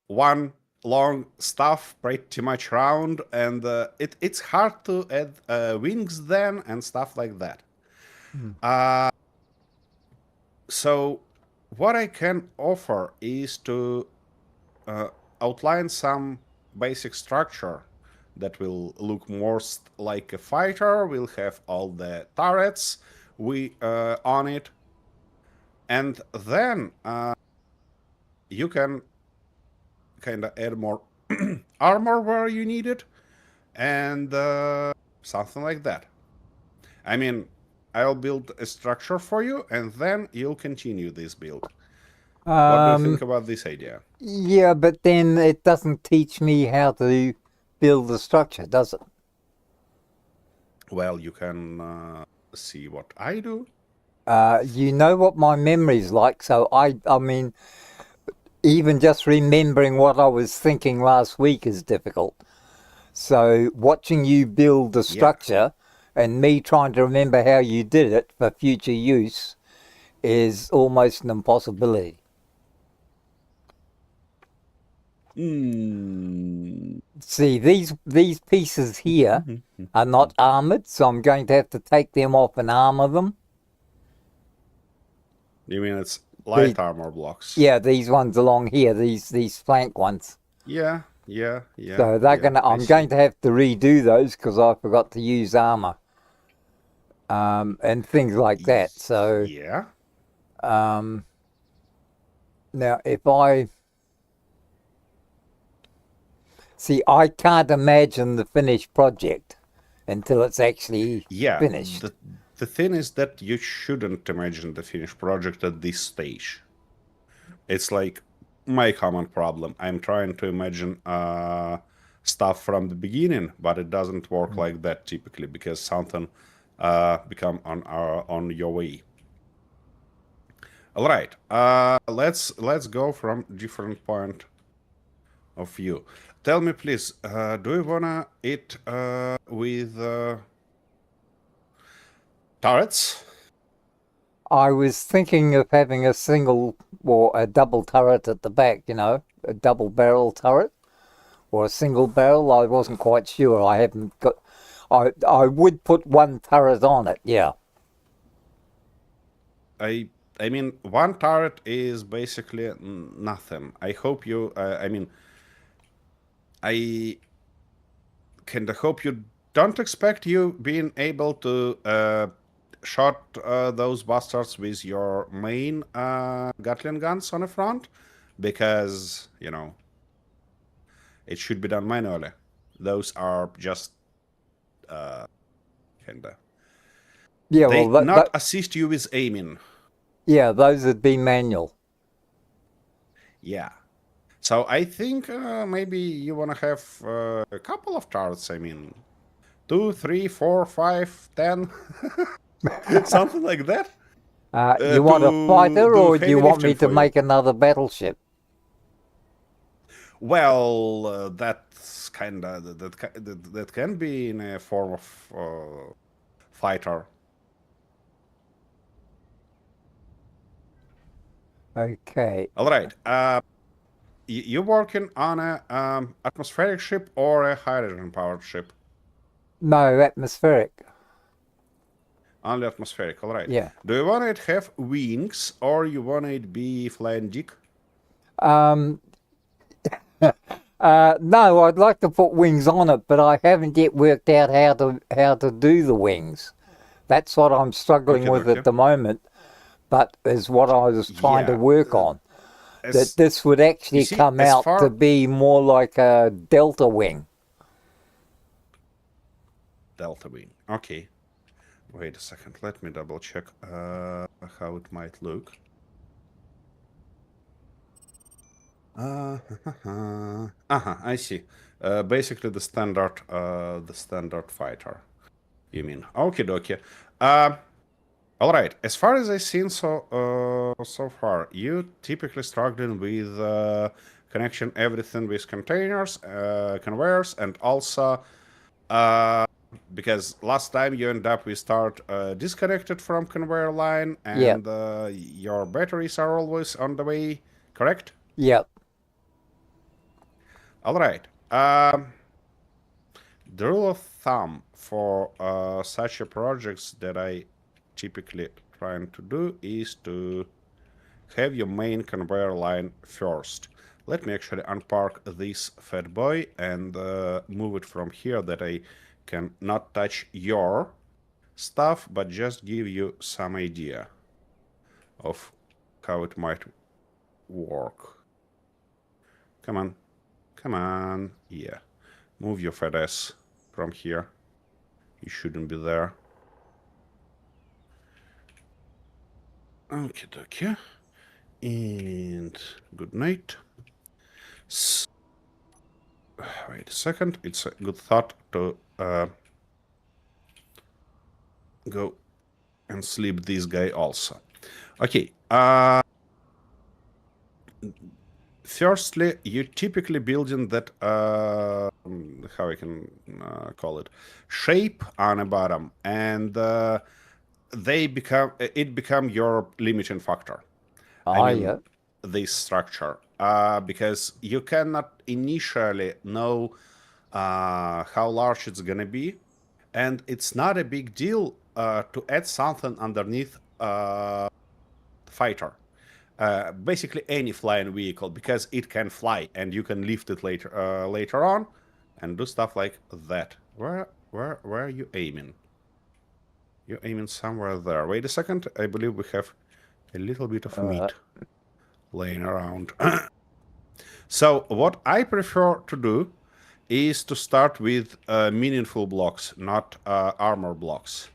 One long stuff, pretty much round, and it's hard to add wings then and stuff like that. Hmm. So what I can offer is to uh, outline some basic structure that will look more like a fighter. We'll have all the turrets on it, and then you can kind of add more armor where you need it, and something like that. I mean, I'll build a structure for you, and then you'll continue this build. What do you think Um, about this idea? yeah, but then it doesn't teach me how to build the structure, does it? Well, you can see what I do. You know what my memory's like, so I mean, even just remembering what I was thinking last week is difficult. So watching you build the Yeah. structure and me trying to remember how you did it for future use is almost an impossibility. Mm. See, these pieces here are not armored, so I'm going to have to take them off and armor them. You mean it's The light armor blocks? Yeah, these ones along here, these flank ones. Yeah, yeah, yeah, So yeah. I I'm see. going to have to redo those because I forgot to use armor and things like that. So Yeah. um, now, if I see, I can't imagine the finished project until it's actually Yeah. finished. The thing is that you shouldn't imagine the finished project at this stage. It's like my common problem. I'm trying to imagine stuff from the beginning, but it doesn't work like that typically because something become on your way. All right. Let's go from different point of view. Tell me, please. Do you wanna eat with turrets? I was thinking of having a single or a double turret at the back, a double barrel turret or a single barrel. I wasn't quite sure. I haven't got. I would put one turret on it. Yeah. I I mean, one turret is basically nothing. I hope you. I mean, I kind of hope you don't expect you being able to shot those bastards with your main Gatling guns on the front, because it should be done manually. Those are just kinda. Yeah. Well, They not assist you with aiming. yeah, those would be manual. Yeah. So I think maybe you wanna have a couple of turrets. I mean, 2, 3, 4, 5, 10, something like that. You want a To fighter, do or do you heavy want lifting me to for you. make another battleship? Well, that's kind of that can be in a form of fighter. Okay. All right. You working on a atmospheric ship or a hydrogen powered ship? No, atmospheric. Only atmospheric. All right. Yeah. Do you want it have wings or you want it be flying dick? Um, no, I'd like to put wings on it, but I haven't yet worked out how to do the wings. That's what I'm struggling Okay, with at okay. the moment, but is what I was trying to Yeah. work on. That As this would you actually see, come as out to far be more like a delta wing. delta wing. Okay. Wait a second. Let me double check how it might look. I see. Basically, the standard fighter. You mean? Okay, dokie. All right. As far as I've seen so far, you typically struggling with connection everything with containers, conveyors, and also uh, because last time you end up with start disconnected from conveyor line, Yeah, and your batteries are always on the way. Correct? Yep. All right. The rule of thumb for such a projects that I typically trying to do is to have your main conveyor line first. Let me actually unpark this fat boy and move it from here that I can not touch your stuff, but just give you some idea of how it might work. Come on. Come on. Yeah. Move your fat ass from here. You shouldn't be there. Okie dokie. And good night. Wait a second. It's a good thought to go and sleep this guy also. Okay. Firstly, you typically building that how I can call it shape on a bottom, and it become your limiting factor. I mean, Yeah. this structure, because you cannot initially know how large it's gonna be, and it's not a big deal to add something underneath fighter. Basically any flying vehicle, because it can fly and you can lift it later on and do stuff like that. Where are you aiming? You're aiming somewhere there. Wait a second. I believe we have a little bit of meat laying around. So what I prefer to do is to start with meaningful blocks, not armor blocks.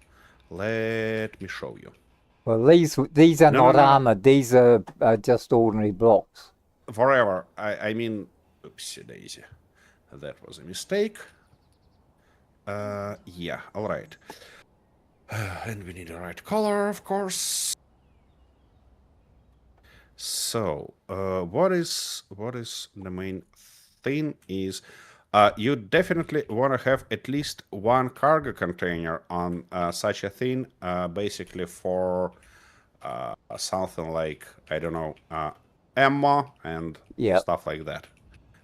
Let me show you. Well, these are No. not armored. These are just ordinary blocks. Forever. I mean, oopsie daisy. That was a mistake. Yeah, all right. And we need the right color, of course. So, what is the main thing is you definitely want to have at least one cargo container on such a thing, basically for something like, I don't know, ammo and stuff like that.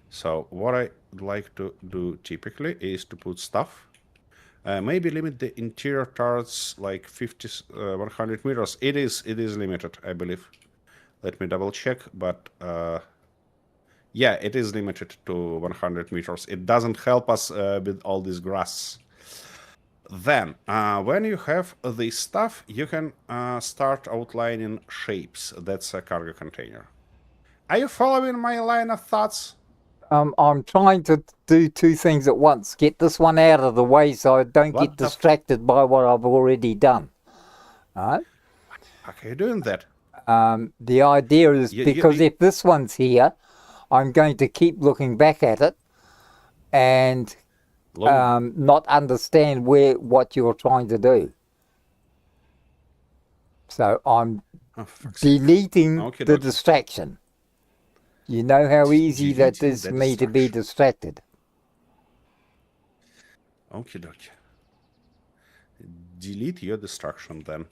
So what I like to do typically is to put stuff. Maybe limit the interior turrets like 100 meters. It is limited, I believe. Let me double check, but yeah, it is limited to 100 meters. It doesn't help us with all this grass. Then, when you have this stuff, you can start outlining shapes. That's a cargo container. Are you following my line of thoughts? I'm trying to do two things at once. Get this one out of the way so I don't get distracted by what I've already done. All right? How are you doing that? The idea is because if this one's here, I'm going to keep looking back at it and not understand what you're trying to do. So I'm deleting the distraction. You know how easy that is for me to be distracted. Okie dokie. Delete your distraction then.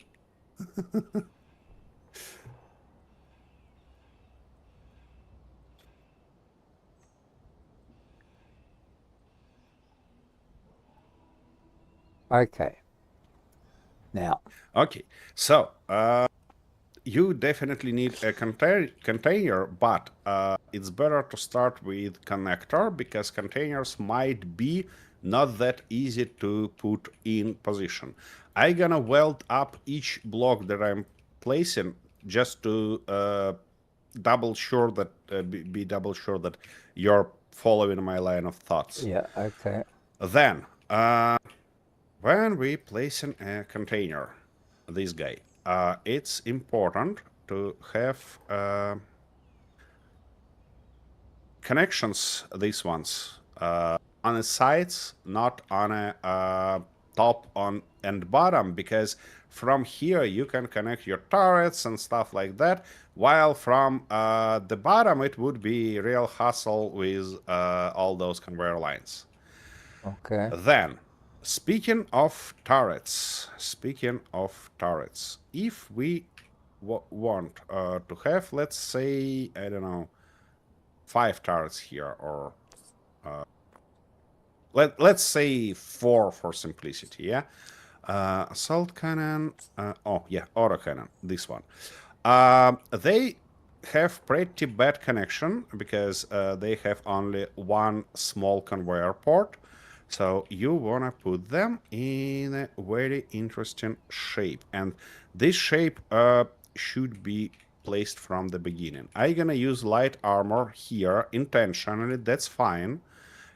Okay. Now. Okay. So, you definitely need a container, but it's better to start with connector because containers might be not that easy to put in position. I'm gonna weld up each block that I'm placing just to double sure that be double sure that you're following my line of thoughts. Yeah. Okay. Then, when we place in a container, this guy, it's important to have connections, these ones, on the sides, not on a top on and bottom, because from here you can connect your turrets and stuff like that, while from the bottom it would be real hassle with all those conveyor lines. Okay. Then, speaking of turrets, if we want to have, let's say, I don't know, 5 turrets here, or let's say 4 for simplicity, yeah? Assault cannon, oh yeah, auto cannon, this one. They have pretty bad connection because they have only one small conveyor port. So you wanna put them in a very interesting shape, and this shape should be placed from the beginning. I'm gonna use light armor here intentionally. That's fine.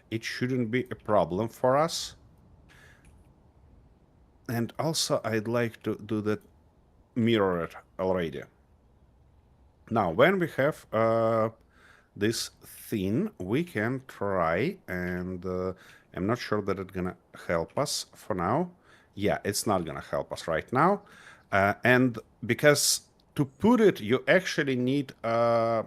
It shouldn't be a problem for us. And also, I'd like to do that mirror it already. Now, when we have this thin, we can try, and I'm not sure that it's gonna help us for now. Yeah, it's not gonna help us right now. And because to put it, you actually need a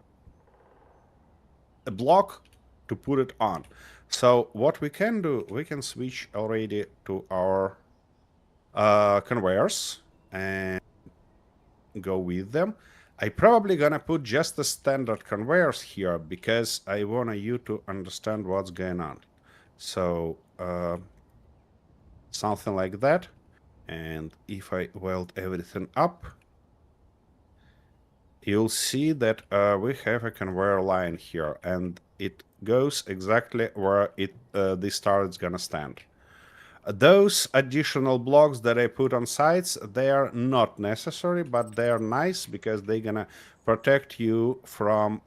block to put it on. So what we can do, we can switch already to our conveyors and go with them. I probably gonna put just the standard conveyors here because I want you to understand what's going on. So something like that. And if I weld everything up, you'll see that we have a conveyor line here, and it goes exactly where this turret is gonna stand. Those additional blocks that I put on sides, they are not necessary, but they are nice because they're gonna protect you from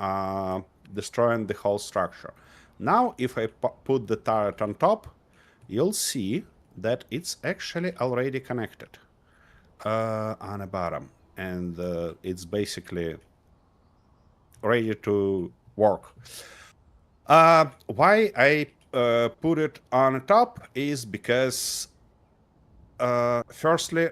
destroying the whole structure. Now, if I put the turret on top, you'll see that it's actually already connected on the bottom, and it's basically ready to work. Why I put it on top is because firstly,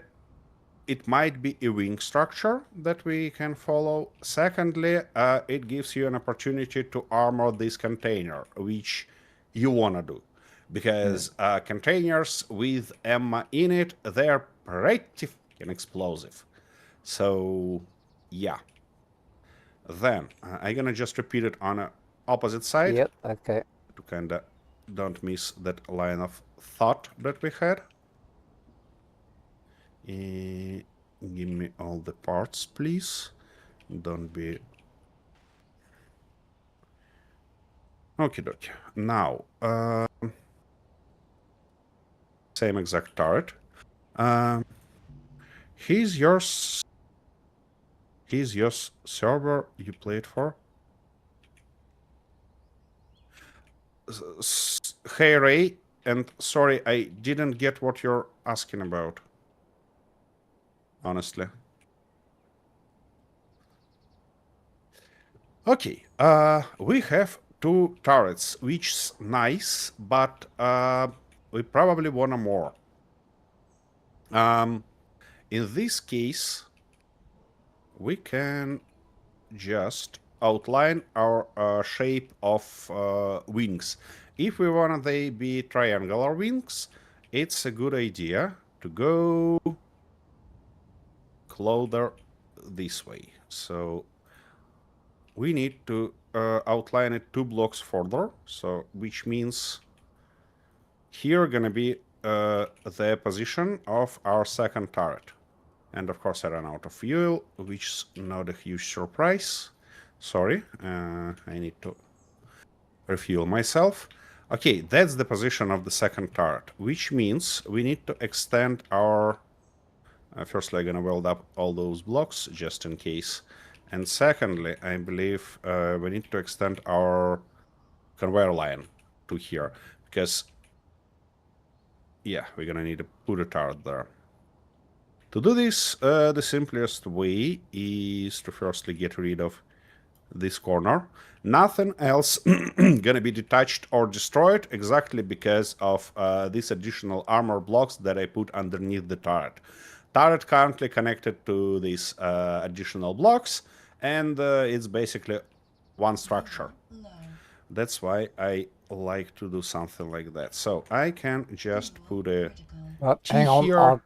it might be a wing structure that we can follow. Secondly, it gives you an opportunity to armor this container, which you want to do. Because containers with Emma in it, they're pretty fucking explosive. So, yeah. Then, I'm gonna just repeat it on the opposite side. Yep, okay. To kind of don't miss that line of thought that we had. Give me all the parts, please. Don't be... Okie dokie. Now, same exact turret. Here's your server you played for. Hey Ray, and sorry, I didn't get what you're asking about. Honestly. Okay, we have 2 turrets, which is nice, but we probably want more. In this case, we can just outline our shape of wings. If we want they be triangular wings, it's a good idea to go closer this way. So we need to outline it 2 blocks further, so which means here gonna be the position of our second turret. And of course I ran out of fuel, which is not a huge surprise. Sorry, I need to refuel myself. Okay, that's the position of the second turret, which means we need to extend our... firstly, I'm gonna weld up all those blocks, just in case. And secondly, I believe we need to extend our conveyor line to here, because... yeah, we're gonna need to put a turret there. To do this, the simplest way is to firstly get rid of this corner. Nothing else gonna be detached or destroyed, exactly because of these additional armor blocks that I put underneath the turret. Turret currently connected to these additional blocks, and it's basically one structure. That's why I like to do something like that. So I can just put a Right, T hang on, here,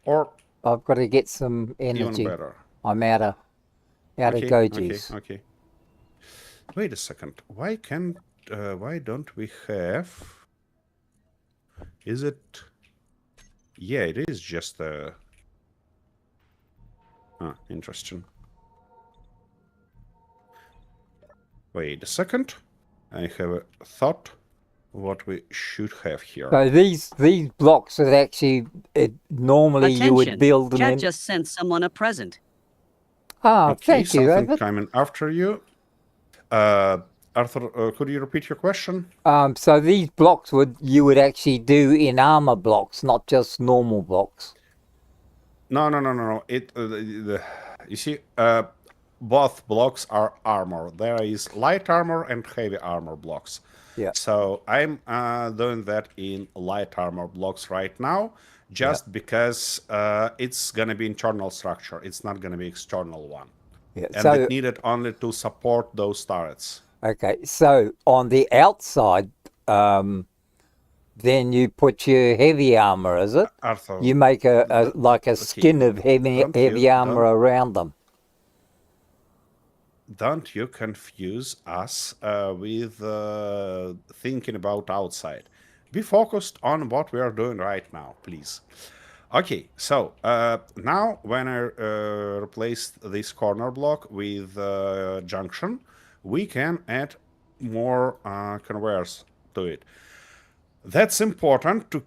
or I've got to get some even energy. better. I'm out of Okay, gojis. okay. Wait a second. Why don't we have... Is it... Yeah, it is just a... interesting. Wait a second. I have a thought what we should have here. So these blocks that actually normally you would Attention. build them Chat in. just sent someone a present. Ah, Okay, thank you, something David. coming after you. Arthur, could you repeat your question? So these blocks you would actually do in armor blocks, not just normal blocks. No. You see, both blocks are armor. There is light armor and heavy armor blocks. Yeah. So I'm doing that in light armor blocks right now, just because it's gonna be internal structure. It's not gonna be external one. Yeah. And So it needed only to support those turrets. okay. So on the outside, then you put your heavy armor, is it? Arthur, You make a like a skin of heavy armor around them. don't you confuse us with thinking about outside. Be focused on what we are doing right now, please. Okay, so now when I replaced this corner block with junction, we can add more conveyors to it. That's important to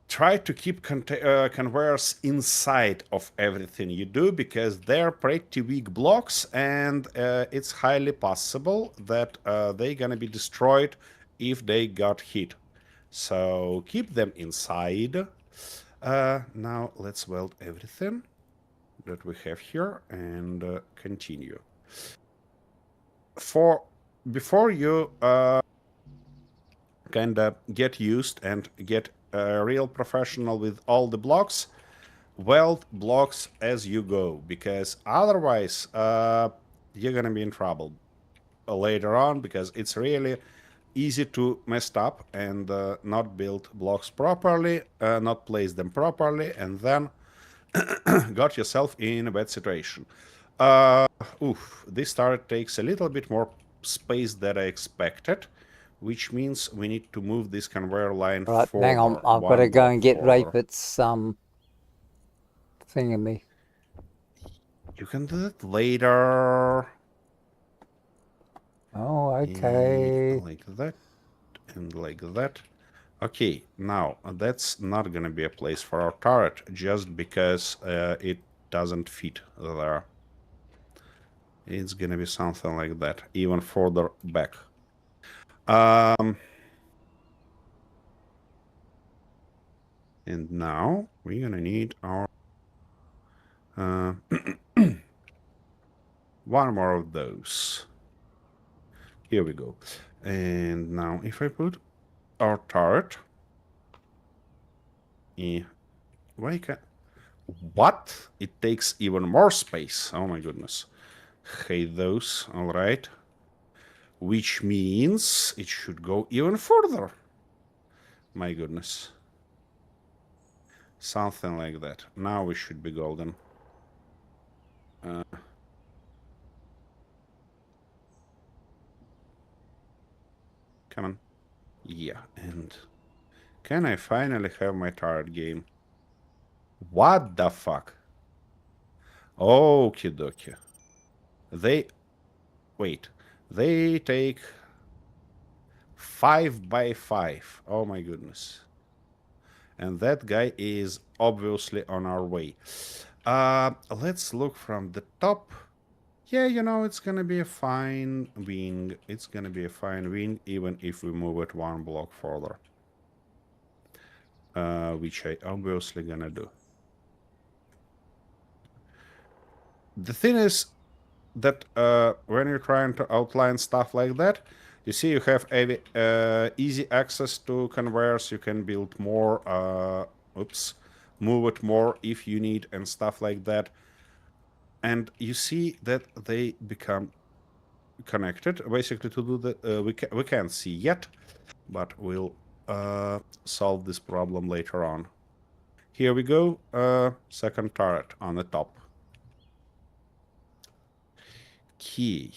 try to keep conveyors inside of everything you do, because they're pretty weak blocks, and it's highly possible that they're gonna be destroyed if they got hit. So keep them inside. Now let's weld everything that we have here and continue. Before you kind of get used and get real professional with all the blocks, weld blocks as you go, because otherwise you're gonna be in trouble later on, because it's really easy to mess up and not build blocks properly, not place them properly, and then got yourself in a bad situation. This turret takes a little bit more space than I expected, which means we need to move this conveyor line Right, forward. hang on. I've got to go and get forward. Rapit's thingy. You can do that later. Oh, okay. Like that and like that. Okay, now that's not gonna be a place for our turret, just because it doesn't fit there. It's gonna be something like that, even further back. And now we're gonna need our one more of those. Here we go. And now if I put our turret, why can't... What? It takes even more space. Oh my goodness. Hate those. All right. Which means it should go even further. My goodness. Something like that. Now we should be golden. Come on. Yeah, and can I finally have my turret game? What the fuck? Okie dokie. They take 5 by 5. Oh my goodness. And that guy is obviously on our way. Let's look from the top. Yeah, you know, it's gonna be a fine wing. It's gonna be a fine wing, even if we move it one block further. Which I obviously gonna do. The thing is that when you're trying to outline stuff like that, you see you have easy access to conveyors. You can build more, move it more if you need, and stuff like that. And you see that they become connected. Basically, to do that, we can't see yet, but we'll solve this problem later on. Here we go. Second turret on the top. Key.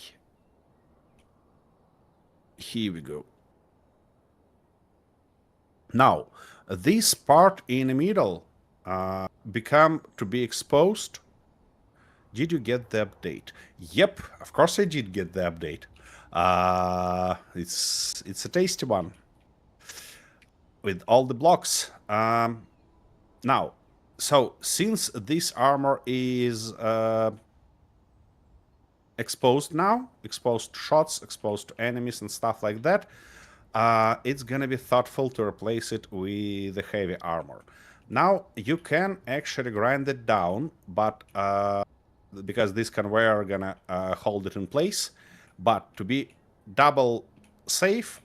Here we go. Now, this part in the middle become to be exposed. Did you get the update? Yep, of course I did get the update. It's a tasty one with all the blocks. Now, so since this armor is exposed now, exposed to shots, exposed to enemies and stuff like that, it's gonna be thoughtful to replace it with the heavy armor. Now you can actually grind it down, but because this conveyor gonna hold it in place, but to be double safe,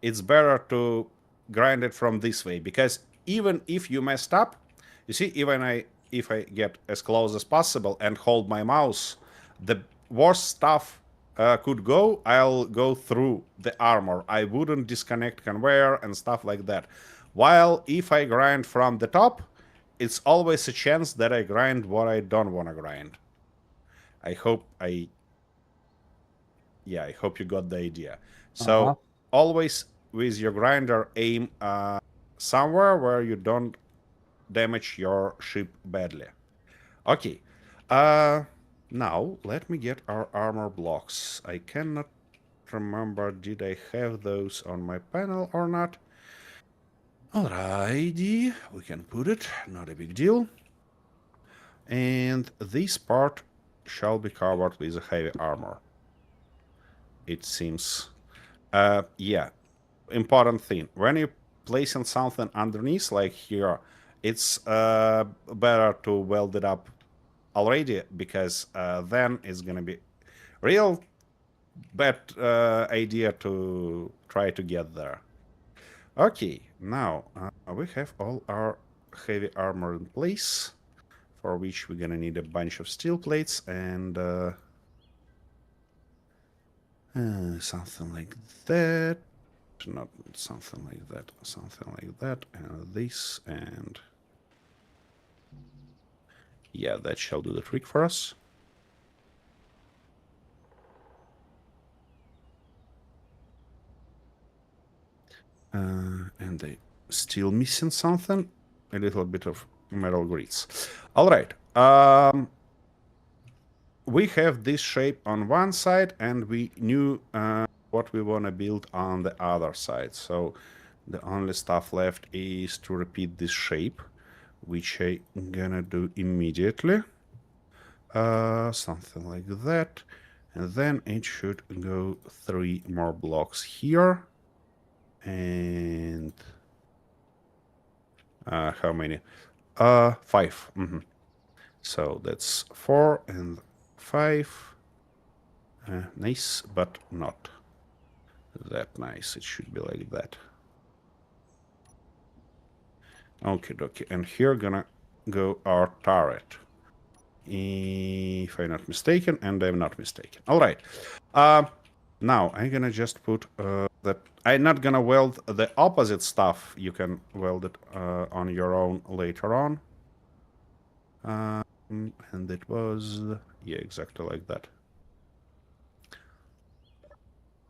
it's better to grind it from this way, because even if you messed up, you see, if I get as close as possible and hold my mouse, the worst stuff could go. I'll go through the armor. I wouldn't disconnect conveyor and stuff like that. While if I grind from the top, it's always a chance that I grind what I don't want to grind. I hope you got the idea. So always with your grinder, aim somewhere where you don't damage your ship badly. Okay. Now let me get our armor blocks. I cannot remember, did I have those on my panel or not? Alrighty, we can put it, not a big deal. And this part shall be covered with a heavy armor. It seems. Yeah, important thing. When you placing something underneath, like here, it's better to weld it up already, because then it's gonna be real bad idea to try to get there. Okay, now we have all our heavy armor in place, for which we're gonna need a bunch of steel plates and something like that. Not something like that, something like that, and this, and yeah, that shall do the trick for us. And they still missing something, a little bit of metal grids. All right. We have this shape on one side, and we knew what we want to build on the other side. So the only stuff left is to repeat this shape, which I'm gonna do immediately. Something like that. And then it should go 3 more blocks here. And how many? 5. So that's 4 and 5. Nice, but not that nice. It should be like that. Okay, dokie. And here gonna go our turret, if I'm not mistaken, and I'm not mistaken. All right. Now I'm gonna just put that. I'm not gonna weld the opposite stuff. You can weld it on your own later on. And it was, yeah, exactly like that.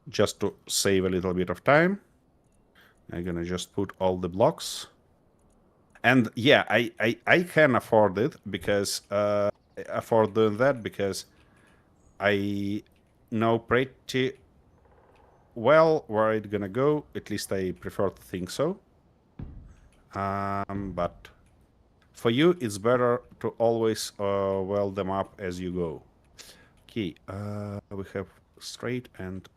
Just to save a little bit of time, I'm gonna just put all the blocks. And yeah, I can afford it, because afford doing that, because I know pretty well where it's gonna go. At least I prefer to think so. But for you, it's better to always weld them up as you go. Okay, we have straight and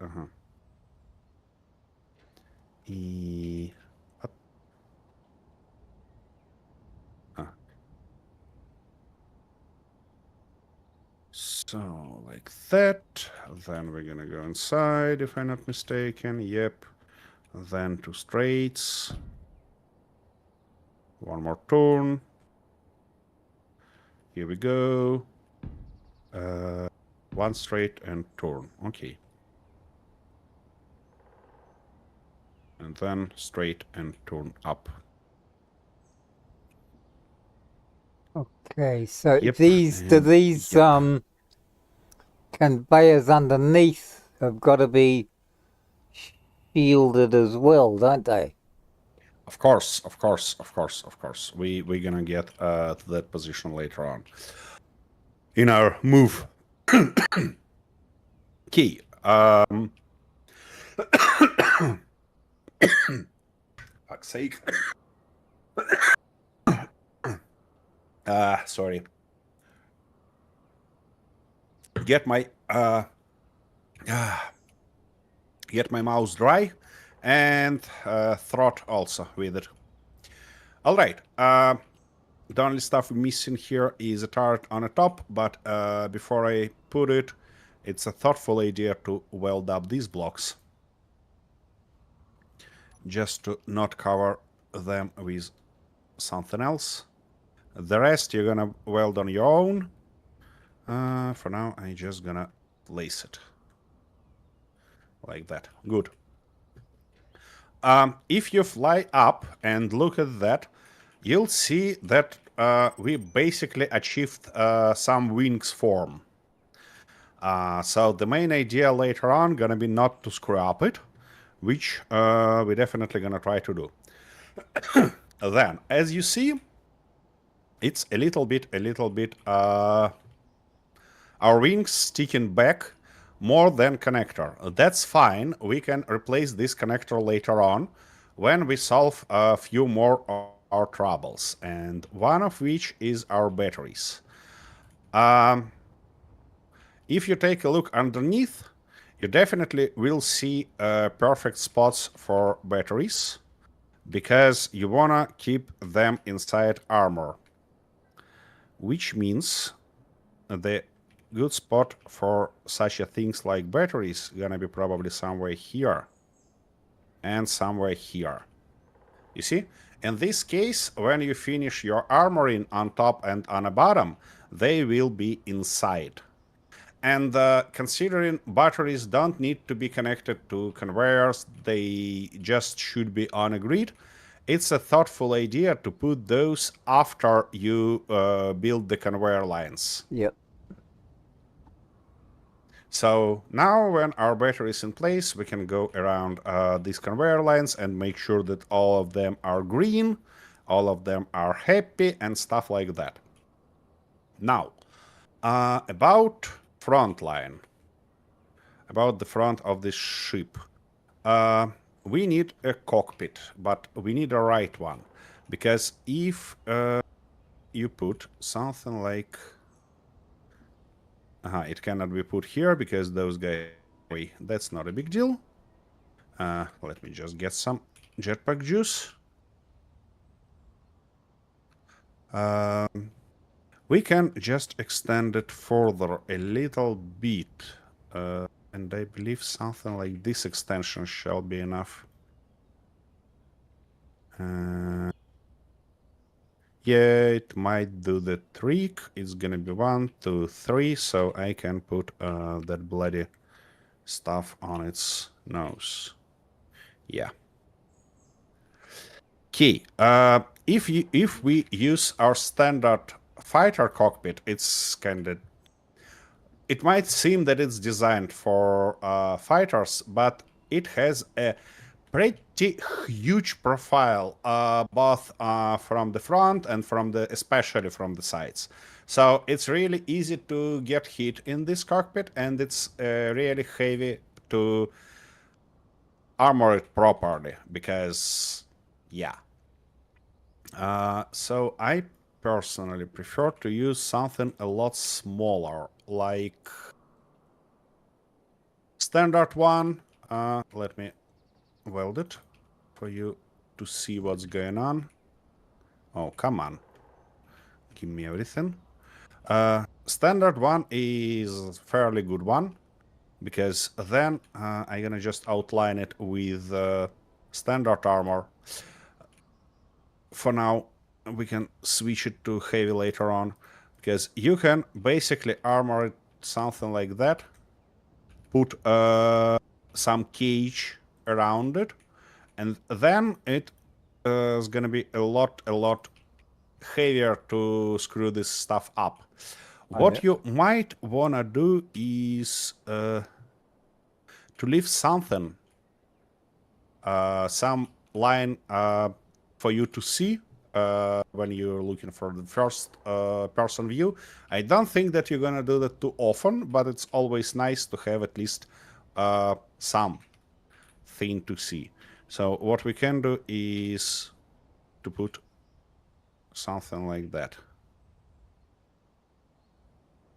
so like that. Then we're gonna go inside, if I'm not mistaken. Yep. Then 2 straights. 1 more turn. Here we go. 1 straight and turn. Okay. And then straight and turn up. Okay, so Yep, these yep. conveyors underneath have got to be shielded as well, don't they? Of course, of course, of course, of course. We're gonna get to that position later on in our move. Key. Fuck's sake. Sorry. Get my mouse dry and throat also with it. All right. The only stuff missing here is a turret on the top, but before I put it, it's a thoughtful idea to weld up these blocks, just to not cover them with something else. The rest you're gonna weld on your own. For now, I'm just gonna place it like that. Good. If you fly up and look at that, you'll see that we basically achieved some wings form. So the main idea later on gonna be not to screw up it, which we're definitely gonna try to do. Then, as you see, it's a little bit, our wings sticking back more than connector. That's fine. We can replace this connector later on when we solve a few more of our troubles, and one of which is our batteries. If you take a look underneath, you definitely will see perfect spots for batteries, because you wanna keep them inside armor, which means the good spot for such a things like batteries gonna be probably somewhere here and somewhere here. You see? In this case, when you finish your armoring on top and on the bottom, they will be inside. And considering batteries don't need to be connected to conveyors, they just should be on a grid, it's a thoughtful idea to put those after you build the conveyor lines. Yep. So now when our battery is in place, we can go around these conveyor lines and make sure that all of them are green, all of them are happy, and stuff like that. Now, about front line, about the front of this ship. We need a cockpit, but we need a right one. Because if you put something like... it cannot be put here because those guys... That's not a big deal. Let me just get some jetpack juice. We can just extend it further a little bit. And I believe something like this extension shall be enough. Yeah, it might do the trick. It's gonna be 1, 2, 3, so I can put that bloody stuff on its nose. Yeah. Okay. If we use our standard fighter cockpit, it's kind of... It might seem that it's designed for fighters, but it has a pretty huge profile, both from the front and especially from the sides. So it's really easy to get hit in this cockpit, and it's really heavy to armor it properly, because, yeah. So I personally prefer to use something a lot smaller, like standard one. Let me weld it for you to see what's going on. Oh, come on. Give me everything. Standard one is fairly good one, because then I'm gonna just outline it with standard armor. For now, we can switch it to heavy later on, because you can basically armor it something like that, put some cage around it, and then it is gonna be a lot heavier to screw this stuff up. What you might wanna do is to leave something some line for you to see when you're looking for the first person view. I don't think that you're gonna do that too often, but it's always nice to have at least some thing to see. So what we can do is to put something like that.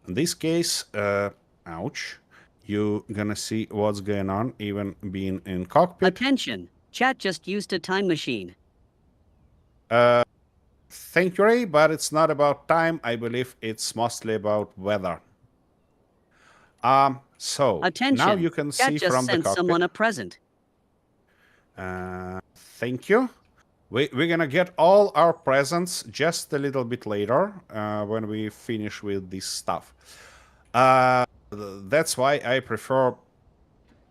In this case, ouch, you're gonna see what's going on even being in cockpit. Attention! Chat just used a time machine. Thank you, Ray, but it's not about time. I believe it's mostly about weather. So Attention! now you can Chat see just from the sent cockpit. someone a present. Thank you. We're gonna get all our presents just a little bit later when we finish with this stuff. That's why I prefer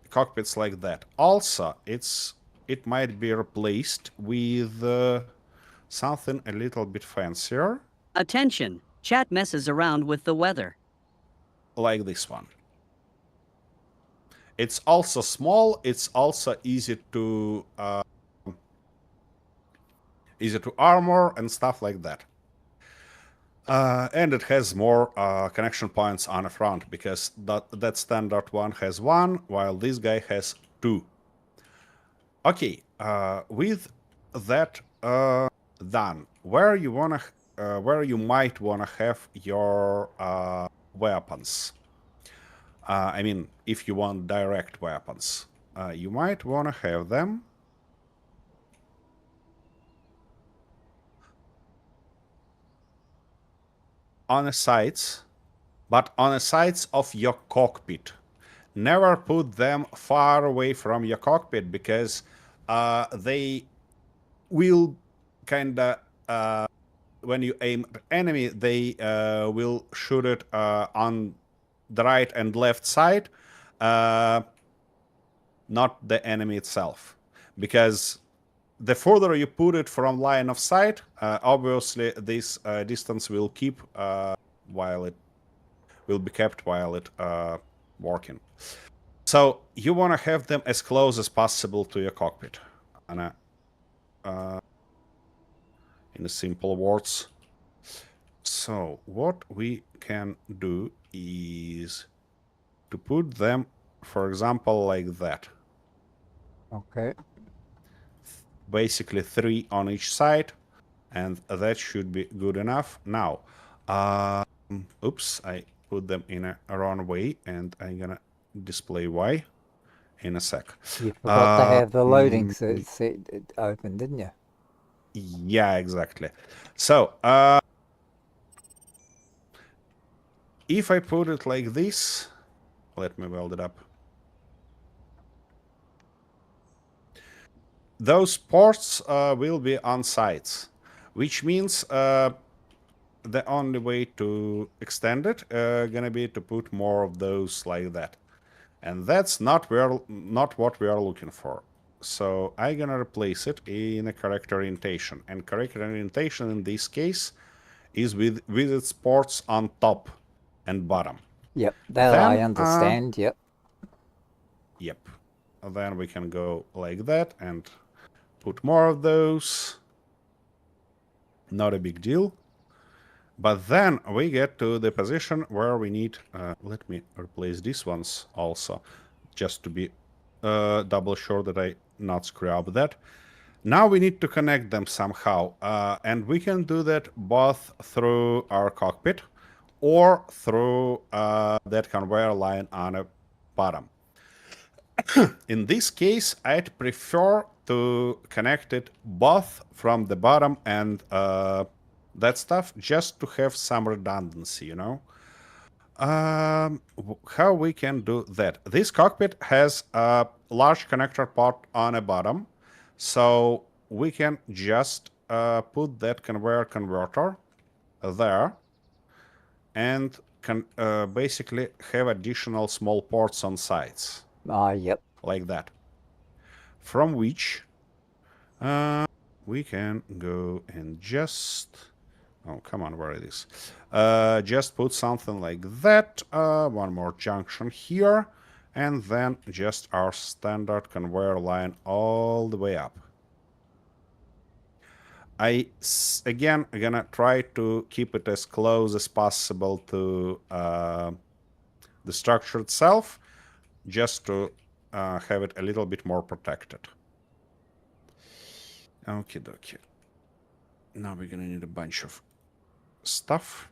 cockpits like that. Also, it might be replaced with something a little bit fancier, Attention! Chat messes around with the weather. like this one. It's also small. It's also easy to armor and stuff like that. And it has more connection points on the front because that standard one has one, while this guy has two. Okay, with that done, where you might wanna have your weapons. I mean, if you want direct weapons, you might wanna have them on the sides, but on the sides of your cockpit. Never put them far away from your cockpit because they will kinda when you aim at enemy, they will shoot it on the right and left side, not the enemy itself. Because the further you put it from line of sight, obviously this distance will keep while it will be kept while it working. So you want to have them as close as possible to your cockpit. And in the simple words. So what we can do is to put them, for example, like that. Okay. Basically 3 on each side, and that should be good enough. Now, oops, I put them in a wrong way, and I'm gonna display why in a sec. You forgot to have the loading set open, didn't you? Yeah, exactly. So, if I put it like this, let me weld it up. Those ports will be on sides, which means the only way to extend it gonna be to put more of those like that, and that's not what we are looking for. So I'm gonna replace it in a correct orientation, and correct orientation in this case is with its ports on top and bottom. Yep, that Then, I understand, yep. Yep. Then we can go like that and put more of those. Not a big deal. But then we get to the position where we need... let me replace these ones also, just to be double sure that I not screw up that. Now we need to connect them somehow. And we can do that both through our cockpit or through that conveyor line on the bottom. In this case, I'd prefer to connect it both from the bottom and that stuff, just to have some redundancy, you know? How we can do that? This cockpit has a large connector port on the bottom, so we can just put that converter there and can basically have additional small ports on sides. Yep. Like that. From which we can go and just... oh, come on, where it is? Just put something like that. One more junction here. and then just our standard conveyor line all the way up. Again, I'm gonna try to keep it as close as possible to the structure itself, just to have it a little bit more protected. Okie dokie. Now we're gonna need a bunch of stuff.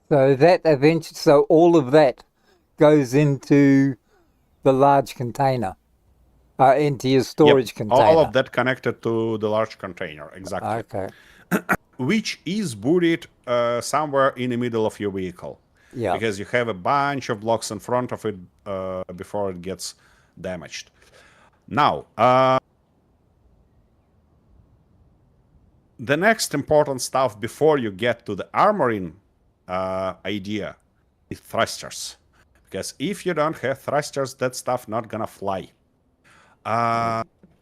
So all of that goes into the large container, into your storage container. All of that connected to the large container, exactly. Okay. Which is buried somewhere in the middle of your vehicle. Yeah. Because you have a bunch of blocks in front of it before it gets damaged. Now, the next important stuff before you get to the armoring idea is thrusters. Because if you don't have thrusters, that stuff not gonna fly.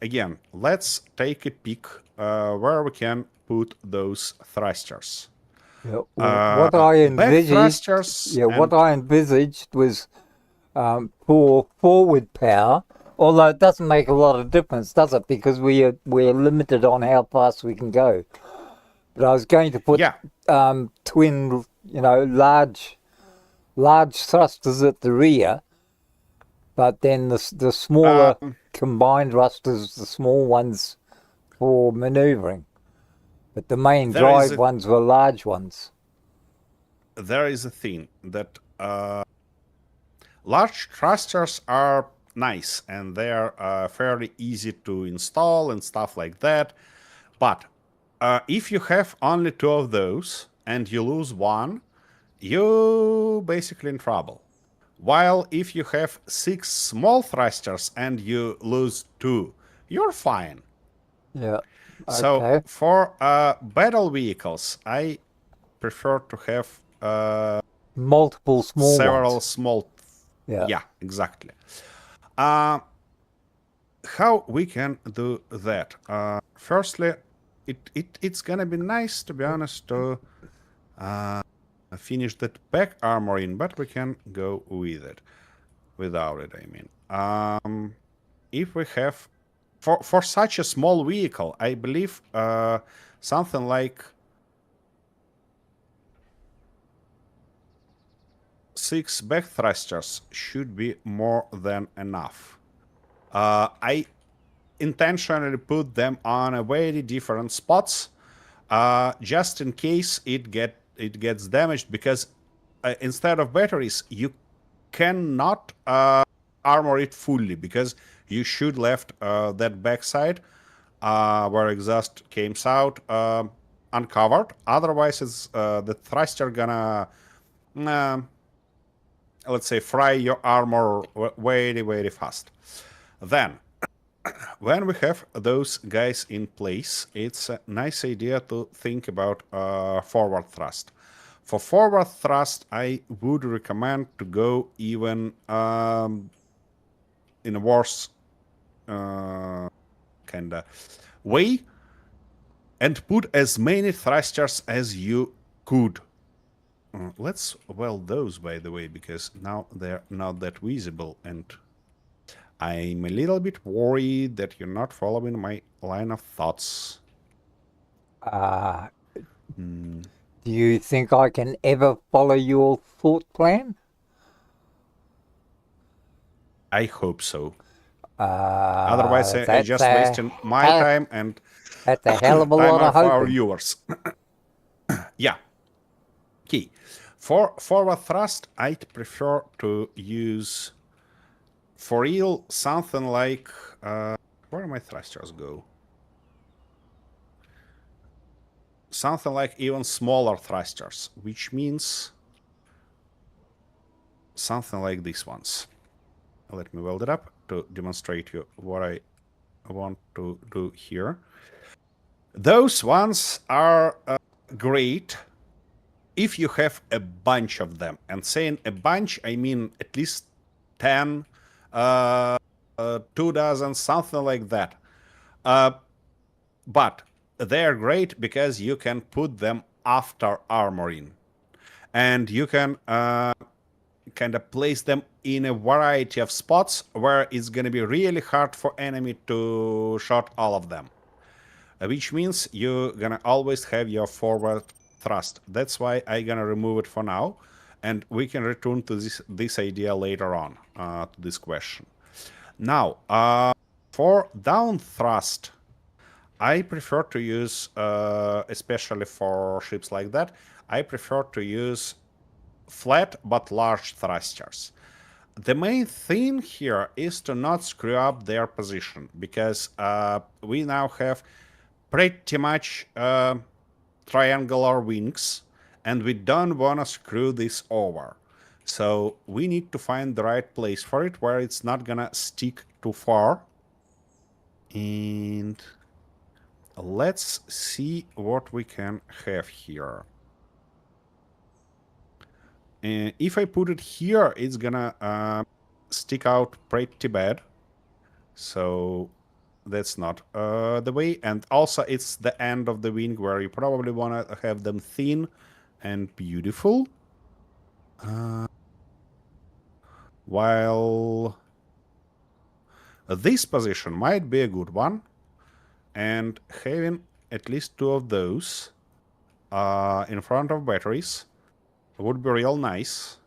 Again, let's take a peek where we can put those thrusters. Yeah. What I envisaged, what I envisaged was for forward power. Although it doesn't make a lot of difference, does it? Because we're limited on how fast we can go. But I was going to put twin, large thrusters at the rear, but then the smaller combined thrusters, the small ones for manoeuvring. But the main drive ones were large ones. There is a thing that large thrusters are nice and they're fairly easy to install and stuff like that. But if you have only 2 of those and you lose one, you're basically in trouble. While if you have 6 small thrusters and you lose 2, you're fine. Yeah. Okay. So for battle vehicles, I prefer to have multiple small several ones. small. Yeah, exactly. How we can do that? Firstly, it's gonna be nice, to be honest, to finish that back armoring, but we can go with it, without it. I mean, if we have for such a small vehicle, I believe something like 6 back thrusters should be more than enough. I intentionally put them on a very different spots, just in case it gets damaged, because instead of batteries, you cannot armor it fully, because you should left that backside where exhaust came out uncovered. Otherwise, it's the thruster gonna let's say fry your armor very, very fast. Then, when we have those guys in place, it's a nice idea to think about forward thrust. For forward thrust, I would recommend to go even in a worse kind of way and put as many thrusters as you could. Let's weld those, by the way, because now they're not that visible, and I'm a little bit worried that you're not following my line of thoughts. Do you think I can ever follow your thought plan? I hope so. Otherwise, I just wasting my time and that's a hell of a lot of our hoping. viewers. Yeah. Okay. For forward thrust, I'd prefer to use, for real, something like where my thrusters go? Something like even smaller thrusters, which means something like these ones. Let me weld it up to demonstrate you what I want to do here. Those ones are great if you have a bunch of them. And saying a bunch, I mean at least 10, 2 dozen, something like that. But they're great because you can put them after armoring. And you can kind of place them in a variety of spots where it's going to be really hard for enemy to shot all of them. Which means you're going to always have your forward thrust. That's why I'm going to remove it for now. And we can return to this idea later on, to this question. Now, for down thrust, I prefer to use, especially for ships like that, I prefer to use flat but large thrusters. The main thing here is to not screw up their position, because we now have pretty much triangular wings, and we don't want to screw this over. So we need to find the right place for it where it's not gonna stick too far. And let's see what we can have here. If I put it here, it's gonna stick out pretty bad. So that's not the way. And also it's the end of the wing where you probably want to have them thin and beautiful. While this position might be a good one, and having at least 2 of those in front of batteries would be real nice.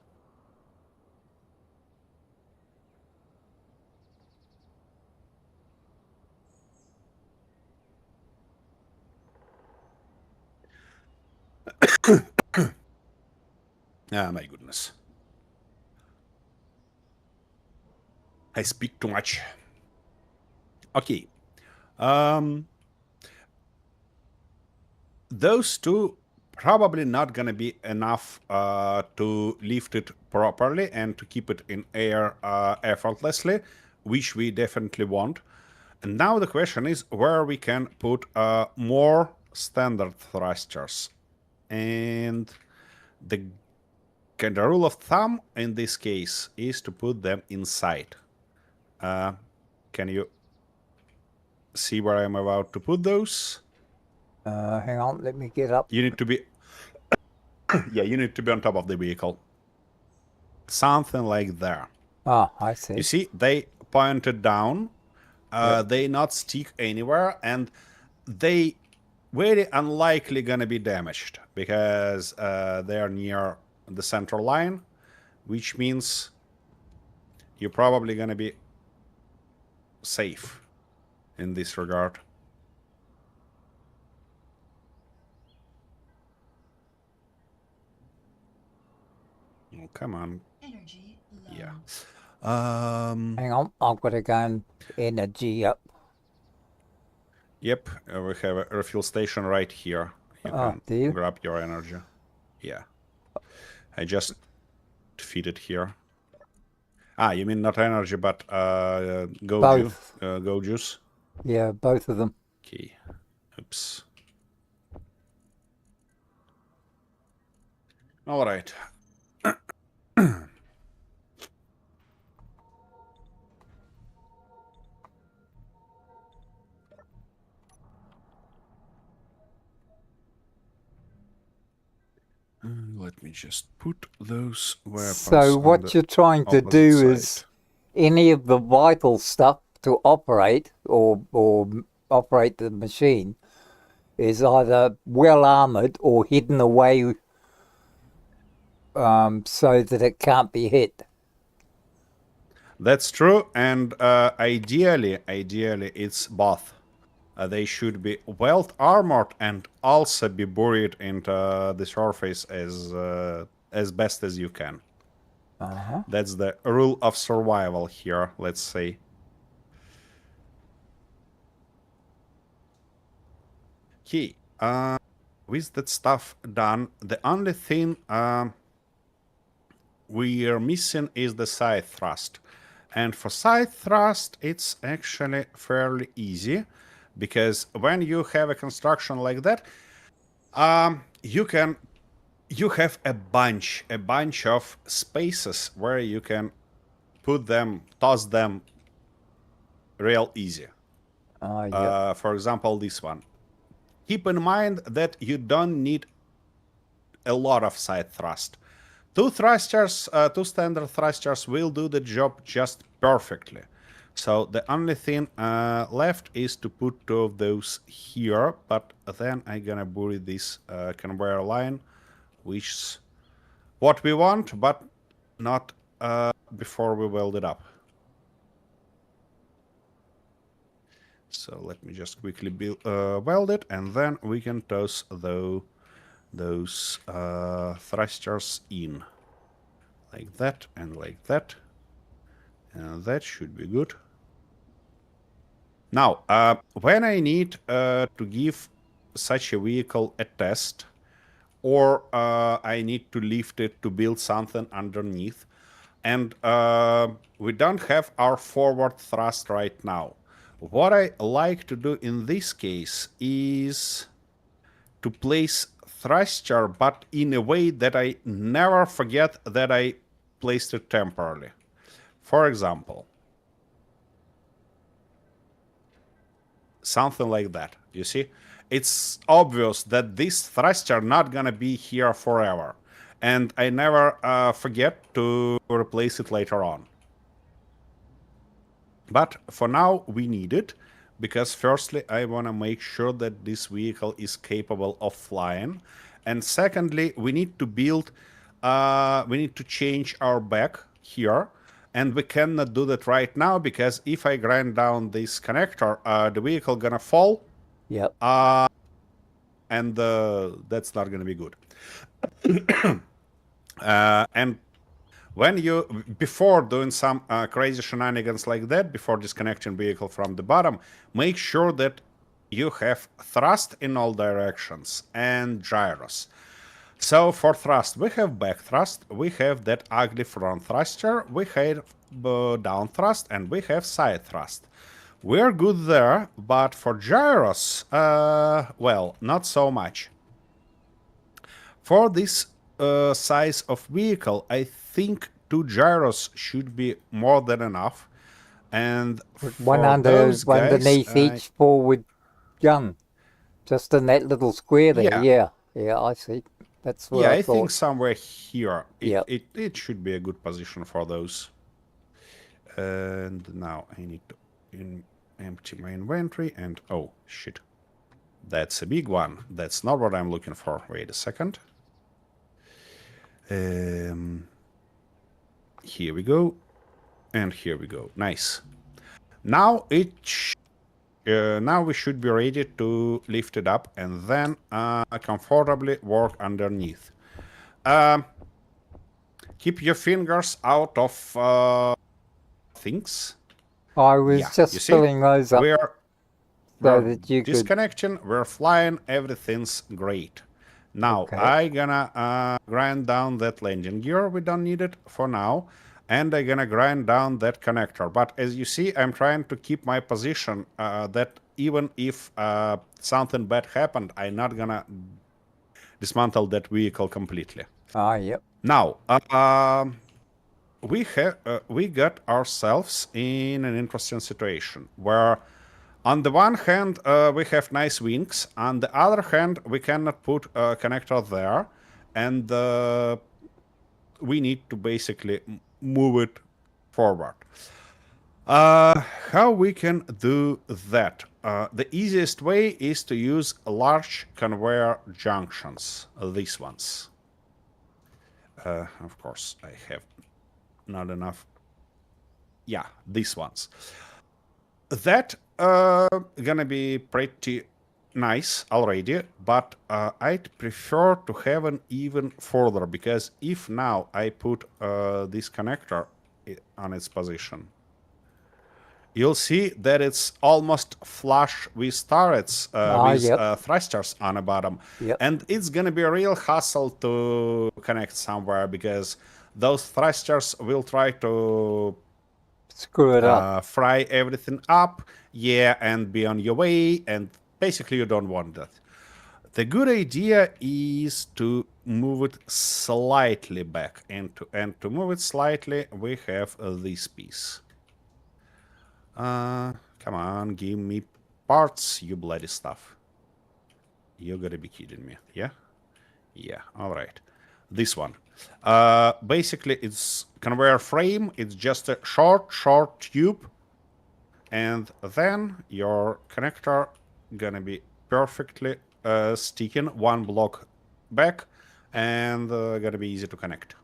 Ah, my goodness. I speak too much. Okay. Those two probably not gonna be enough to lift it properly and to keep it in air effortlessly, which we definitely want. And now the question is where we can put more standard thrusters. And the kind of rule of thumb in this case is to put them inside. Can you see where I'm about to put those? Hang on, let me get up. You need to be yeah, you need to be on top of the vehicle. Something like there. Ah, I see. You see, they pointed down. They not stick anywhere, and they very unlikely gonna be damaged because they are near the center line, which means you're probably gonna be safe in this regard. Oh, come on. Energy low. Yeah. Hang on, I've got to go and energy up. Yep, we have a refuel station right here. You can do you? grab your energy. Yeah. I just feed it here. Ah, you mean not energy, but go juice? Yeah, both of them. Okay. Oops. All right. Let me just put those weapons. So what you're trying to do is any of the vital stuff to operate or operate the machine is either well armored or hidden away so that it can't be hit. That's true, and ideally, it's both. They should be well armored and also be buried into the surface as best as you can. That's the rule of survival here, let's say. Okay, with that stuff done, the only thing we are missing is the side thrust. And for side thrust, it's actually fairly easy, because when you have a construction like that, you have a bunch of spaces where you can put them, toss them real easy. Yep. For example, this one. Keep in mind that you don't need a lot of side thrust two thrusters, two standard thrusters will do the job just perfectly. So the only thing left is to put two of those here, but then I'm gonna bury this conveyor line, which is what we want, but not before we weld it up. So let me just quickly weld it, and then we can toss those thrusters in. Like that and like that. And that should be good. Now, when I need to give such a vehicle a test, or I need to lift it to build something underneath, and we don't have our forward thrust right now, what I like to do in this case is to place thruster, but in a way that I never forget that I placed it temporarily. For example, something like that. You see, it's obvious that this thruster not gonna be here forever, and I never forget to replace it later on. But for now, we need it, because firstly, I want to make sure that this vehicle is capable of flying. And secondly, we need to build, we need to change our back here. And we cannot do that right now, because if I grind down this connector, the vehicle gonna fall. Yep. And that's not gonna be good. And when you, before doing some crazy shenanigans like that, before disconnecting vehicle from the bottom, make sure that you have thrust in all directions and gyros. So for thrust, we have back thrust, we have that ugly front thruster, we have down thrust, and we have side thrust. We're good there, but for gyros, well, not so much. For this size of vehicle, I think 2 gyros should be more than enough. And One for those guys, underneath each forward gun, just in that little square there. Yeah. Yeah, I see. That's what yeah, I I thought. think somewhere here Yep. it should be a good position for those. And now I need to empty my inventory, and oh shit, that's a big one. That's not what I'm looking for. Wait a second. Here we go, and here we go. Nice. Now now we should be ready to lift it up and then comfortably work underneath. Keep your fingers out of things. I was Yeah, just you see, filling those up we're so that you could. disconnecting, we're flying, everything's great. Now, Okay. I gonna grind down that landing gear, we don't need it for now, and I gonna grind down that connector. But as you see, I'm trying to keep my position that even if something bad happened, I'm not gonna dismantle that vehicle completely. Yep. Now, we got ourselves in an interesting situation where, on the one hand, we have nice wings. On the other hand, we cannot put a connector there, and we need to basically move it forward. How we can do that? The easiest way is to use large conveyor junctions, these ones. Of course, I have not enough. Yeah, these ones. That gonna be pretty nice already, but I'd prefer to have an even further, because if now I put this connector on its position, you'll see that it's almost flush with turrets, with Yep. thrusters on the bottom. Yep. And it's gonna be a real hassle to connect somewhere, because those thrusters will try to Screw it up. fry everything up, yeah, and be on your way, and basically you don't want that. The good idea is to move it slightly back, and to move it slightly, we have this piece. Come on, give me parts, you bloody stuff. You gotta be kidding me, yeah? Yeah, all right. this one. Basically, it's conveyor frame. It's just a short tube, and then your connector gonna be perfectly sticking one block back, and gonna be easy to connect.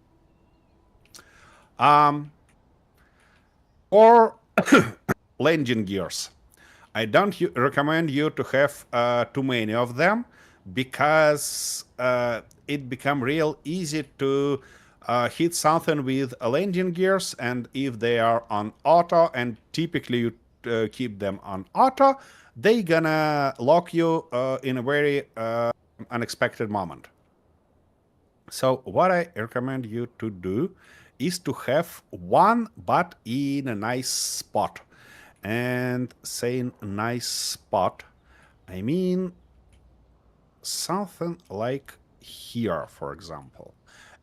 Or landing gears. I don't recommend you to have too many of them, because it become real easy to hit something with landing gears, and if they are on auto, and typically you keep them on auto, they gonna lock you in a very unexpected moment. So what I recommend you to do is to have one, but in a nice spot. And saying nice spot, I mean something like here, for example.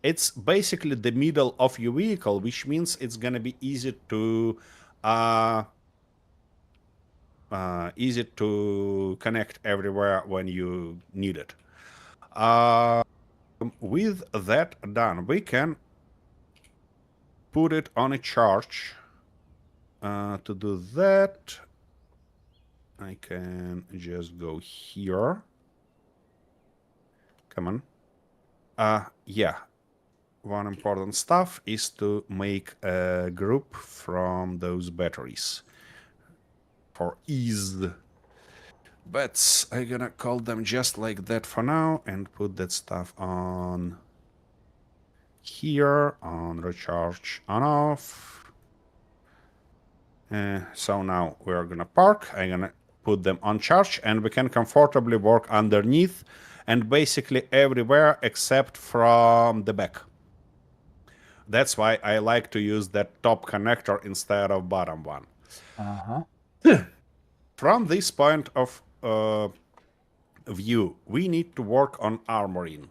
It's basically the middle of your vehicle, which means it's gonna be easy to connect everywhere when you need it. With that done, we can put it on a charge. To do that, I can just go here. Come on. Yeah. One important stuff is to make a group from those batteries for ease. But I'm gonna call them just like that for now and put that stuff on here, on recharge on off. So now we're gonna park. I'm gonna put them on charge, and we can comfortably work underneath and basically everywhere except from the back. That's why I like to use that top connector instead of bottom one. From this point of view, we need to work on armoring.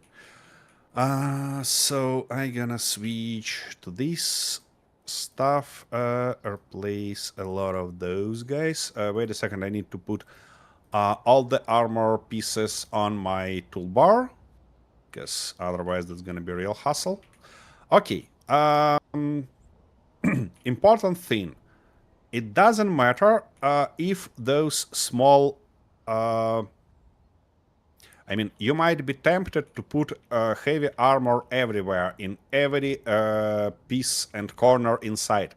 So I'm gonna switch to this stuff, replace a lot of those guys. Wait a second, I need to put all the armor pieces on my toolbar, because otherwise that's gonna be a real hassle. Okay, important thing. It doesn't matter if those small... I mean, you might be tempted to put heavy armor everywhere, in every piece and corner inside.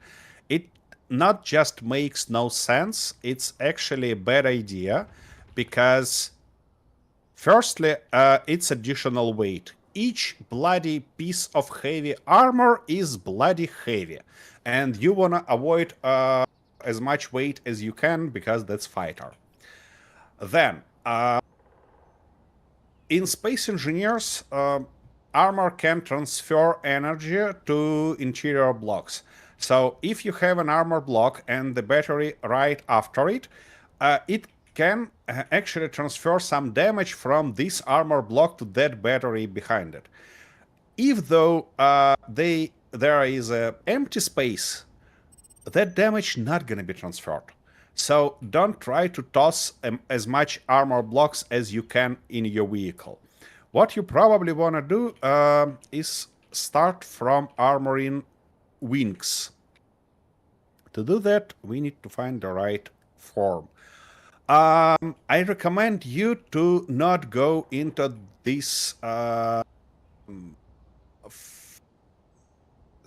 It not just makes no sense, it's actually a bad idea, because firstly, it's additional weight. Each bloody piece of heavy armor is bloody heavy, and you wanna avoid as much weight as you can, because that's fighter. Then, in Space Engineers, armor can transfer energy to interior blocks. So if you have an armor block and the battery right after it, it can actually transfer some damage from this armor block to that battery behind it. If though there is an empty space, that damage not gonna be transferred. So don't try to toss as much armor blocks as you can in your vehicle. What you probably want to do is start from armoring wings. To do that, we need to find the right form. I recommend you to not go into this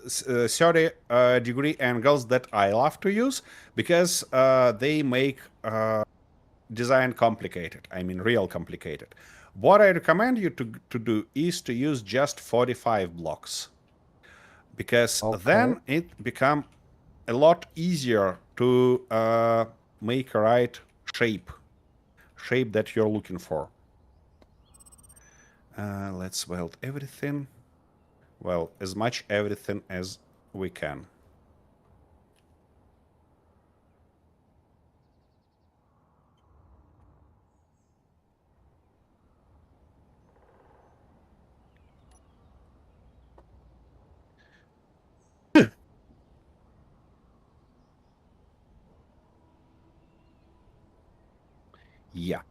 30-degree angles that I love to use, because they make design complicated. I mean, real complicated. What I recommend you to do is to use just 45 blocks, because then it become a lot easier to make a right shape that you're looking for. Let's weld everything. Well, as much everything as we can. Yeah,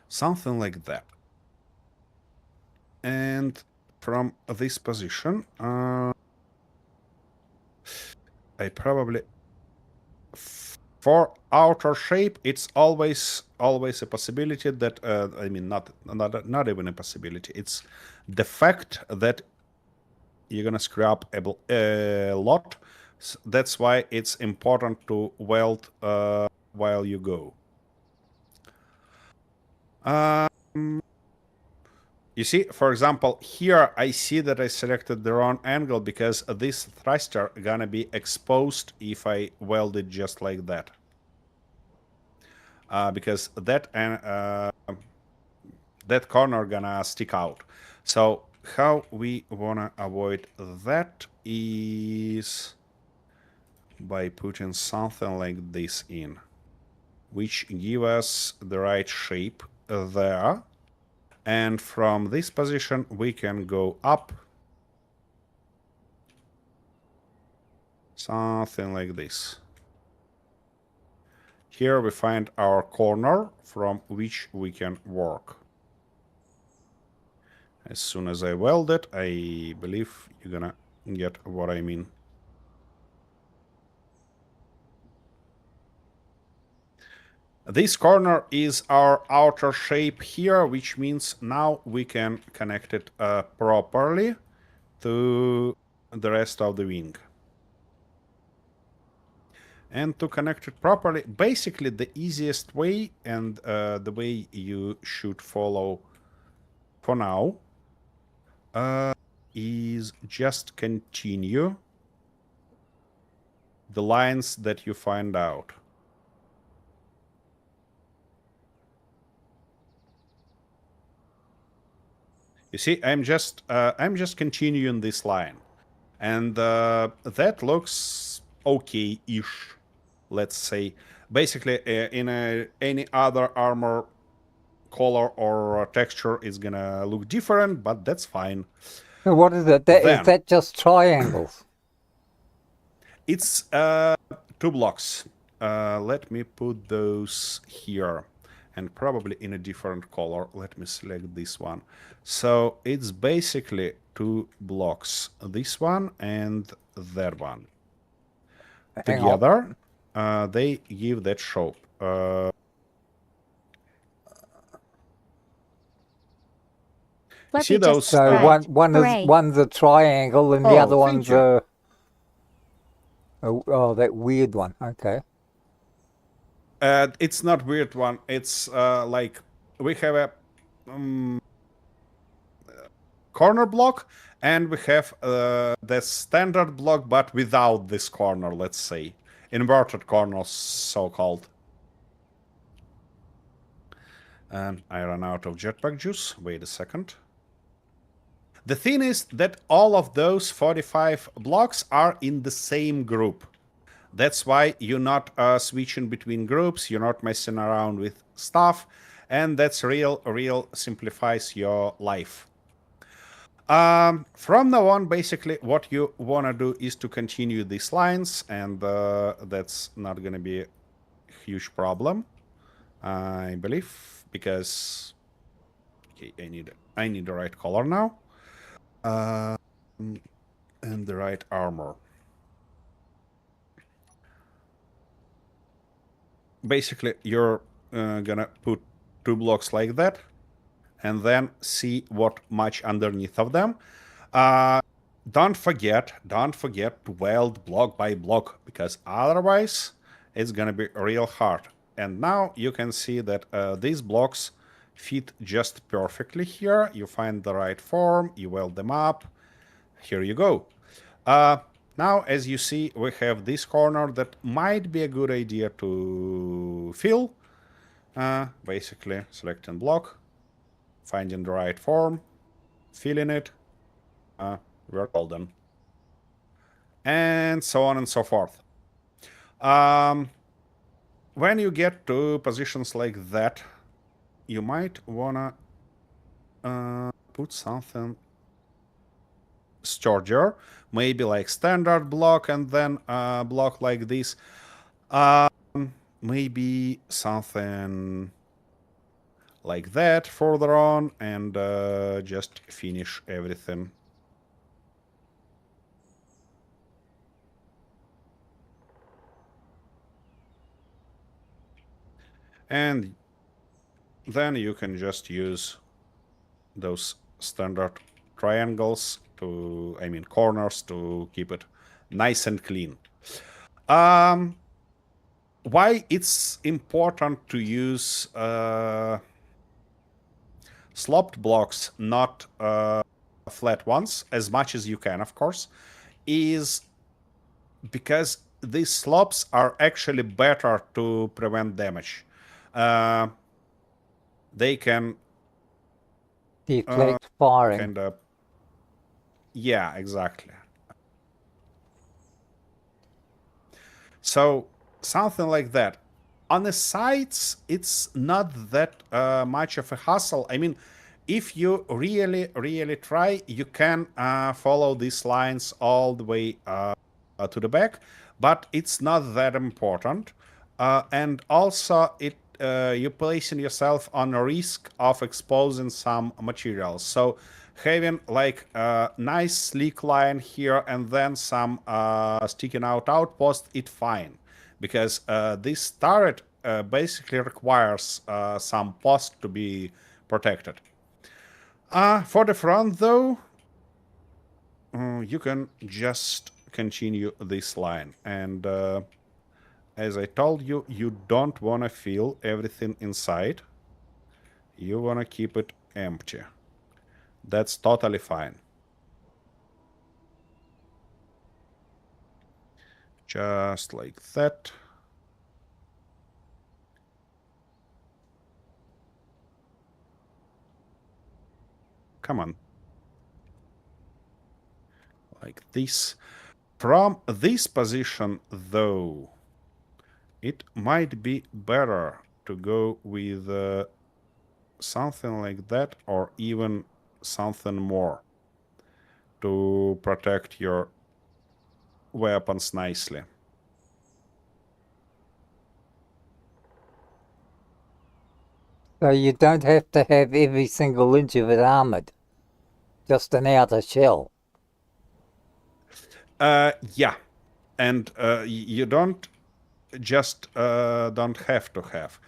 something like that. And from this position, I probably for outer shape, it's always a possibility that I mean not even a possibility. It's the fact that you're gonna screw up a lot. That's why it's important to weld while you go. You see, for example, here I see that I selected the wrong angle because this thruster gonna be exposed if I weld it just like that. Because that corner gonna stick out. So how we wanna avoid that is by putting something like this in, which give us the right shape there. And from this position, we can go up. Something like this. Here we find our corner from which we can work. As soon as I weld it, I believe you're gonna get what I mean. This corner is our outer shape here, which means now we can connect it properly to the rest of the wing. And to connect it properly, basically the easiest way and the way you should follow for now is just continue the lines that you find out. You see, I'm just continuing this line, and that looks okay-ish, let's say. Basically, in any other armor color or texture is gonna look different, but that's fine. So what is it? Is that just triangles? It's 2 blocks. Let me put those here, and probably in a different color. Let me select this one. So it's basically 2 blocks. This one and that one. Together, they give that shape. You see those? So one's a triangle and the other one's a that weird one. Okay. It's not weird one. It's like we have a corner block and we have the standard block, but without this corner. Let's say inverted corners, so-called. And I ran out of jetpack juice. Wait a second. The thing is that all of those 45 blocks are in the same group. That's why you're not switching between groups, you're not messing around with stuff, and that's real simplifies your life. From now on, basically, what you want to do is to continue these lines, and that's not going to be a huge problem, I believe, because okay, I need the right color now. And the right armor. Basically, you're gonna put 2 blocks like that, and then see what much underneath of them. Don't forget to weld block by block, because otherwise it's gonna be real hard. And now you can see that these blocks fit just perfectly here. You find the right form, you weld them up. Here you go. Now, as you see, we have this corner that might be a good idea to fill. Basically, selecting block, finding the right form, filling it. We're golden. And so on and so forth. When you get to positions like that, you might wanna put something sturdier, maybe like standard block and then block like this. Maybe something like that further on, and just finish everything. And then you can just use those standard triangles to, I mean, corners to keep it nice and clean. Why it's important to use sloped blocks, not flat ones, as much as you can, of course, is because these slopes are actually better to prevent damage. They can Deflect firing. kind of, yeah, exactly. So something like that. On the sides, it's not that much of a hassle. I mean, if you really, really try, you can follow these lines all the way to the back, but it's not that important. And also, you're placing yourself on a risk of exposing some materials. So having like a nice sleek line here and then some sticking out outpost, it's fine, because this turret basically requires some post to be protected. For the front, though, you can just continue this line. And as I told you, you don't want to fill everything inside. You want to keep it empty. That's totally fine. Just like that. Come on. Like this. From this position, though, it might be better to go with something like that, or even something more to protect your weapons nicely. So you don't have to have every single inch of it armored, just an outer shell. Yeah, and you don't just don't have to have.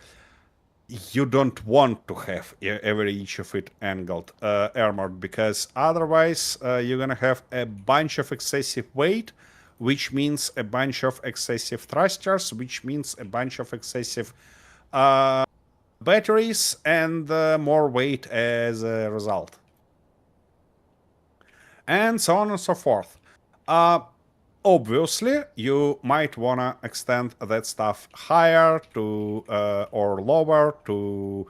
You don't want to have every inch of it angled, armored, because otherwise you're gonna have a bunch of excessive weight, which means a bunch of excessive thrusters, which means a bunch of excessive batteries, and more weight as a result, and so on and so forth. Obviously, you might want to extend that stuff higher to or lower to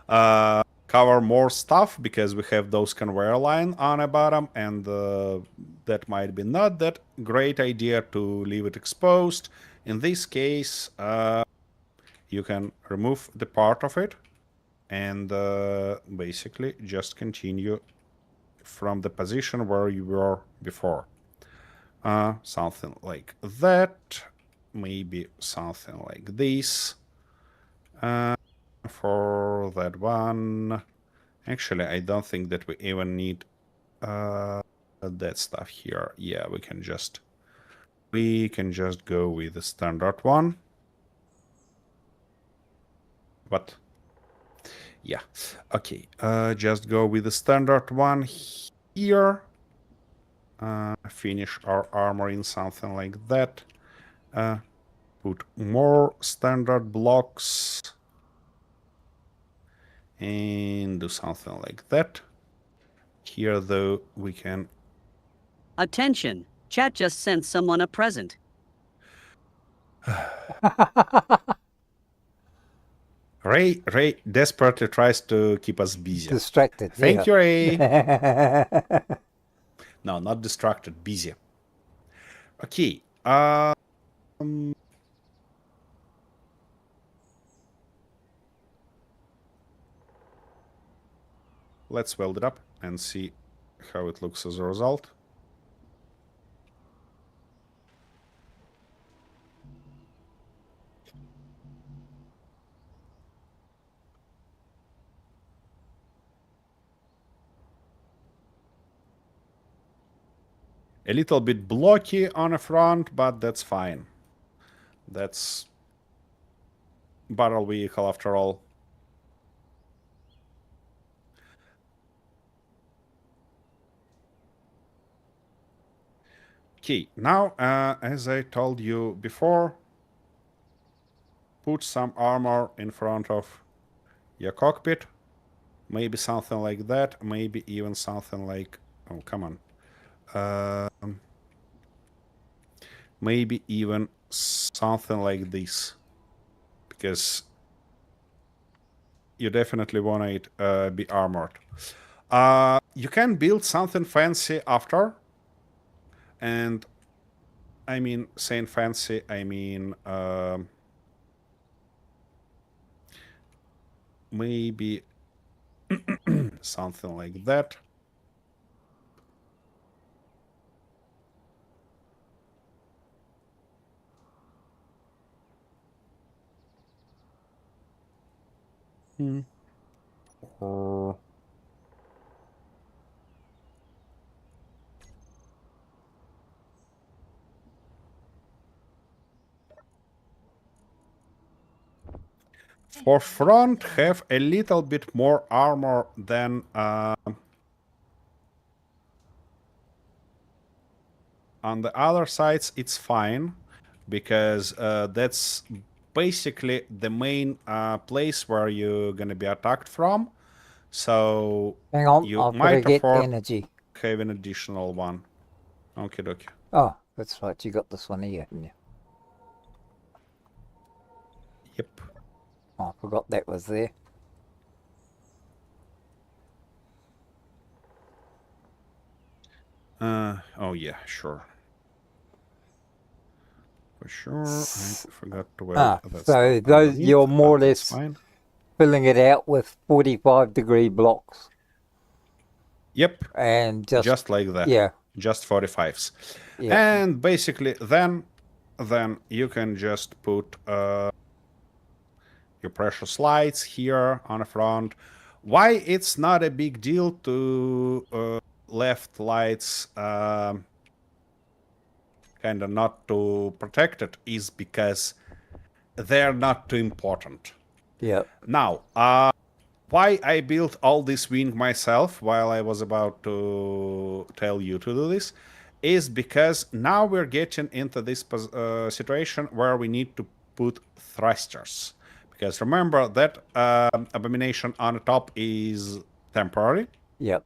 cover more stuff, because we have those conveyor line on the bottom, and that might be not that great idea to leave it exposed. In this case, you can remove the part of it and basically just continue from the position where you were before. Something like that. Maybe something like this. For that one. Actually, I don't think that we even need that stuff here. Yeah, we can just go with the standard one. But yeah, okay. Just go with the standard one here. Finish our armor in something like that. Put more standard blocks and do something like that. Here, though, we can... Attention! Chat just sent someone a present. Ray desperately tries to keep us busy. Distracted. Thank you, Ray. Yeah. No, not distracted, busy. Okay. Let's weld it up and see how it looks as a result. A little bit blocky on the front, but that's fine. That's battle vehicle after all. Okay, now, as I told you before, put some armor in front of your cockpit. Maybe something like that. Maybe even something like... Oh, come on. Maybe even something like this. Because you definitely want it be armored. You can build something fancy after. And I mean, saying fancy, I mean... maybe something like that. For front, have a little bit more armor than on the other sides. It's fine, because that's basically the main place where you're gonna be attacked from. So Hang on, you I've got to might get afford energy. have an additional one. Okay, dokie. Oh, that's right, you got this one here, haven't you? Yep. Oh, I forgot that was there. Oh yeah, sure. For sure, I forgot to wear that so stuff those underneath, you're more or but that's less fine. filling it out with 45-degree blocks Yep, and just like that. Yeah, Just 45s. yeah, And basically then you can just put your precious lights here on the front. Why it's not a big deal to left lights kind of not to protect it is because they're not too important. yeah. Now, why I built all this wing myself while I was about to tell you to do this is because now we're getting into this situation where we need to put thrusters. Because remember that abomination on the top is temporary. Yep.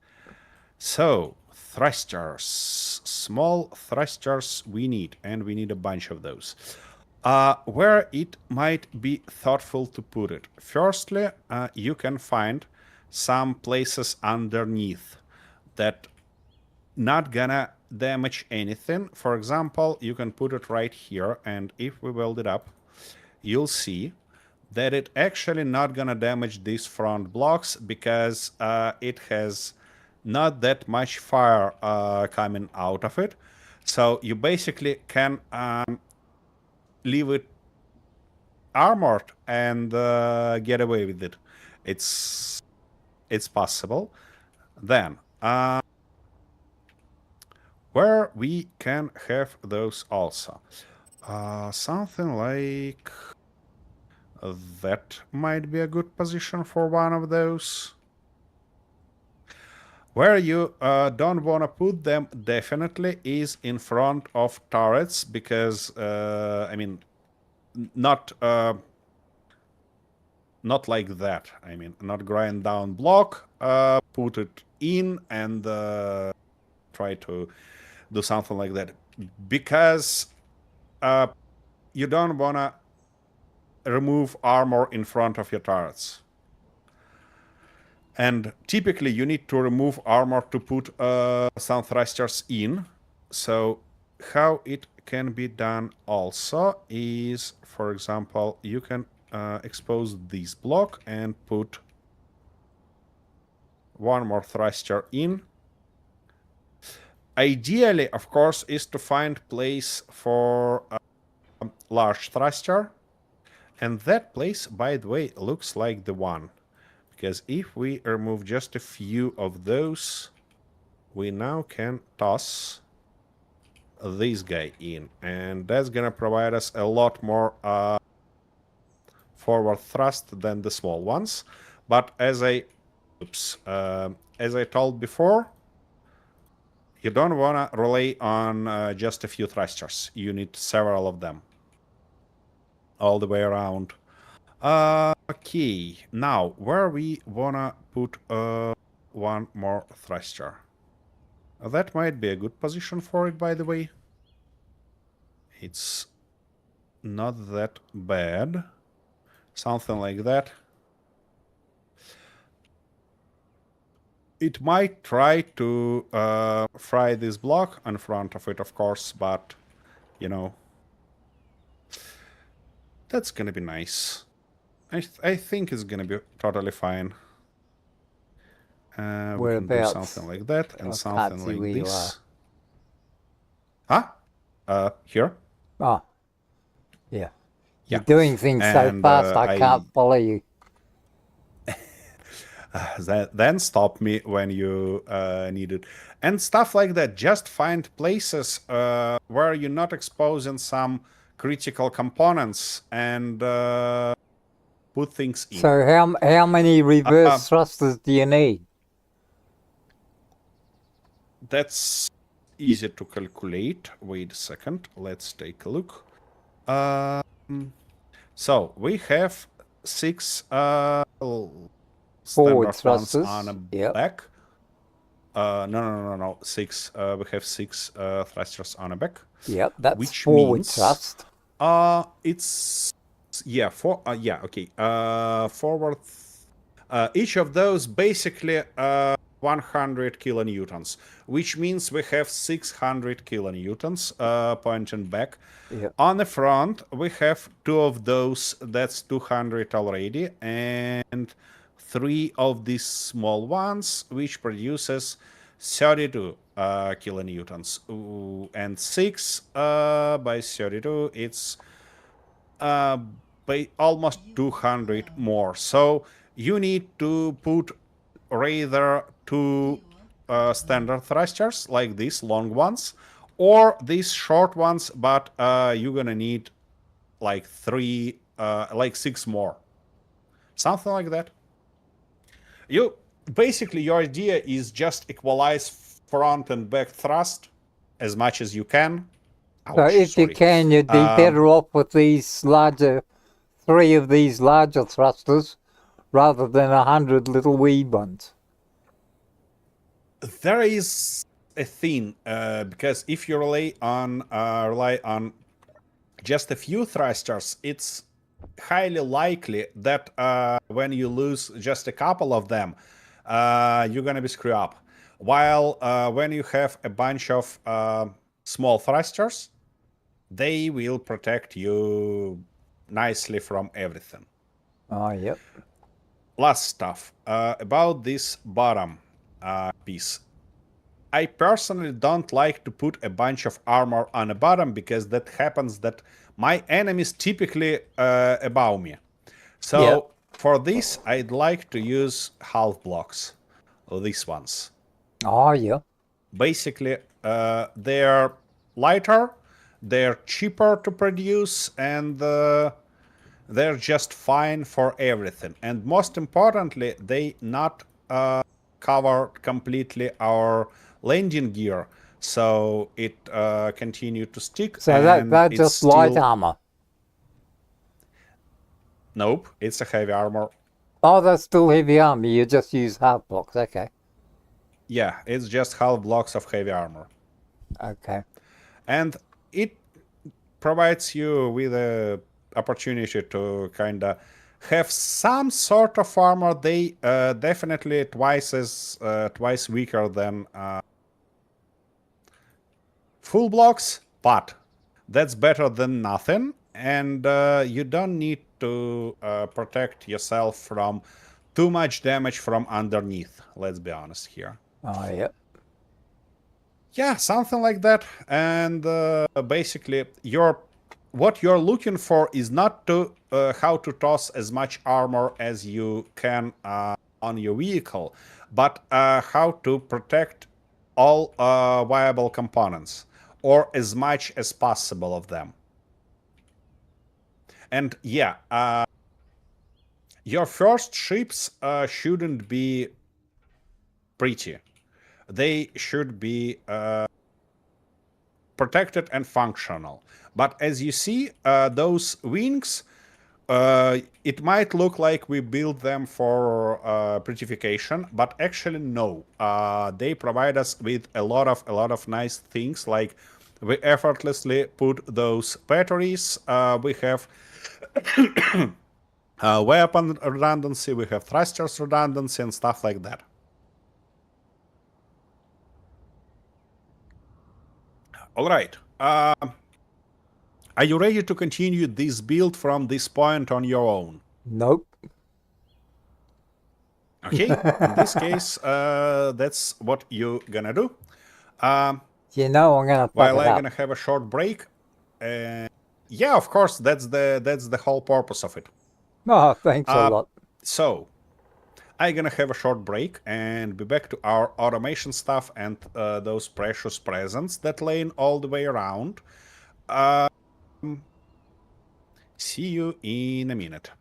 So, thrusters, small thrusters we need, and we need a bunch of those. Where it might be thoughtful to put it. Firstly, you can find some places underneath that not gonna damage anything. For example, you can put it right here, and if we weld it up, you'll see that it actually not gonna damage these front blocks because it has not that much fire coming out of it. So you basically can leave it armored and get away with it. It's possible. Then where we can have those also, something like that might be a good position for one of those. Where you don't want to put them definitely is in front of turrets because I mean not like that. I mean, not grind down block, put it in and try to do something like that. Because you don't want to remove armor in front of your turrets. And typically you need to remove armor to put some thrusters in. So how it can be done also is, for example, you can expose this block and put one more thruster in. Ideally, of course, is to find place for a large thruster. And that place, by the way, looks like the one. Because if we remove just a few of those, we now can toss this guy in, and that's gonna provide us a lot more forward thrust than the small ones. But as I told before, you don't want to rely on just a few thrusters. You need several of them all the way around. Okay, now where we wanna put one more thruster. That might be a good position for it, by the way. It's not that bad. Something like that. It might try to fry this block in front of it, of course, but, you know, that's gonna be nice. I think it's gonna be totally fine. We can do Whereabouts? something like that and I can't something see where like you this. Huh? Here? Oh, yeah. Yeah. You're doing things so And, fast, I can't follow you. Then stop me when you need it. And stuff like that. Just find places where you're not exposing some critical components and put things in. So how many reverse thrusters do you need? That's easy to calculate. Wait a second. Let's take a look. So we have 6 Forward standard ones thrusters. on a Yep. back. No. 6. We have 6 thrusters on a back. Yep, that's which forward means, thrust. It's okay. Forward. Each of those basically 100 kilonewtons, which means we have 600 kilonewtons pointing back. Yep. On the front, we have 2 of those. That's 200 already, and 3 of these small ones, which produces 32 kilonewtons. And 6 by 32, it's by almost 200 more. So you need to put rather 2 standard thrusters like these long ones, or these short ones, but you're gonna need like 6 more, something like that. Your idea is just equalize front and back thrust as much as you can. So if you can, you'd be better off with these larger, 3 of these larger thrusters rather than 100 little wee ones. There is a thing, because if you rely on just a few thrusters, it's highly likely that when you lose just a couple of them, you're gonna be screwed up. While when you have a bunch of small thrusters, they will protect you nicely from everything. Oh, yep. Last stuff about this bottom piece. I personally don't like to put a bunch of armor on the bottom, because that happens that my enemies typically above me. So Yep. for this, I'd like to use half blocks, these ones. Oh, yeah. Basically, they're lighter, they're cheaper to produce, and they're just fine for everything. And most importantly, they not cover completely our landing gear, so it continue to stick. So and that's it's just light still... armor. Nope, it's a heavy armor. Oh, that's still heavy armor. You just use half blocks. Okay. Yeah, it's just half blocks of heavy armor. Okay. And it provides you with a opportunity to kind of have some sort of armor. They definitely twice weaker than full blocks, but that's better than nothing. And you don't need to protect yourself from too much damage from underneath. Let's be honest here. Oh, yep. Yeah, something like that. And basically, what you're looking for is not to how to toss as much armor as you can on your vehicle, but how to protect all viable components. or as much as possible of them. And yeah, your first ships shouldn't be pretty. They should be protected and functional. But as you see, those wings, it might look like we built them for prettification, but actually no. They provide us with a lot of nice things, like we effortlessly put those batteries. We have weapon redundancy, we have thrusters redundancy, and stuff like that. All right. Are you ready to continue this build from this point on your own? Nope. Okay, in this case, that's what you're gonna do. You know I'm gonna fuck While it I'm up. gonna have a short break. Yeah, of course, that's the whole purpose of it. Oh, thanks a lot. So, I'm gonna have a short break and be back to our automation stuff and those precious presents that laying all the way around. See you in a minute.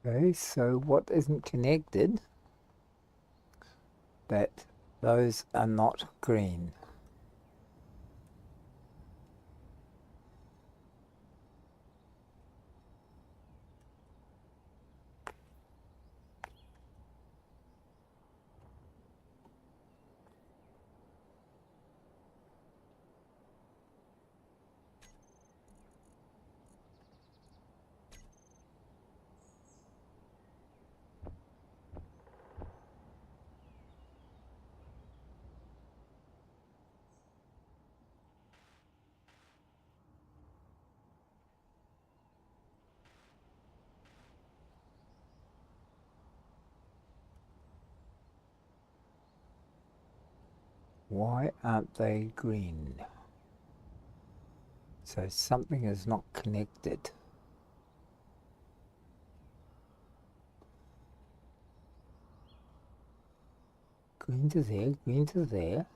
Okay, so what isn't connected? That those are not green. Why aren't they green? So something is not connected. Green to there, green to there.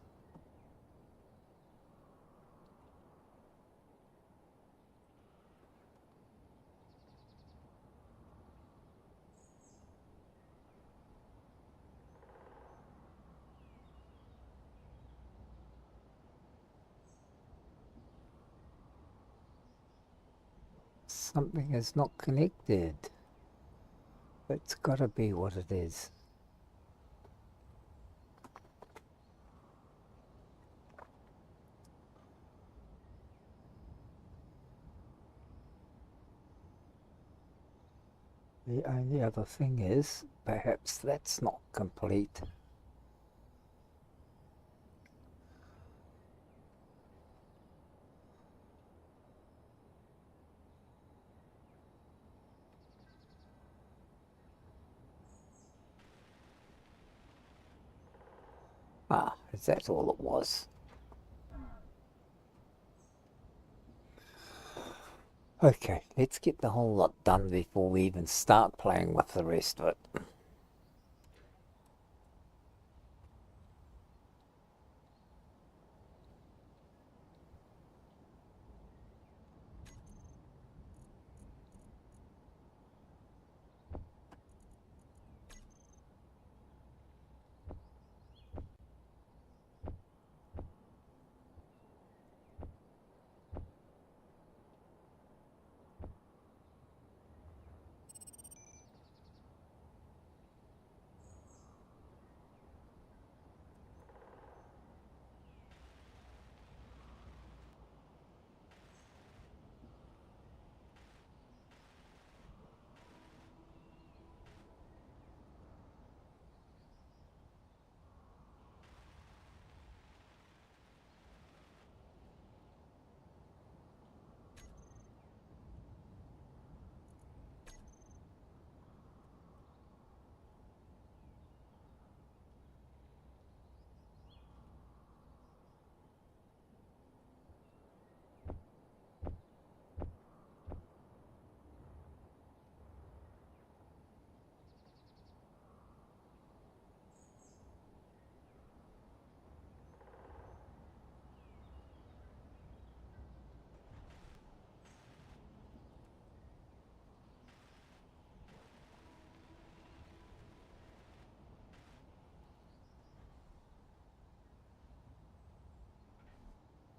Something is not connected. It's gotta be what it is. The only other thing is, perhaps that's not complete. Ah, is that all it was? Okay, let's get the whole lot done before we even start playing with the rest of it.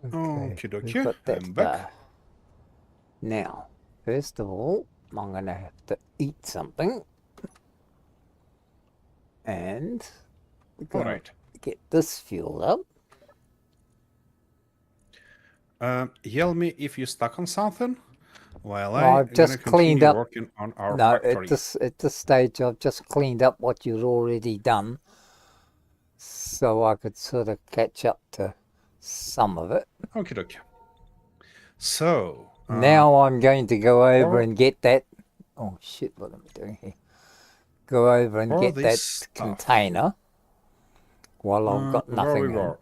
Okay, Okie we've dokie, got that I'm there. back. Now, first of all, I'm going to have to eat something. And we're going Alright. to get this fueled up. Yell me if you're stuck on something while I've I'm gonna just cleaned continue up. working on our No, factory. at this stage, I've just cleaned up what you'd already done, so I could sort of catch up to some of it. Okie dokie. So, Now I'm going to go over for- and get that. Oh shit! What am I doing here? Go over and for get that this stuff, container while I've got where nothing we in. were,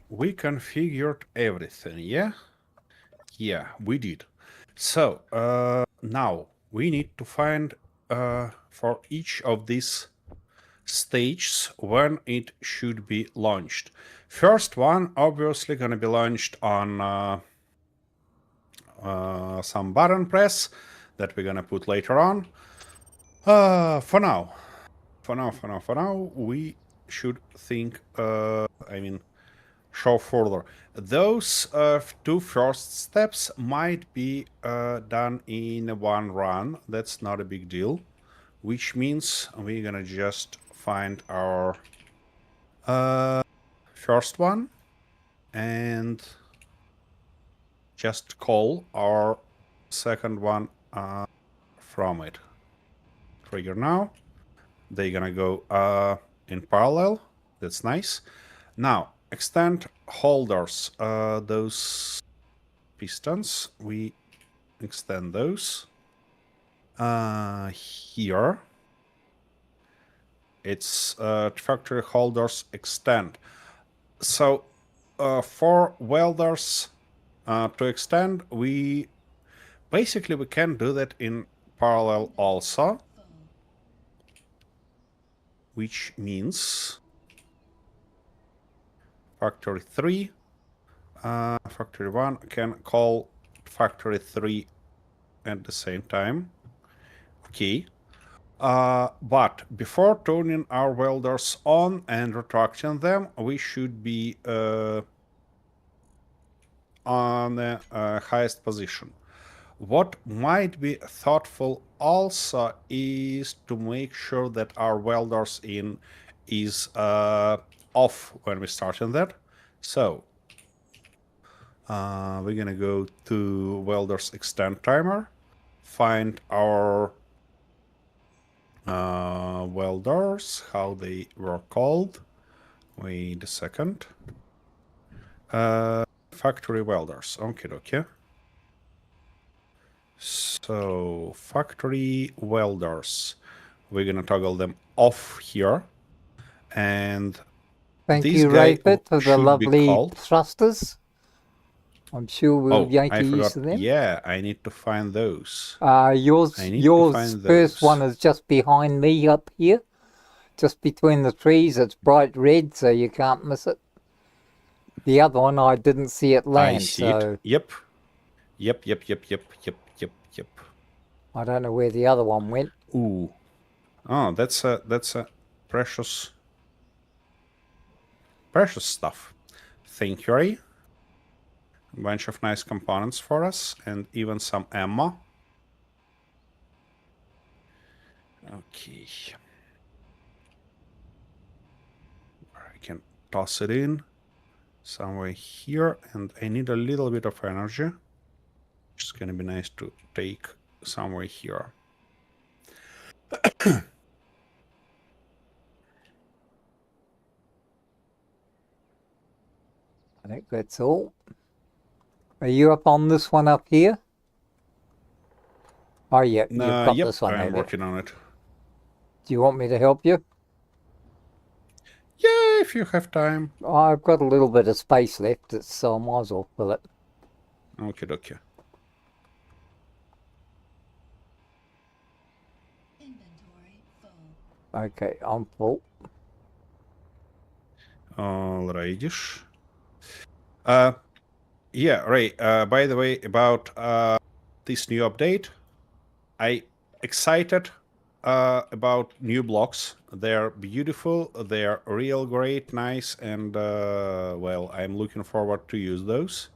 we configured everything, yeah? Yeah, we did. So, now we need to find for each of these stages when it should be launched. First one, obviously, gonna be launched on some button press that we're gonna put later on. For now, we should think. Show further. Those two first steps might be done in one run. That's not a big deal. Which means we're gonna just find our first one and just call our second one from it. Trigger now. They're gonna go in parallel. That's nice. Now, extend holders. Those pistons, we extend those. Here, it's factory holders extend. So, for welders to extend, we can do that in parallel also, which means factory 3, factory 1 can call factory 3 at the same time. Okay. But before turning our welders on and retracting them, we should be on the highest position. What might be thoughtful also is to make sure that our welders in is off when we start in that. So we're gonna go to welders extend timer, find our welders, how they were called. Wait a second. Factory welders. Okay. So factory welders. We're gonna toggle them off here, and Thank this you, guy Rayford, for the should be lovely called. thrusters. I'm sure we'll Oh, make I use forgot. of them. Yeah, I need to find those. Yours, I need to yours find first those. one is just behind me up here, just between the trees. It's bright red, so you can't miss it. The other one, I didn't see it I land, see it. so Yep. I don't know where the other one went. Ooh. Oh, that's a precious stuff. Thank you, Ray. A bunch of nice components for us, and even some ammo. Okay. I can toss it in somewhere here, and I need a little bit of energy. It's gonna be nice to take somewhere here. I think that's all. Are you up on this one up here? Oh, yeah, you've got Yep, this one, I'm have you? working on it. Do you want me to help you? Yeah, if you have time. I've got a little bit of space left, so I might as well fill it. Okay. Inventory full. Okay, I'm full. Alrightish. Yeah, Ray, by the way, about this new update, I excited about new blocks. They're beautiful, they're real great, nice, and well, I'm looking forward to use those.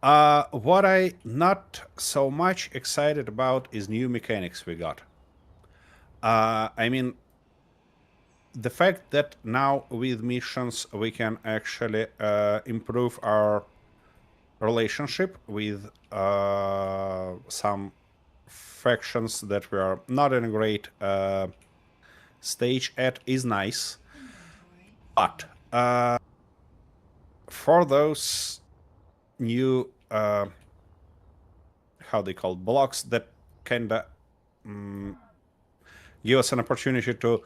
What I not so much excited about is new mechanics we got. I mean, the fact that now with missions we can actually improve our relationship with some factions that we are not in a great stage at is nice. But for those new how they call blocks that kinda give us an opportunity to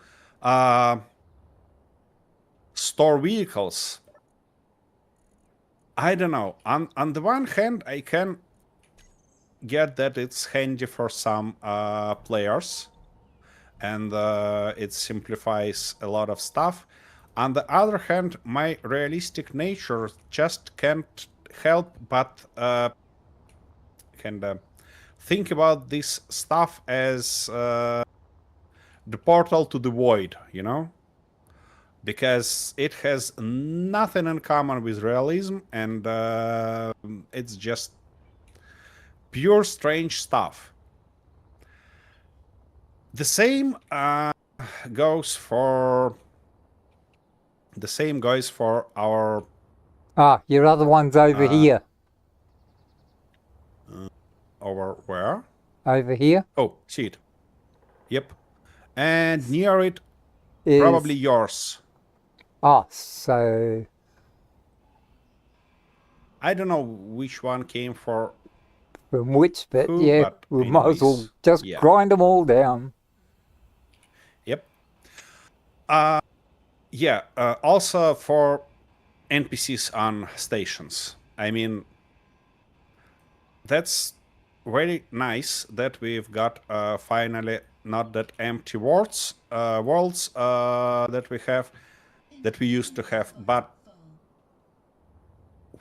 store vehicles. I don't know. On the one hand, I can get that it's handy for some players, and it simplifies a lot of stuff. On the other hand, my realistic nature just can't help but kind of think about this stuff as the portal to the void, you know? Because it has nothing in common with realism, and it's just pure strange stuff. The same goes for our Ah, your other one's over here. over where? Over here Oh, see it. Yep. And near it, is... probably yours. Ah, so... I don't know which one came for From which bit, who, yeah, but we might as well anyways, just yeah. grind them all down. Yep. Yeah, also for NPCs on stations. I mean, that's very nice that we've got finally not that empty worlds that we used to have. But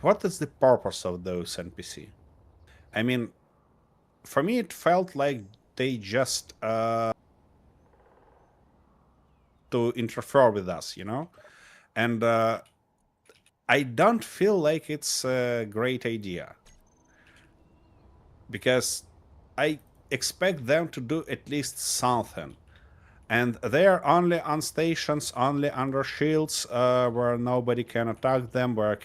what is the purpose of those NPC? I mean, for me, it felt like they just to interfere with us, you know, and I don't feel like it's a great idea. because I expect them to do at least something. And they're only on stations, only under shields, where nobody can attack them, where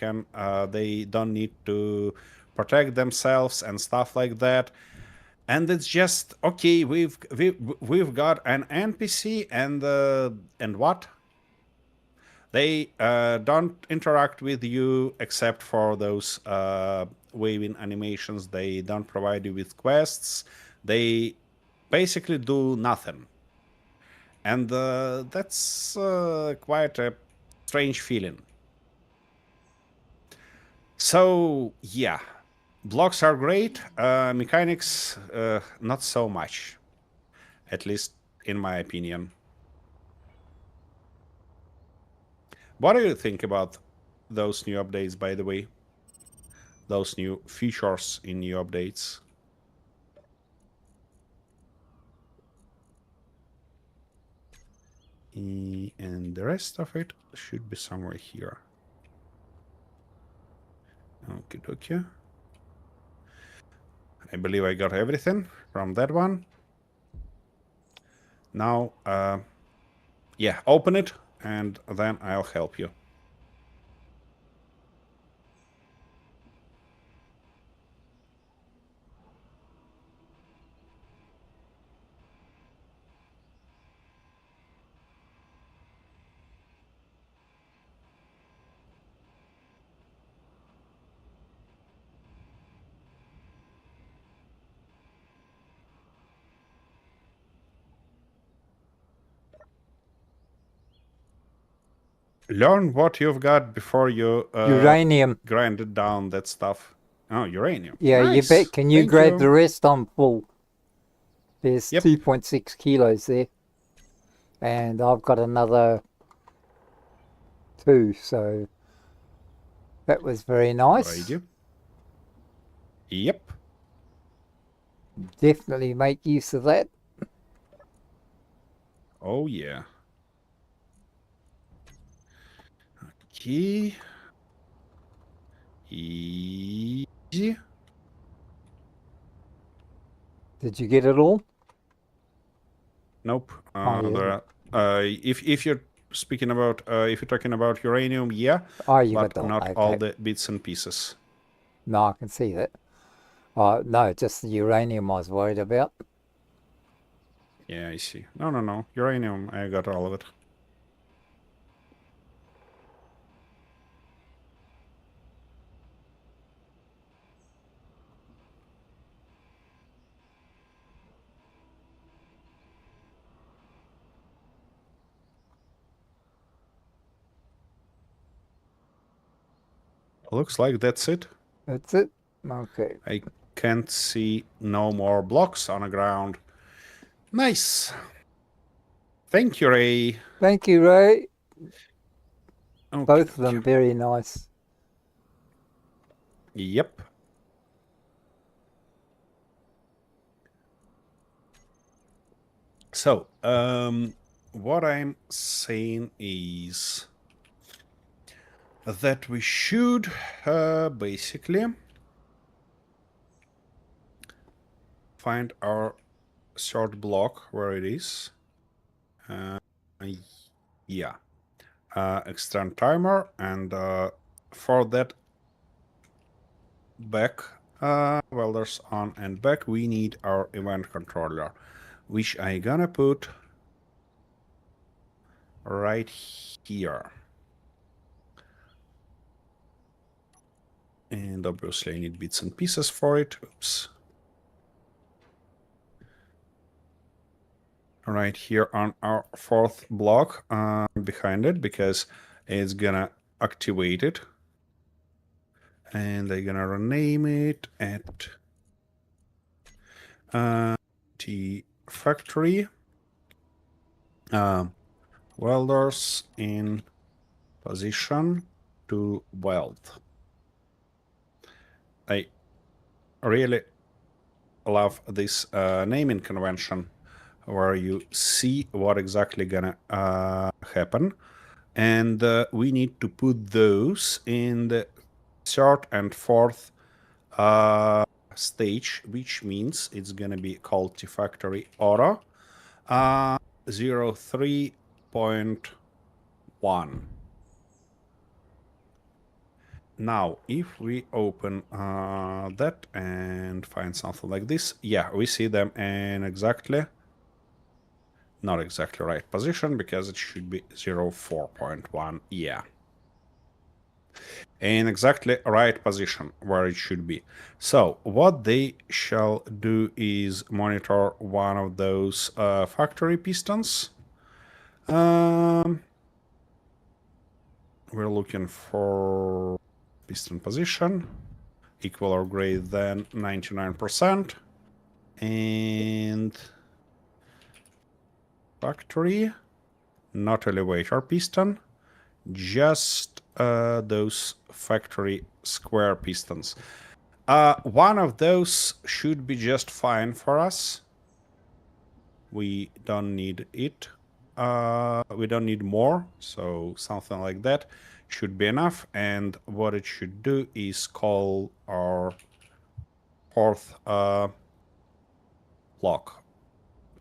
they don't need to protect themselves and stuff like that. And it's just okay. We've got an NPC and what? They don't interact with you except for those waving animations. They don't provide you with quests. They basically do nothing. And that's quite a strange feeling. So, yeah, blocks are great. Mechanics, not so much. At least in my opinion. What do you think about those new updates, by the way? Those new features in new updates? And the rest of it should be somewhere here. Okie dokie. I believe I got everything from that one. Now, yeah, open it, and then I'll help you. Learn what you've got before you Uranium. grind it down, that stuff. Oh, uranium. Yeah, nice. you bet. Can you Thank grab the rest? I'm full. There's Yep. 2.6 kilos there. And I've got another 2, so that was very nice. Righty. Yep. Definitely make use of that. Oh, yeah. Okay. Easy. Did you get it all? Nope. Yeah. If you're speaking about, if you're talking about uranium, yeah, Oh, you but got the not okay. all the bits and pieces. No, I can see that. No, just the uranium I was worried about. Yeah, I see. No. Uranium, I got all of it. Looks like that's it. That's it? Okay. I can't see no more blocks on the ground. Nice. Thank you, Ray. Thank you, Ray. Okay, Both of them very nice. Yep. So, what I'm saying is that we should basically find our third block where it is. Yeah. Extend timer, and for that back welders on and back, we need our event controller, which I gonna put right here. And obviously I need bits and pieces for it. Oops. Right here on our fourth block behind it, because it's gonna activate it. And I'm gonna rename it at T factory. Welders in position to weld. I really love this naming convention where you see what exactly gonna happen, and we need to put those in the third and fourth stage, which means it's gonna be called T-Factory Auto 03.1. Now, if we open that and find something like this, yeah, we see them in exactly, not exactly right position, because it should be 04.1, yeah. In exactly right position where it should be. So what they shall do is monitor one of those factory pistons. We're looking for piston position equal or greater than 99%, and factory, not elevator piston, just those factory square pistons. One of those should be just fine for us. We don't need it. We don't need more, so something like that should be enough. And what it should do is call our fourth lock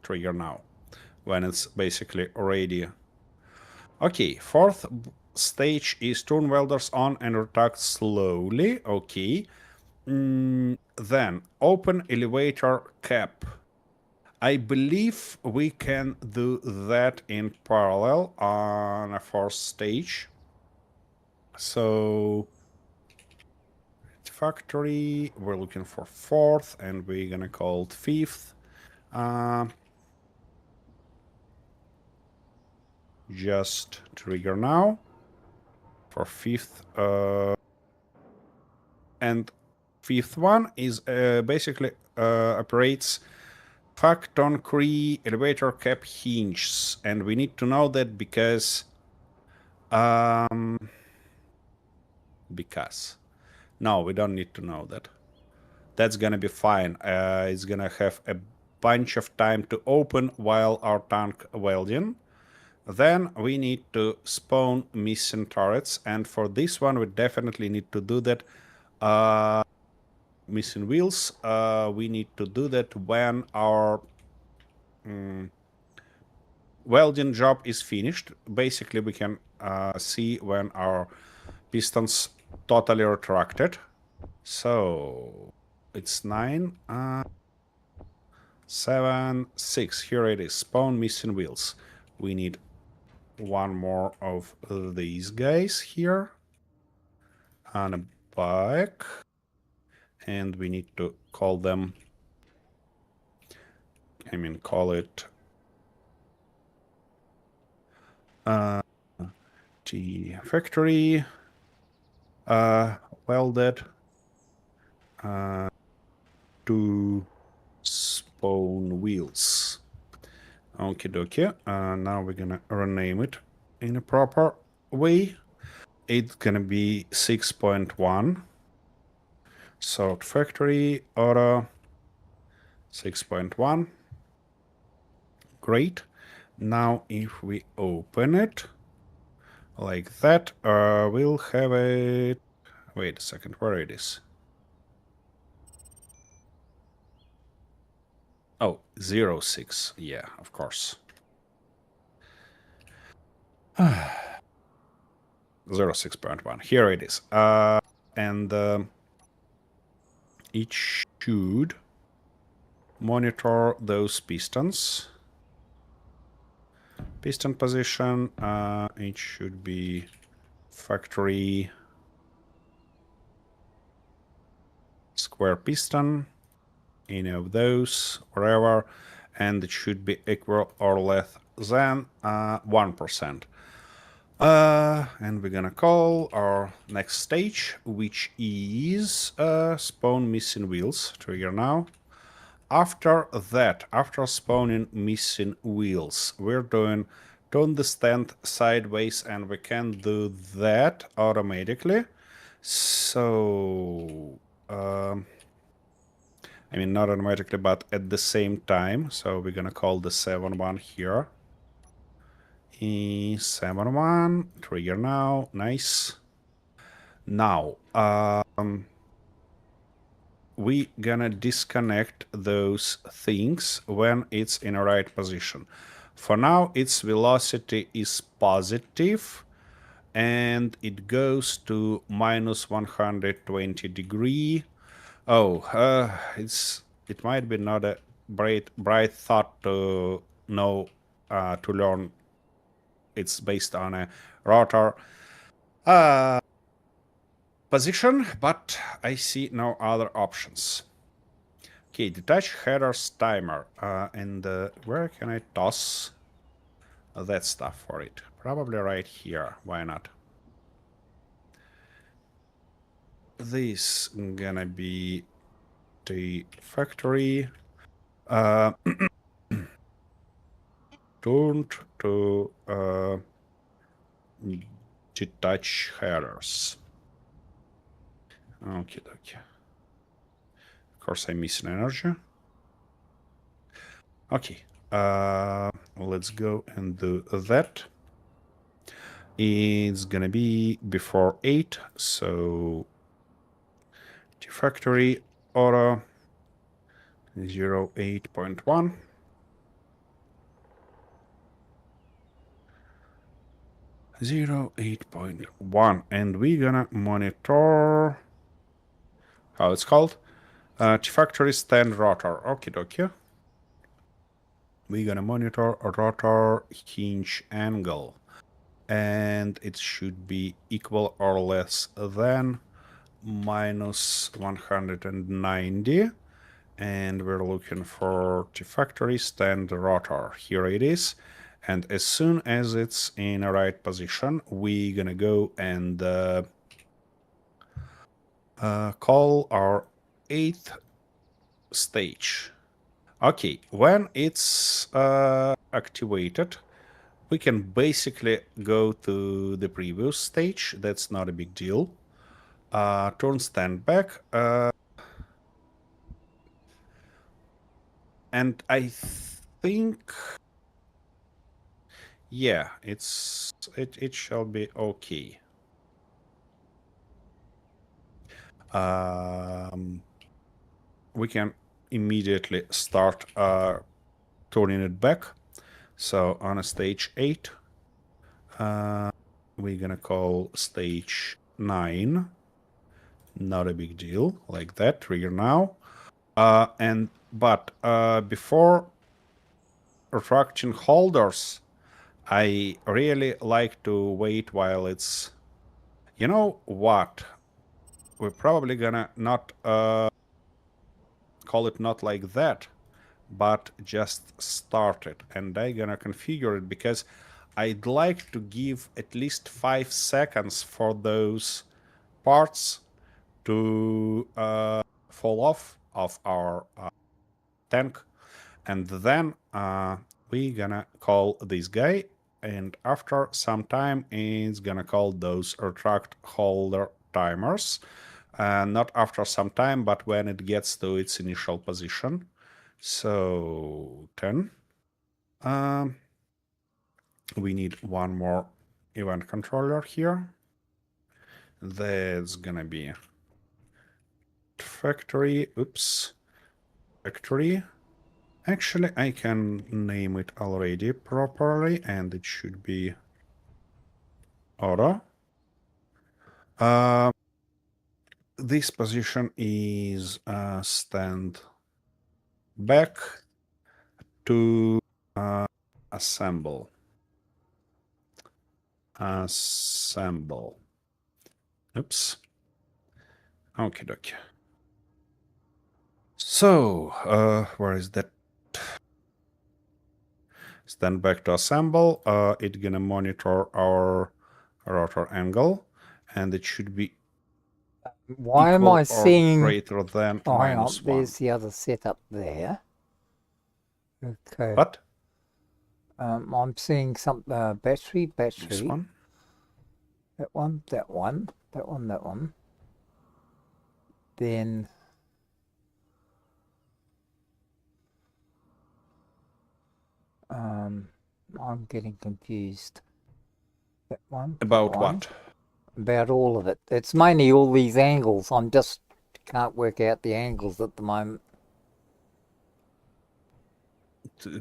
trigger now, when it's basically ready. Okay, fourth stage is turn welders on and rotate slowly. Okay. Then open elevator cap. I believe we can do that in parallel on a fourth stage. So factory, we're looking for fourth, and we're gonna call it fifth. Just trigger now for fifth. And fifth one is basically operates factory elevator cap hinges, and we need to know that because no, we don't need to know that. That's gonna be fine. It's gonna have a bunch of time to open while our tank welding. Then we need to spawn missing turrets, and for this one we definitely need to do that. Missing wheels, we need to do that when our welding job is finished. Basically, we can see when our pistons totally retracted. So it's 9, 7, 6. Here it is. Spawn missing wheels. We need one more of these guys here on a bike, and we need to call them. Call it T factory welded to spawn wheels. Okie dokie. Now we're gonna rename it in a proper way. It's gonna be 6.1. Sort factory auto 6.1. Great. Now if we open it like that, we'll have it. Wait a second, where it is? Oh, 06. Yeah, of course. 06.1. Here it is. And it should monitor those pistons. Piston position, it should be factory square piston, any of those, wherever, and it should be equal or less than 1%. And we're gonna call our next stage, which is spawn missing wheels, trigger now. After that, after spawning missing wheels, we're doing turn the stand sideways, and we can do that automatically. So, not automatically, but at the same time. So we're gonna call the 7-1 here. 7-1, trigger now, nice. Now, we gonna disconnect those things when it's in a right position. For now, its velocity is positive, and it goes to minus 120 degree. Oh, it might be not a bright thought to know to learn it's based on a rotor position, but I see no other options. Okay, detach headers timer, and where can I toss that stuff for it? Probably right here. Why not? This gonna be the factory turned to detach headers. Okay, okay. Of course, I'm missing energy. Okay, let's go and do that. It's gonna be before 8, so the factory auto 08.1. 08.1, and we're gonna monitor how it's called. T-factory stand rotor. Okie dokie. We're gonna monitor a rotor hinge angle, and it should be equal or less than minus 190. And we're looking for T-factory stand rotor. Here it is. And as soon as it's in a right position, we're gonna go and call our 8th stage. Okay, when it's activated, we can basically go to the previous stage. That's not a big deal. Turn stand back. And I think, yeah, it shall be okay. We can immediately start turning it back. So on a stage 8, we're gonna call stage 9. Not a big deal, like that. Trigger now. But before retracting holders, I really like to wait while it's. You know what? We're probably gonna not call it not like that, but just start it, and I'm gonna configure it because I'd like to give at least 5 seconds for those parts to fall off of our tank, and then we're gonna call this guy, and after some time it's gonna call those retract holder timers. Not after some time, but when it gets to its initial position. So 10. We need one more event controller here. That's gonna be factory. Oops. Factory. Actually, I can name it already properly, and it should be auto. This position is stand back to assemble. Assemble. Oops. Okay, dokie. So, where is that? Stand back to assemble. It's gonna monitor our rotor angle, and it should be Why am equal I or seeing... greater than Oh, hang on. -1. There's the other setup there. Okay. What? I'm seeing some battery. This one? That one. Then I'm getting confused. That one. About what? About all of it. It's mainly all these angles. I'm just can't work out the angles at the moment.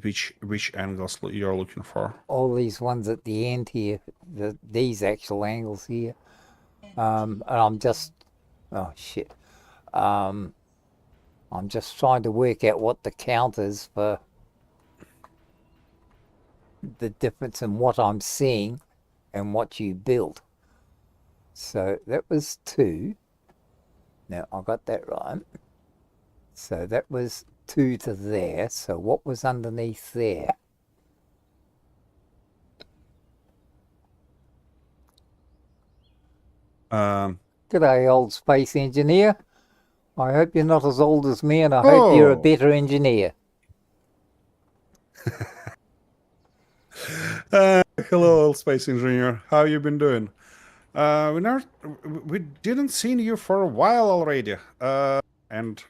Which angles you're looking for? All these ones at the end here, these actual angles here. And I'm just, oh shit. I'm just trying to work out what the count is for the difference in what I'm seeing and what you built. So that was 2. Now I got that right. So that was 2 to there. So what was underneath there? G'day, old space engineer. I hope you're not as old as me, and I hope you're a better engineer. Hello, old space engineer. How you been doing? We didn't seen you for a while already. And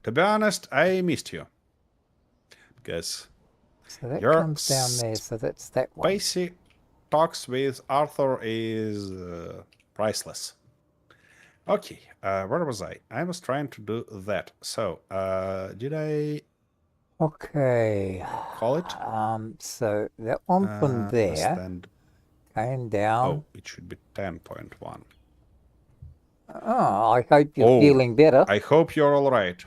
to be honest, I missed you. Because So that your comes down there, so that's that one. spicy talks with Arthur is priceless. Okay, where was I? I was trying to do that. So, did I Okay. call it? So that one from there came down. Oh, it should be 10.1. Oh, I hope you're feeling better. I hope you're all right.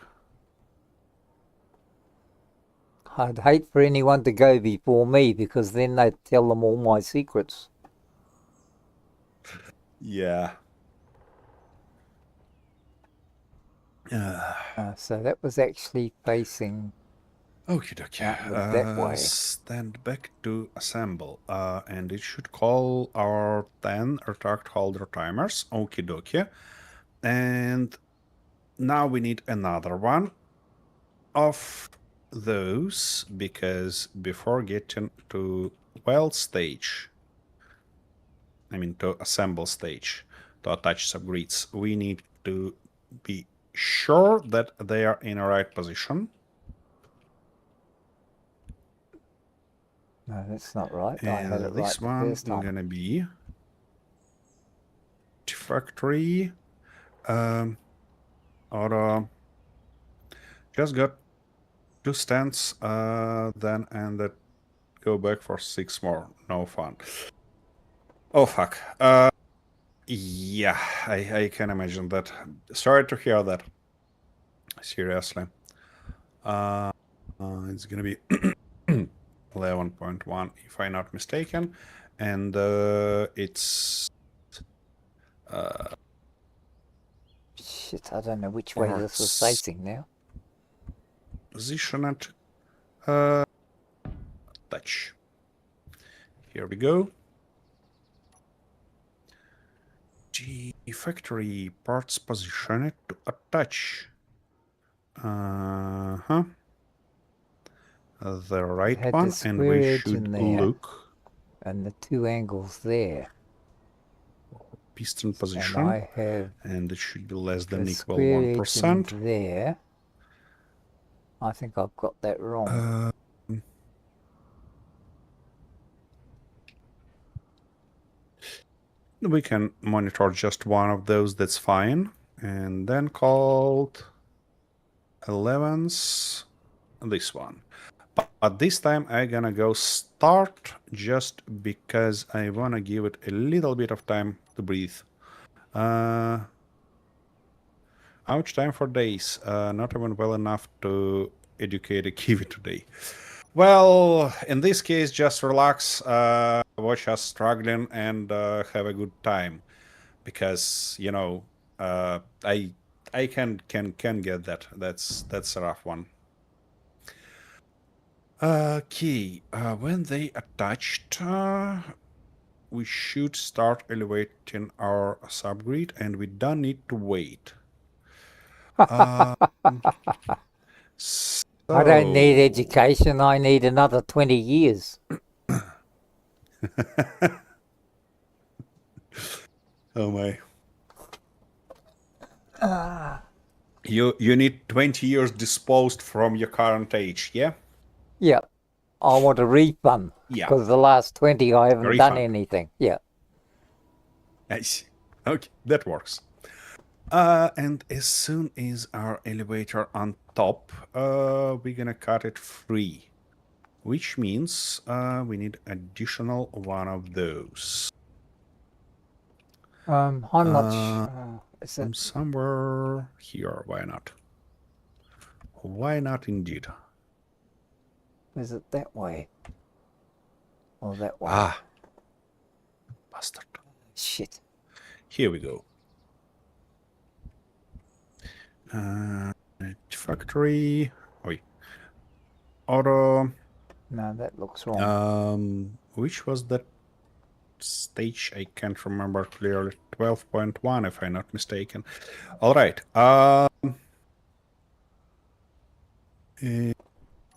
I'd hate for anyone to go before me, because then they'd tell them all my secrets. Yeah. So that was actually facing Okie dokie. outward that way. Stand back to assemble. And it should call our 10 retract holder timers. Okie dokie. And now we need another one of those, because before getting to weld stage, I mean to assemble stage, to attach subgrids, we need to be sure that they are in the right position. No, that's not right. And I had it right this the one first time. is gonna be factory auto. Just got 2 stands then, and that go back for 6 more. No fun. Oh fuck. Yeah, I can imagine that. Sorry to hear that. Seriously. It's gonna be 11.1 if I'm not mistaken, and it's Shit, I don't know which way this is facing now. position it. Touch. Here we go. G factory parts position it to attach. The right one, and we should look. And the 2 angles there. Piston position. And I have and it should be less than the equal square 1%. edge there. I think I've got that wrong. We can monitor just one of those, that's fine. And then called 11's this one. But this time I'm gonna go start, just because I wanna give it a little bit of time to breathe. Ouch, time for days. Not even well enough to educate a kiwi today. Well, in this case, just relax, watch us struggling, and have a good time, because you know, I can get that. That's a rough one. Okay, when they attached, we should start elevating our subgrid, and we don't need to wait. I don't need education, I need another 20 years. Oh my. You need 20 years disposed from your current age, yeah? Yeah. I want a refund. Yeah. Because the last 20 I haven't done anything. Yeah. I see. Okay, that works. And as soon as our elevator on top, we're gonna cut it free, which means we need additional one of those. How much is From it? somewhere here. Why not? Why not indeed? Is it that way? Or that way? Ah, bastard. Shit. Here we go. Factory. Oi. Auto. No, that looks wrong. Which was that stage? I can't remember clearly. 12.1, if I'm not mistaken. All right.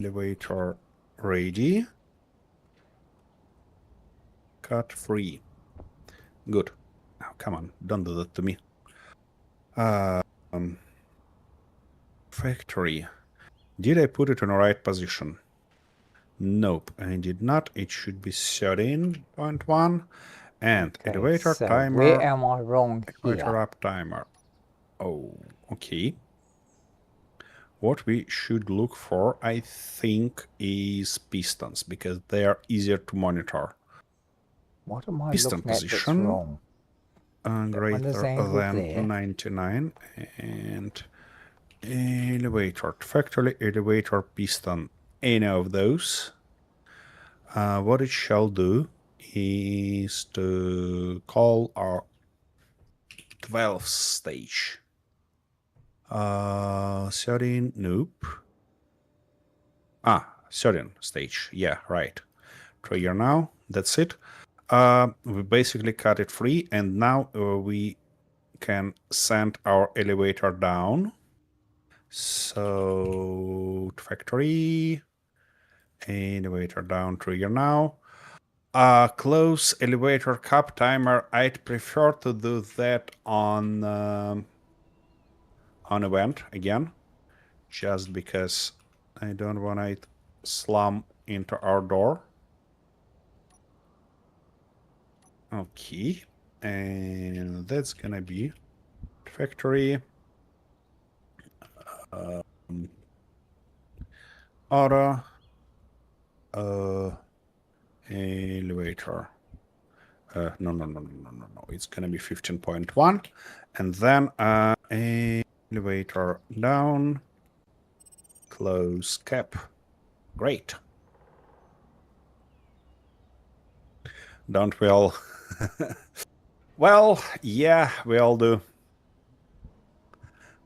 Elevator ready. Cut free. Good. Oh, come on, don't do that to me. Factory. Did I put it in the right position? Nope, I did not. It should be 13.1. And Okay, elevator so timer. where am I wrong Elevator here? up timer. Oh, okay. What we should look for, I think, is pistons, because they are easier to monitor. What am I Piston looking at that's position. wrong? That one is Greater angled than there. 99. And elevator, factory elevator piston, any of those. What it shall do is to call our 12th stage. 13, nope. 13 stage, yeah, right. Trigger now, that's it. We basically cut it free, and now we can send our elevator down. So, factory, elevator down, trigger now. Close elevator cap timer. I'd prefer to do that on event again, just because I don't want it slam into our door. Okay, and that's gonna be factory. Auto. Elevator. No. It's gonna be 15.1, and then elevator down. Close cap. Great. Don't we all? Well, yeah, we all do.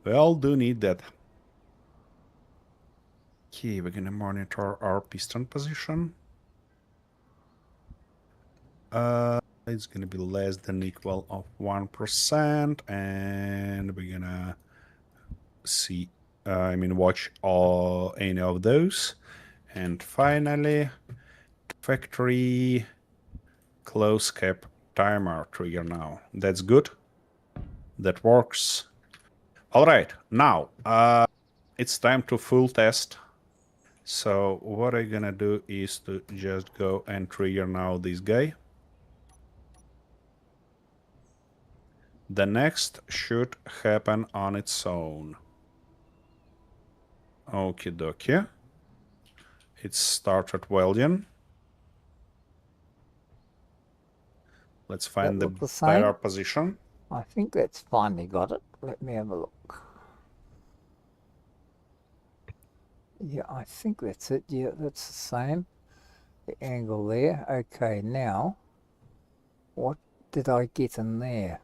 We all do need that. Okay, we're gonna monitor our piston position. It's gonna be less than equal of 1%, and we're gonna see, watch all any of those. And finally, factory close cap timer trigger now. That's good. That works. All right, now it's time to full test. So what I'm gonna do is to just go and trigger now this guy. The next should happen on its own. Okie dokie. It started welding. Let's find the look the better same? position. I think that's finally got it. Let me have a look. Yeah, I think that's it. Yeah, that's the same. The angle there. Okay, now, what did I get in there?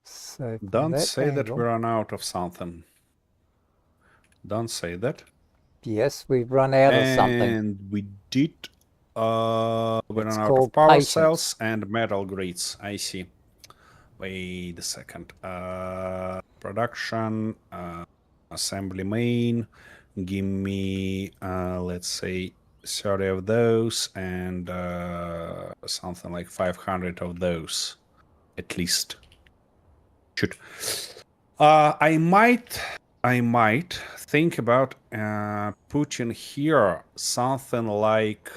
So Don't that say that angle, we run out of something. Don't say that. yes, we've run out of something. And we did. We It's run out of called power patience. cells and metal grids. I see. Wait a second. Production, assembly main. Give me, let's say, 30 of those and something like 500 of those, at least. Shoot. I might think about putting here something like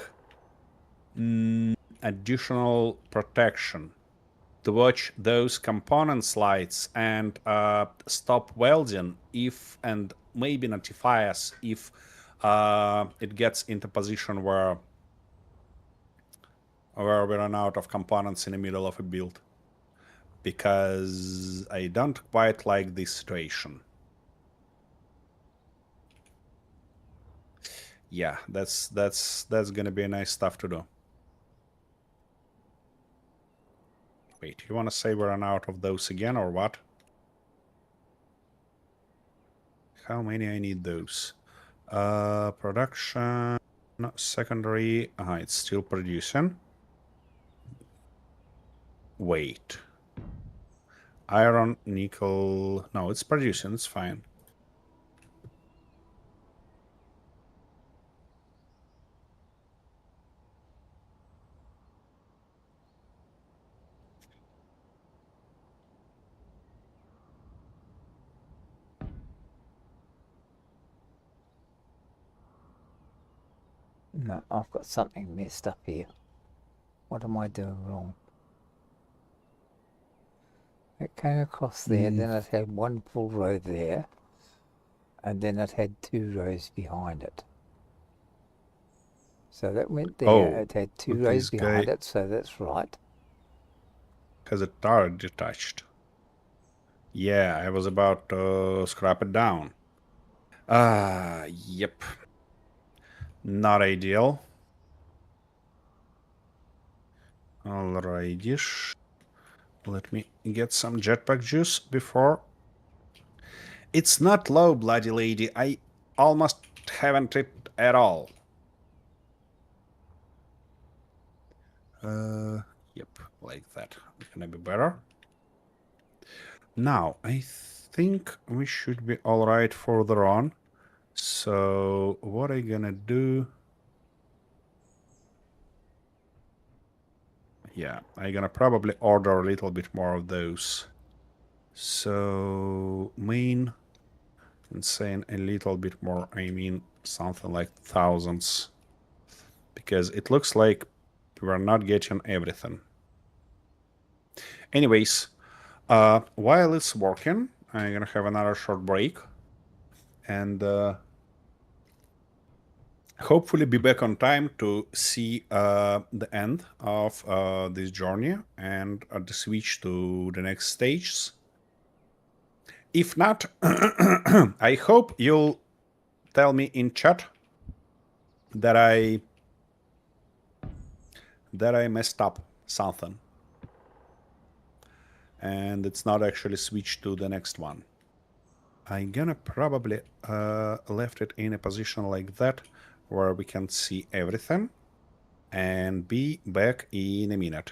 additional protection to watch those component slides and stop welding if, and maybe notify us if it gets into position where we run out of components in the middle of a build, because I don't quite like this situation. Yeah, that's gonna be nice stuff to do. Wait, you want to say we run out of those again, or what? How many I need those? Production, secondary. It's still producing. Wait. Iron, nickel. No, it's producing. It's fine. No, I've got something messed up here. What am I doing wrong? It came across there, then it had one full row there, and then it had 2 rows behind it. So that went there, Oh, it had 2 but rows this behind guy it, so that's right. has a tire detached. Yeah, I was about to scrap it down. Yep. Not ideal. Alrighty. Let me get some jetpack juice before. It's not low, bloody lady. I almost haven't it at all. Yep, like that. Gonna be better. Now, I think we should be alright further on. So, what I'm gonna do... Yeah, I'm gonna probably order a little bit more of those. So, main... And saying a little bit more, I mean something like thousands. Because it looks like we're not getting everything. Anyways, while it's working, I'm gonna have another short break. And hopefully be back on time to see the end of this journey and the switch to the next stages. If not, I hope you'll tell me in chat that I messed up something and it's not actually switched to the next one. I'm gonna probably left it in a position like that where we can see everything, and be back in a minute.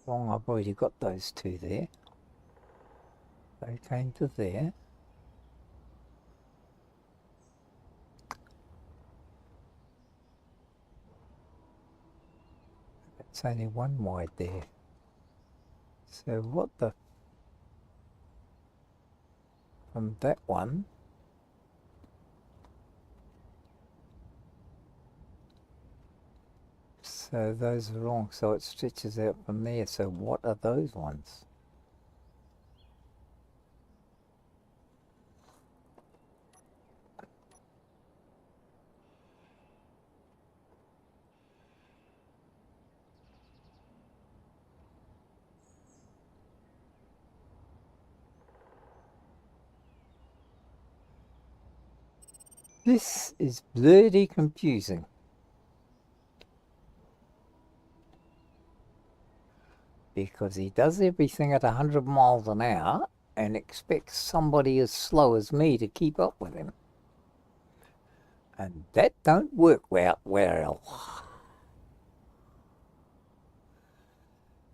Wrong, I've already got those 2 there. They came to there. It's only 1 wide there. So what the... From that one... So those are wrong, so it stretches out from there. So what are those ones? This is bloody confusing. Because he does everything at 100 miles an hour, and expects somebody as slow as me to keep up with him. And that don't work well.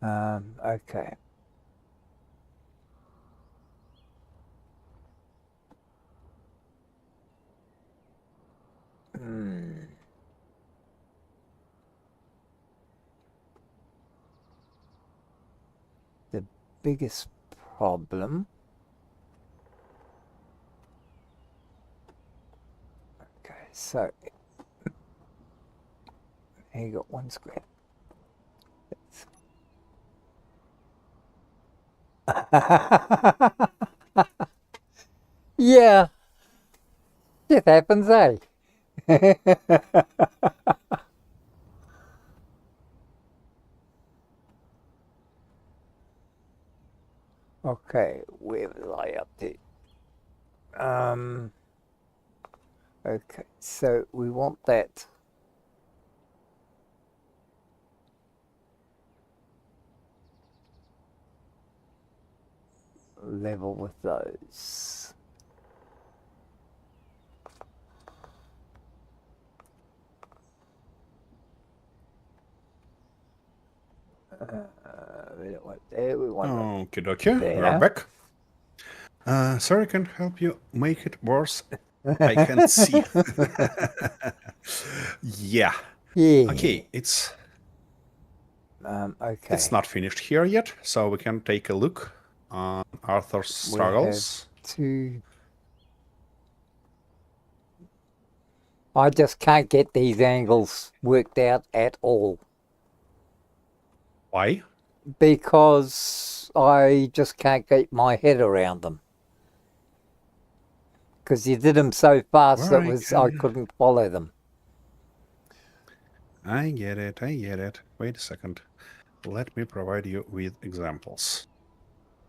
Okay. The biggest problem. Okay, so here you got one square. Yeah, shit happens, eh? Okay, where was I up to? Okay, so we want that level with those. We don't want there, we want Okie dokie, there. we're back. Sorry, I can't help you make it worse. I can't see. Yeah. Yeah. Okay, it's Okay. not finished here yet, so we can take a look on Arthur's struggles. Two. I just can't get these angles worked out at all Why? because I just can't get my head around them. Because you did them so fast Well, I couldn't follow them. I get it, I get it. Wait a second. Let me provide you with examples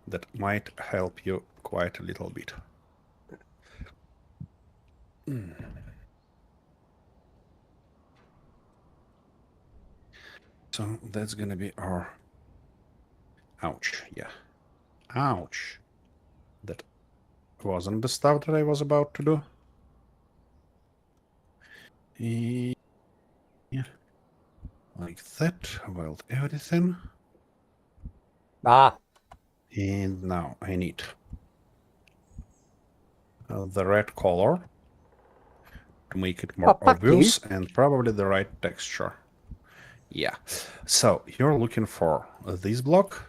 that might help you quite a little bit. So that's gonna be our... Ouch, yeah. Ouch. That wasn't the stuff that I was about to do. Yeah. Like that, weld everything. Ah, And now I need the red color to make it more obvious and probably the right texture. Yeah. So you're looking for this block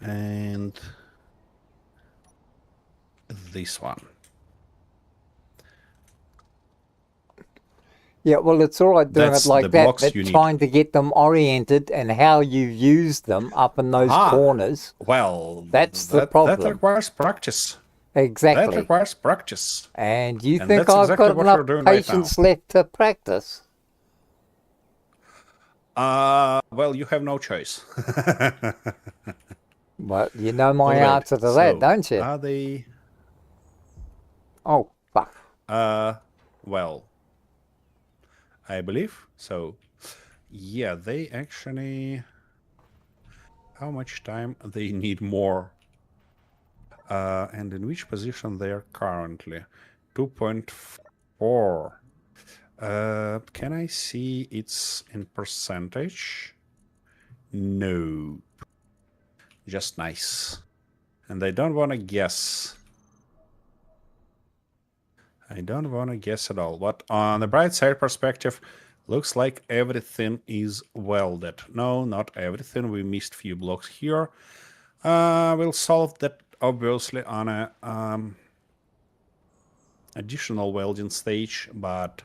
and this one. yeah, well, it's all right doing That's it like the that, blocks but you need. trying to get them oriented and how you use them up in those corners, Well, that's the problem. That requires practice. Exactly. That requires practice. And you And think that's I've exactly got what you're enough doing right patience left to practice? Well, you have no choice. Well, you know my Alright, answer to that, don't you? Are they... Oh, fuck. Well, I believe so. Yeah, they actually... How much time they need more? And in which position they are currently? 2.4. Can I see it's in percentage? No. Just nice. And I don't want to guess. I don't want to guess at all. But on the bright side perspective, looks like everything is welded. No, not everything. We missed few blocks here. We'll solve that obviously on a additional welding stage, but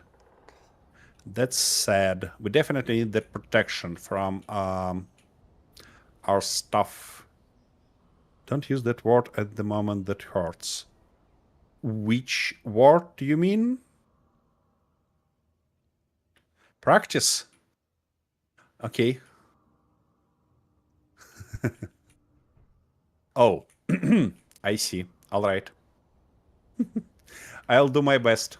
that's sad. We definitely need that protection from our stuff. Don't use that word at the moment, that hurts. Which word do you mean? Practice. Okay. Oh, I see. All right. I'll do my best.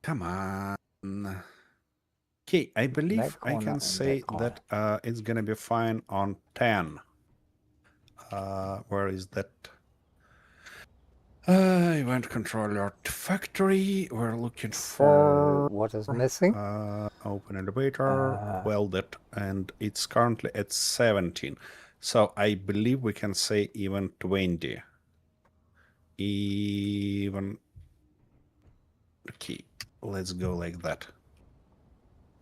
Come on. Okay, I believe I corner can and say that that it's gonna be fine on 10. Where is that? Event controller factory. We're looking for So what is missing? open elevator, welded, and it's currently at 17. So I believe we can say even 20. Even. Okay, let's go like that.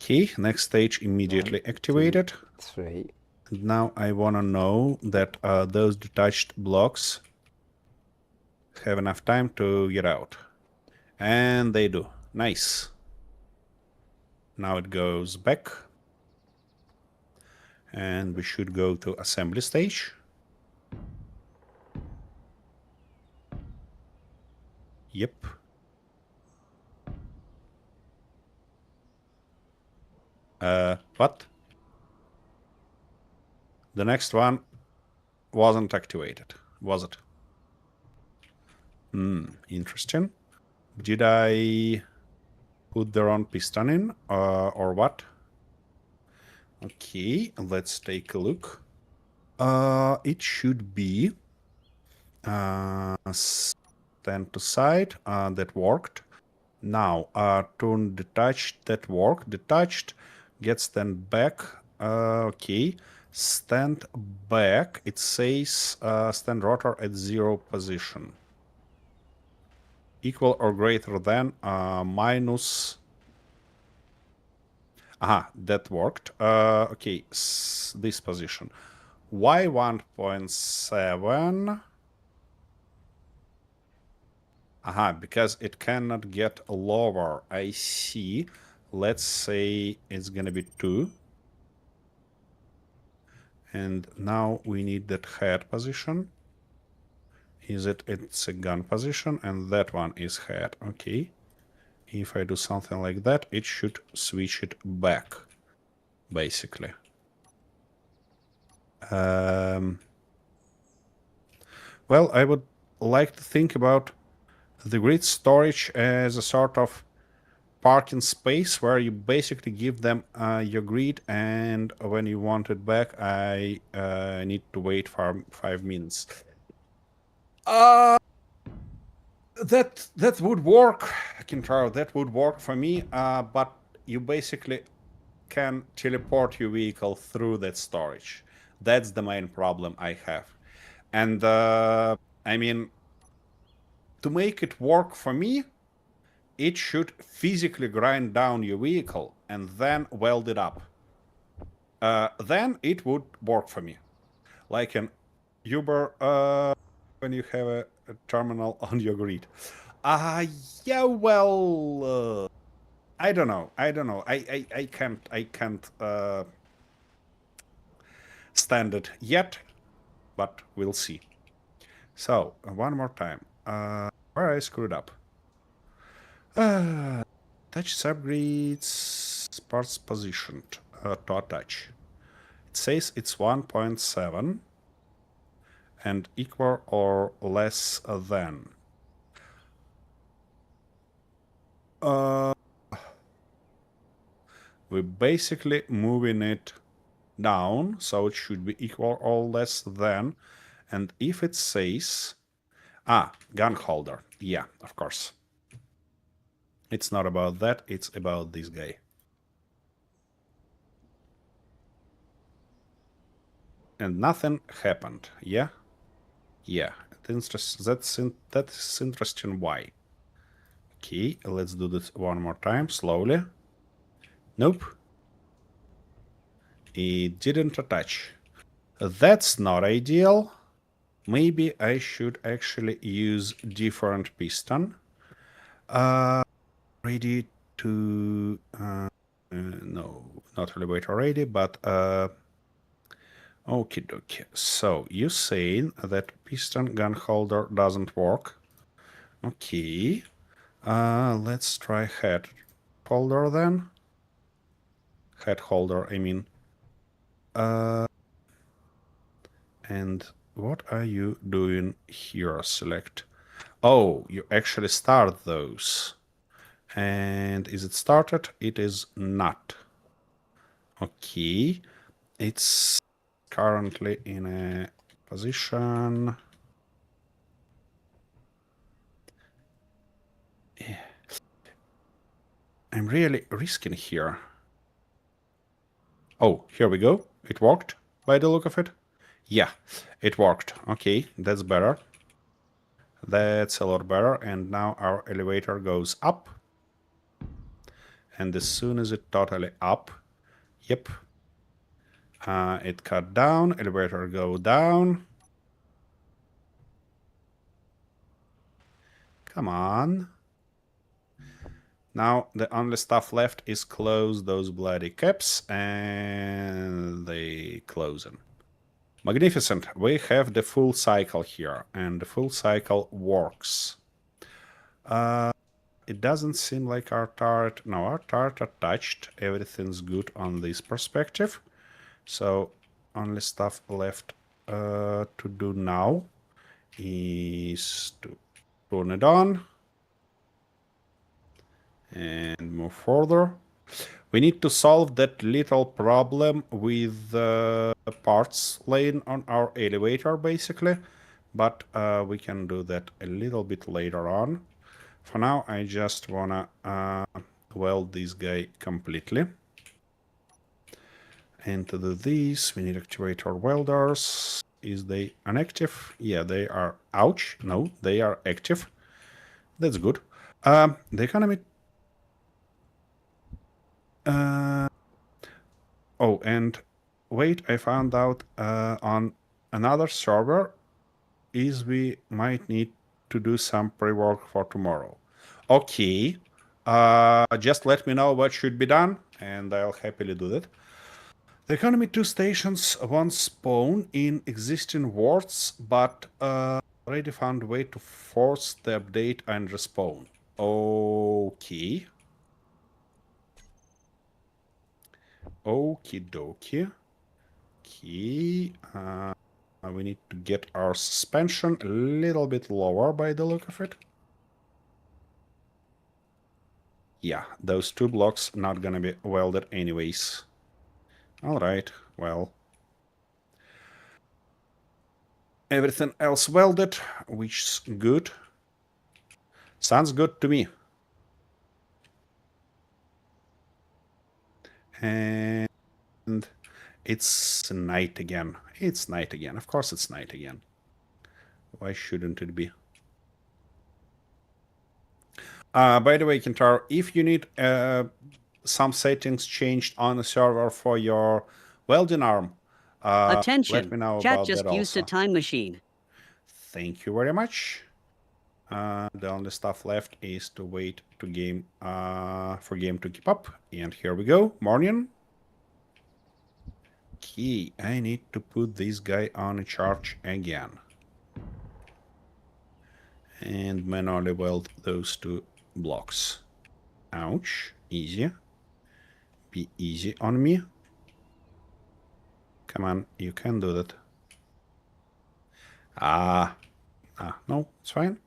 Okay, next stage immediately 1, 2, activated. 3. And now I want to know that those detached blocks have enough time to get out. And they do. Nice. Now it goes back. And we should go to assembly stage. Yep. What? The next one wasn't activated, was it? Interesting. Did I put the wrong piston in, or what? Okay, let's take a look. It should be stand to side. That worked. Now, turn detached. That worked. Detached. Get stand back. Okay. Stand back. It says stand rotor at 0 position. Equal or greater than minus. Aha, that worked. Okay, this position. Y 1.7. Aha, because it cannot get lower. I see. Let's say it's gonna be 2. And now we need that head position. It's a gun position, and that one is head. Okay. If I do something like that, it should switch it back, basically. Well, I would like to think about the grid storage as a sort of parking space where you basically give them your grid, and when you want it back, I need to wait for 5 minutes. That would work, Kintaro. That would work for me. But you basically can teleport your vehicle through that storage. That's the main problem I have. And I mean, to make it work for me, it should physically grind down your vehicle and then weld it up. Then it would work for me. Like an Uber when you have a terminal on your grid. Yeah, well, I don't know. I can't stand it yet, but we'll see. So, one more time. Where I screwed up. Touch subgrids, parts positioned to attach. It says it's 1.7 and equal or less than. We're basically moving it down, so it should be equal or less than. And if it says, gun holder, yeah, of course. It's not about that, it's about this guy. And nothing happened, yeah? Yeah, that's interesting why. Okay, let's do this one more time, slowly. Nope. It didn't attach. That's not ideal. Maybe I should actually use different piston. Ready to... no, not elevator ready, but... Okie dokie. So, you saying that piston gun holder doesn't work. Okay. Let's try head holder then. Head holder, I mean. And what are you doing here? Select. Oh, you actually start those. And is it started? It is not. Okay. It's currently in a position. I'm really risking here. Oh, here we go. It worked by the look of it. Yeah, it worked. Okay, that's better. That's a lot better. And now our elevator goes up. And as soon as it totally up, yep, it cut down, elevator go down. Come on. Now the only stuff left is close those bloody caps, and they close them. Magnificent. We have the full cycle here, and the full cycle works. It doesn't seem like our turret... No, our turret attached. Everything's good on this perspective. So only stuff left to do now is to turn it on and move further. We need to solve that little problem with the parts laying on our elevator, basically. But we can do that a little bit later on. For now, I just wanna weld this guy completely. And to do this, we need activator welders. Is they inactive? Yeah, they are. Ouch. No, they are active. That's good. The economy... Oh, and wait, I found out on another server is we might need to do some pre-work for tomorrow. Okay. Just let me know what should be done, and I'll happily do that. The economy 2 stations won't spawn in existing wards, but already found a way to force the update and respawn. Okay. Okie dokie. Okay. We need to get our suspension a little bit lower by the look of it. Yeah, those 2 blocks not gonna be welded anyways. Alright, well. Everything else welded, which is good. Sounds good to me. And it's night again. It's night again. Of course it's night again. Why shouldn't it be? By the way, Kintar, if you need some settings changed on the server for your welding arm, let Attention! me know Chat about just that used also. a time machine. Thank you very much. The only stuff left is to wait to game for game to keep up. And here we go. Morning. Okay, I need to put this guy on a charge again. And manually weld those 2 blocks. Ouch. Easy. Be easy on me. Come on, you can do that. No, it's fine.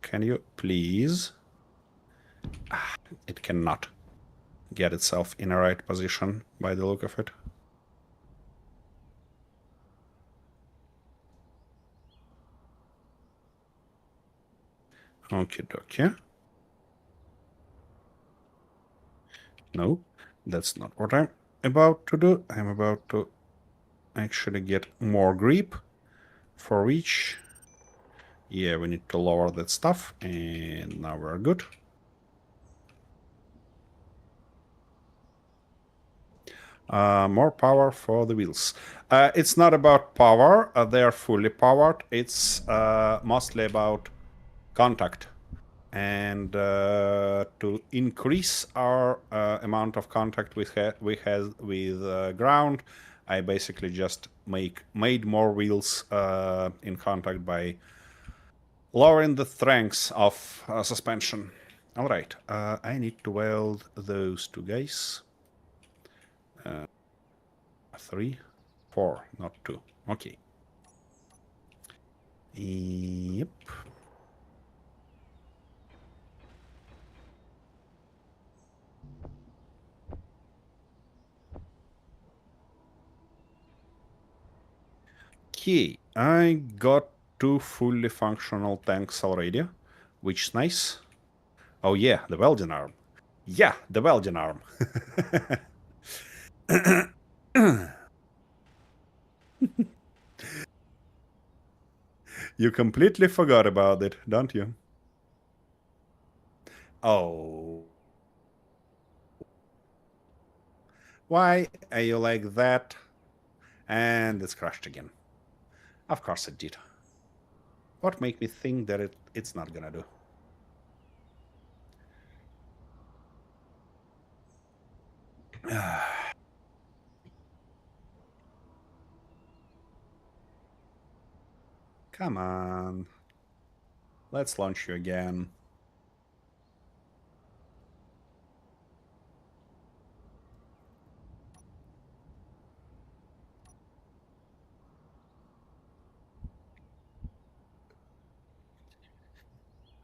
Can you please? It cannot get itself in a right position by the look of it. Okie dokie. No, that's not what I'm about to do. I'm about to actually get more grip, for which, yeah, we need to lower that stuff, and now we're good. More power for the wheels. It's not about power, they are fully powered. It's mostly about contact. And to increase our amount of contact we have with ground, I basically just made more wheels in contact by lowering the strength of suspension. All right, I need to weld those 2 guys. 3, 4, not 2. Okay. Yep. Okay, I got 2 fully functional tanks already, which is nice. Oh yeah, the welding arm. Yeah, the welding arm. You completely forgot about it, don't you? Oh. Why are you like that? And it's crashed again. Of course it did. What make me think that it's not gonna do? Come on. Let's launch you again.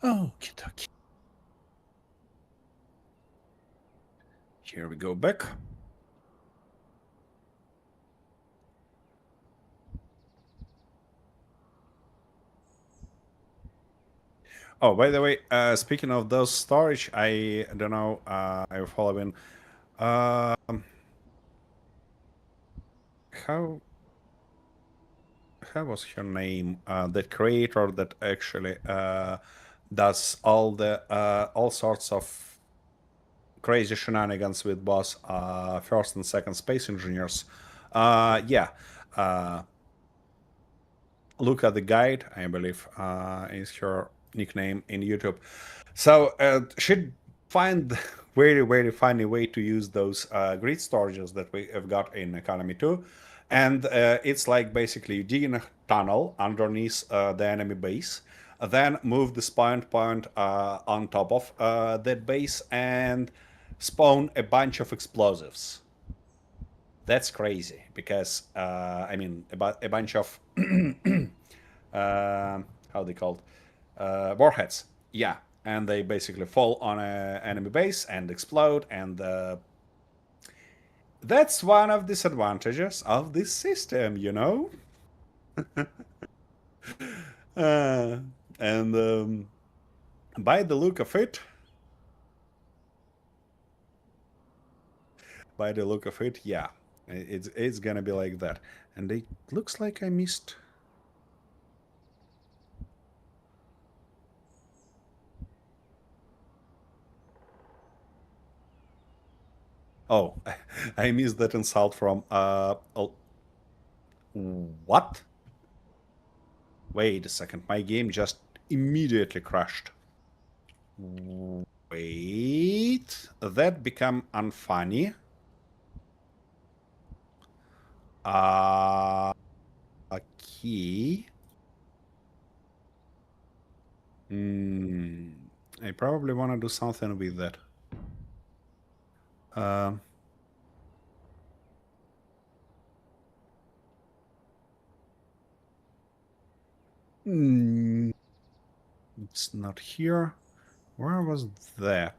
Okie dokie. Here we go back. Oh, by the way, speaking of those storage, I don't know, I'm following. Um, how was her name? The creator that actually does all sorts of crazy shenanigans with both first and second space engineers. Yeah. Look at the guide, I believe, is her nickname in YouTube. So she'd find very, very funny way to use those grid storages that we have got in Economy 2. And it's like basically you dig in a tunnel underneath the enemy base, then move the spawn point on top of that base and spawn a bunch of explosives. That's crazy because I mean about a bunch of how they called warheads. Yeah, and they basically fall on an enemy base and explode, and that's one of disadvantages of this system, you know. And by the look of it, yeah, it's gonna be like that. And it looks like I missed. Oh, I missed that insult from what? Wait a second, my game just immediately crashed. Wait, that become unfunny. Okay. I probably want to do something with that. It's not here. Where was that?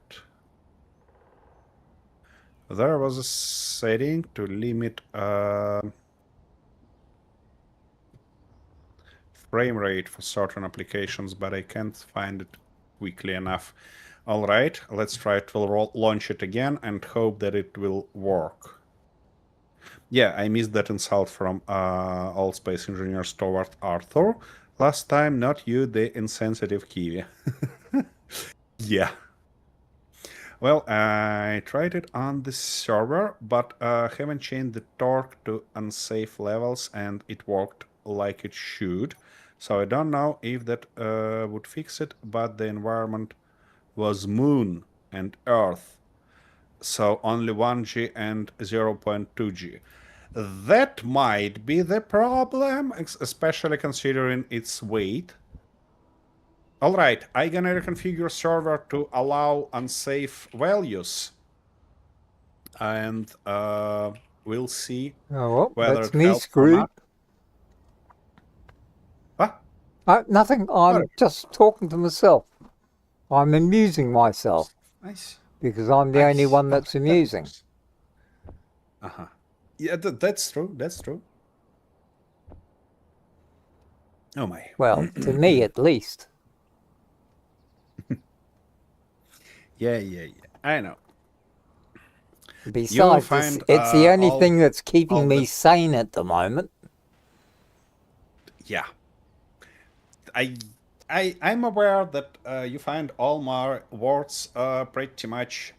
There was a setting to limit frame rate for certain applications, but I can't find it quickly enough. All right, let's try to launch it again and hope that it will work. Yeah, I missed that insult from all space engineers toward Arthur. Last time, not you, the insensitive Kiwi. Yeah. Well, I tried it on the server, but haven't changed the torque to unsafe levels, and it worked like it should. So I don't know if that would fix it, but the environment was Moon and Earth, so only 1G and 0.2G. That might be the problem, especially considering its weight. Alright, I'm gonna reconfigure server to allow unsafe values. And we'll see Oh, well, whether that's it me helps or screwed. not. What? Nothing. I'm just talking to myself. I'm amusing myself Nice. because I'm the only one that's amusing. Uh-huh. Yeah, that's true. That's true. Oh my. Well, to me at least. Yeah. I know. Besides, find, it's the only all- thing that's all keeping me the- sane at the moment. Yeah. I'm aware that you find all my words pretty much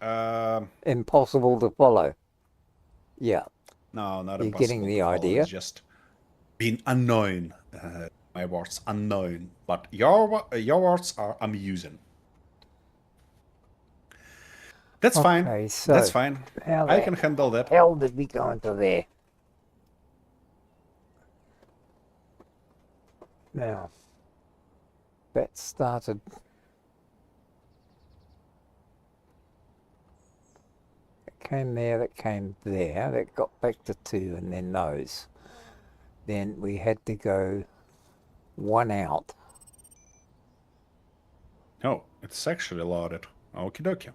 Impossible to follow. Yeah, no, not you're getting impossible the to follow. idea. It's just being unknown. My words unknown, but your words are amusing. That's fine. Okay, so That's fine. how I the can handle that. hell did we go into there? Now, that started. It came there, that came there, that got back to 2, and then those. Then we had to go 1 out. Oh, it's actually loaded. Okie dokie.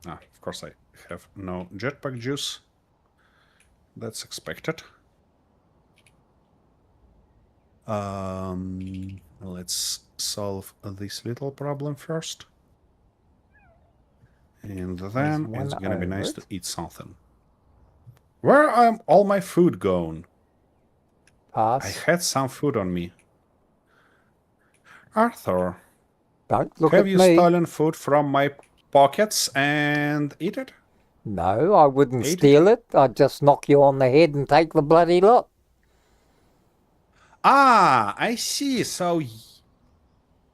Ah, of course I have no jetpack juice. That's expected. Let's solve this little problem first. And then one it's gonna be over nice it. to eat something. Where all my food gone? I Pass. had some food on me. Arthur, Don't look have at you me. stolen food from my pockets and eat it? No, I wouldn't Ate it? steal it. I'd just knock you on the head and take the bloody lot. Ah, I see. So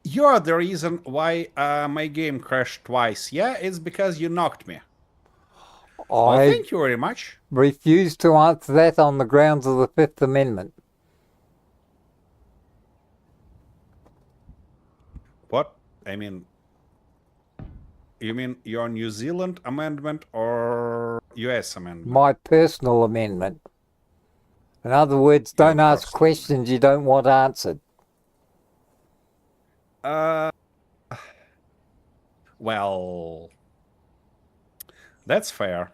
you're the reason why my game crashed twice. Yeah, it's because you knocked me. Well, I thank you very much. refuse to answer that on the grounds of the Fifth Amendment. What? I mean, you mean your New Zealand amendment or US amendment? My personal amendment. In other words, Your don't ask personal questions you don't want answered. Well, that's fair.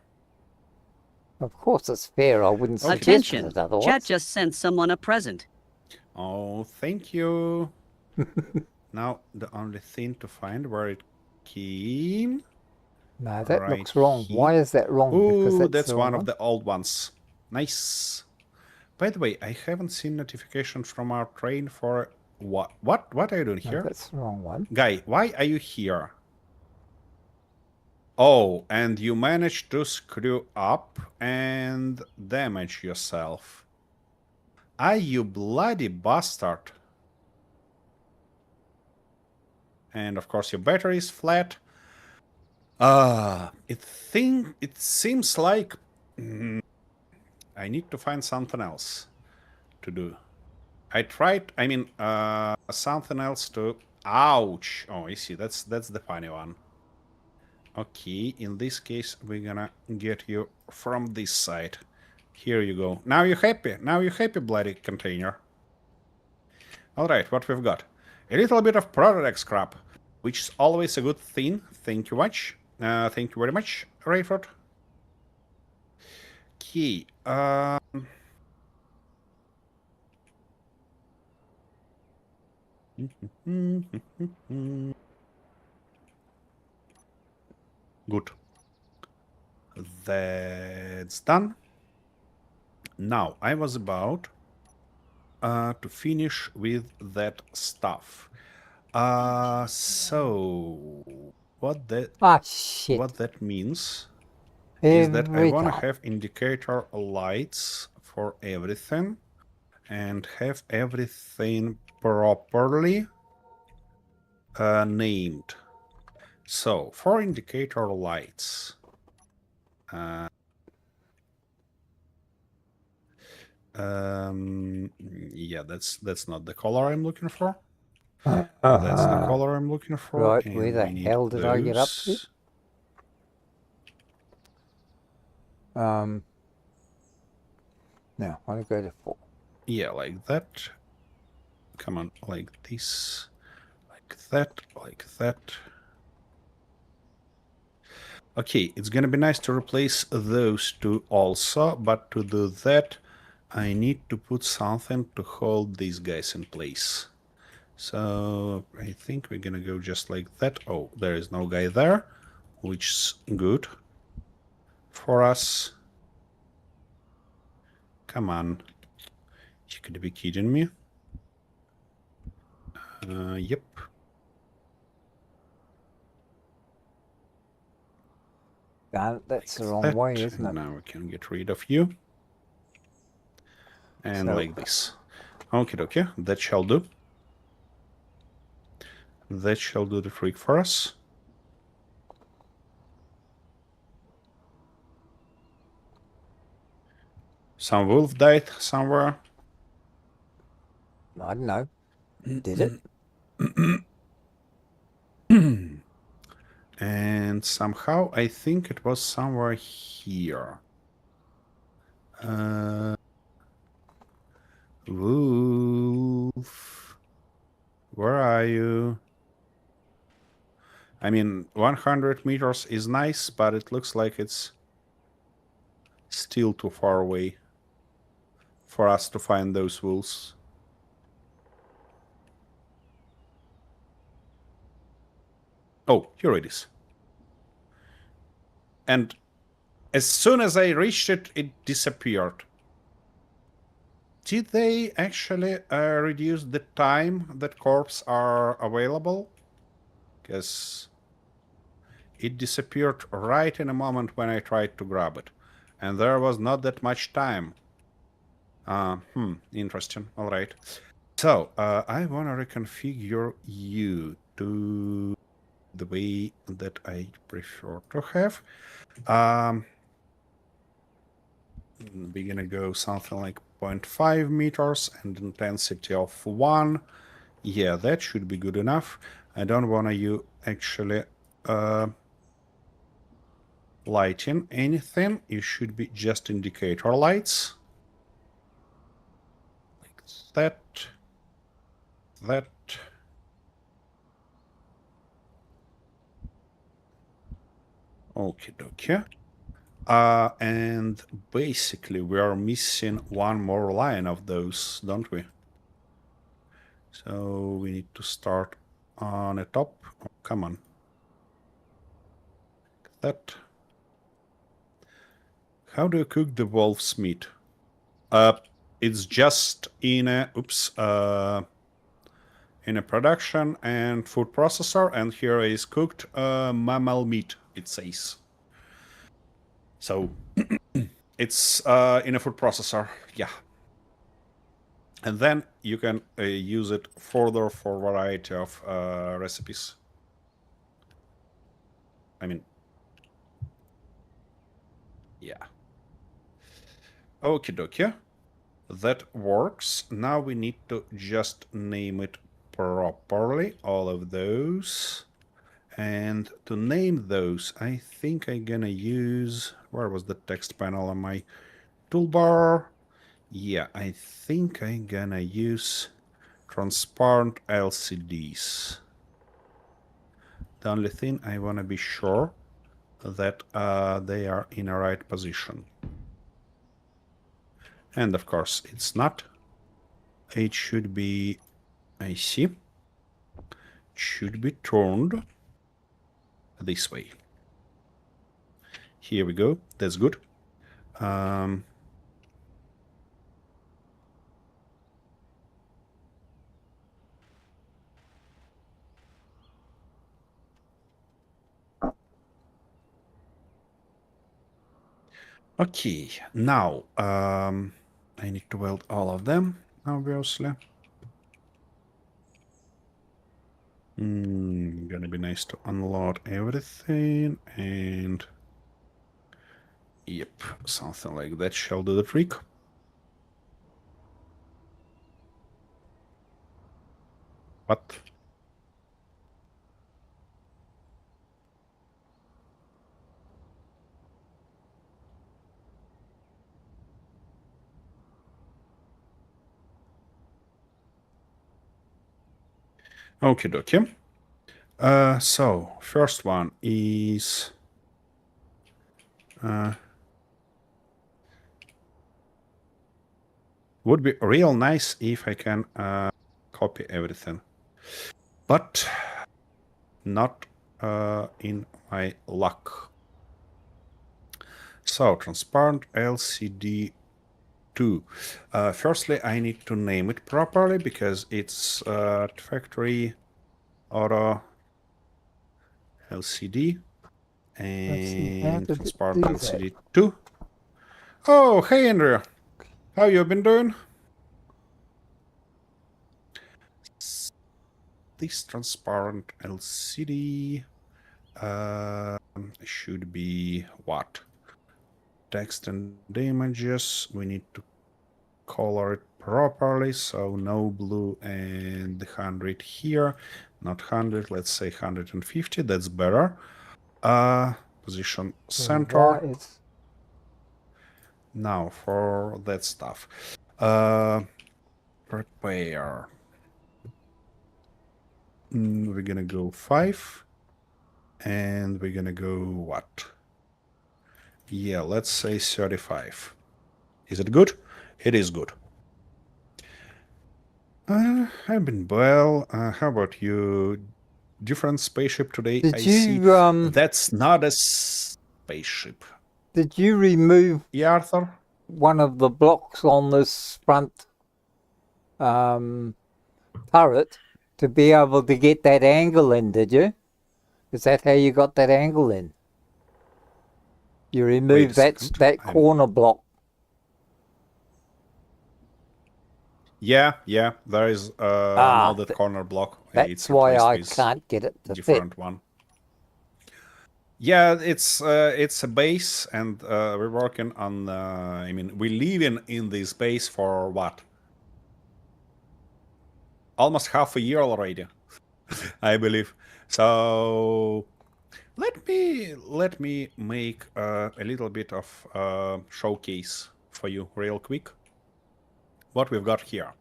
Of course it's fair. I wouldn't suggest Attention. it otherwise. Chat just sent someone a present. Oh, thank you. Now, the only thing to find where it came. No, that right looks wrong. here. Why is that wrong? Because Ooh, that's that's the wrong one of the old ones. Nice. By the way, I haven't seen notifications from our train for what? What are you doing No, here? that's the wrong one. Guy, why are you here? Oh, and you managed to screw up and damage yourself. Ah, you bloody bastard. And of course your battery is flat. It seems like I need to find something else to do. I tried, something else to... Ouch! Oh, I see, that's the funny one. Okay, in this case, we're gonna get you from this side. Here you go. Now you're happy? Now you're happy, bloody container? Alright, what we've got? A little bit of product scrap, which is always a good thing. Thank you much. Thank you very much, Rayford. Okay, good. That's done. Now, I was about to finish with that stuff. So what that means is that I Every want to time. have indicator lights for everything and have everything properly named. So for indicator lights, yeah, that's not the color I'm looking for. That's the color I'm looking for. Right, and where the we need hell did I get up to? those. Now, I'll go to 4. Yeah, like that. Come on, like this. Like that, like that. Okay, it's gonna be nice to replace those two also, but to do that, I need to put something to hold these guys in place. So I think we're gonna go just like that. Oh, there is no guy there, which is good for us. Come on. You could be kidding me. Yep. That's the Like wrong that. way, isn't And it? now we can get rid of you. And So- like this. Okie dokie, that shall do. That shall do the trick for us. Some wolf died somewhere. I don't know. Did it? And somehow I think it was somewhere here. Wolf, where are you? I mean, 100 meters is nice, but it looks like it's still too far away for us to find those wolves. Oh, here it is. And as soon as I reached it, it disappeared. Did they actually reduce the time that corpses are available? Because it disappeared right in a moment when I tried to grab it. And there was not that much time. Interesting. All right. So, I want to reconfigure you to the way that I prefer to have. We're gonna go something like 0.5 meters and intensity of 1. Yeah, that should be good enough. I don't want you actually lighting anything. It should be just indicator lights. Like that. That. Okie dokie. And basically we are missing one more line of those, don't we? So we need to start on the top. Oh, come on. That. How do you cook the wolf's meat? It's just in a in a production and food processor, and here is cooked mammal meat, it says. So it's in a food processor, yeah. And then you can use it further for a variety of recipes. I mean, yeah. Okie dokie. That works. Now we need to just name it properly, all of those. And to name those, I think I'm gonna use... Where was the text panel on my toolbar? Yeah, I think I'm gonna use transparent LCDs. The only thing I want to be sure that they are in a right position. And of course, it's not. It should be, I see, it should be turned this way. Here we go. That's good. Okay, now I need to weld all of them, obviously. Gonna be nice to unload everything, and yep, something like that shall do the trick. What? Okie dokie. So first one is Would be real nice if I can copy everything. But not in my luck. So, transparent LCD 2. Firstly, I need to name it properly because it's factory auto LCD see, how and did it transparent do that? LCD 2. Oh, hey Andrea. How you been doing? This transparent LCD should be what? Text and images. We need to color it properly, so no blue and the 100 here, not 100, let's say 150, that's better. Position center. Why it's Now for that stuff. Prepare. We're gonna go 5 and we're gonna go what? Yeah, let's say 35. Is it good? It is good. I've been well. How about you? Different spaceship today. did I you see. That's not a spaceship. did you remove Yeah, Arthur? one of the blocks on this front turret to be able to get that angle in, did you? Is that how you got that angle in? You removed that corner block. Yeah, there is another corner block. That's It's why I with can't get it to different fit. one. Yeah, it's a base, and we're working on. I mean, we live in this base for what? Almost half a year already, I believe. So let me make a little bit of showcase for you real quick. What we've got here.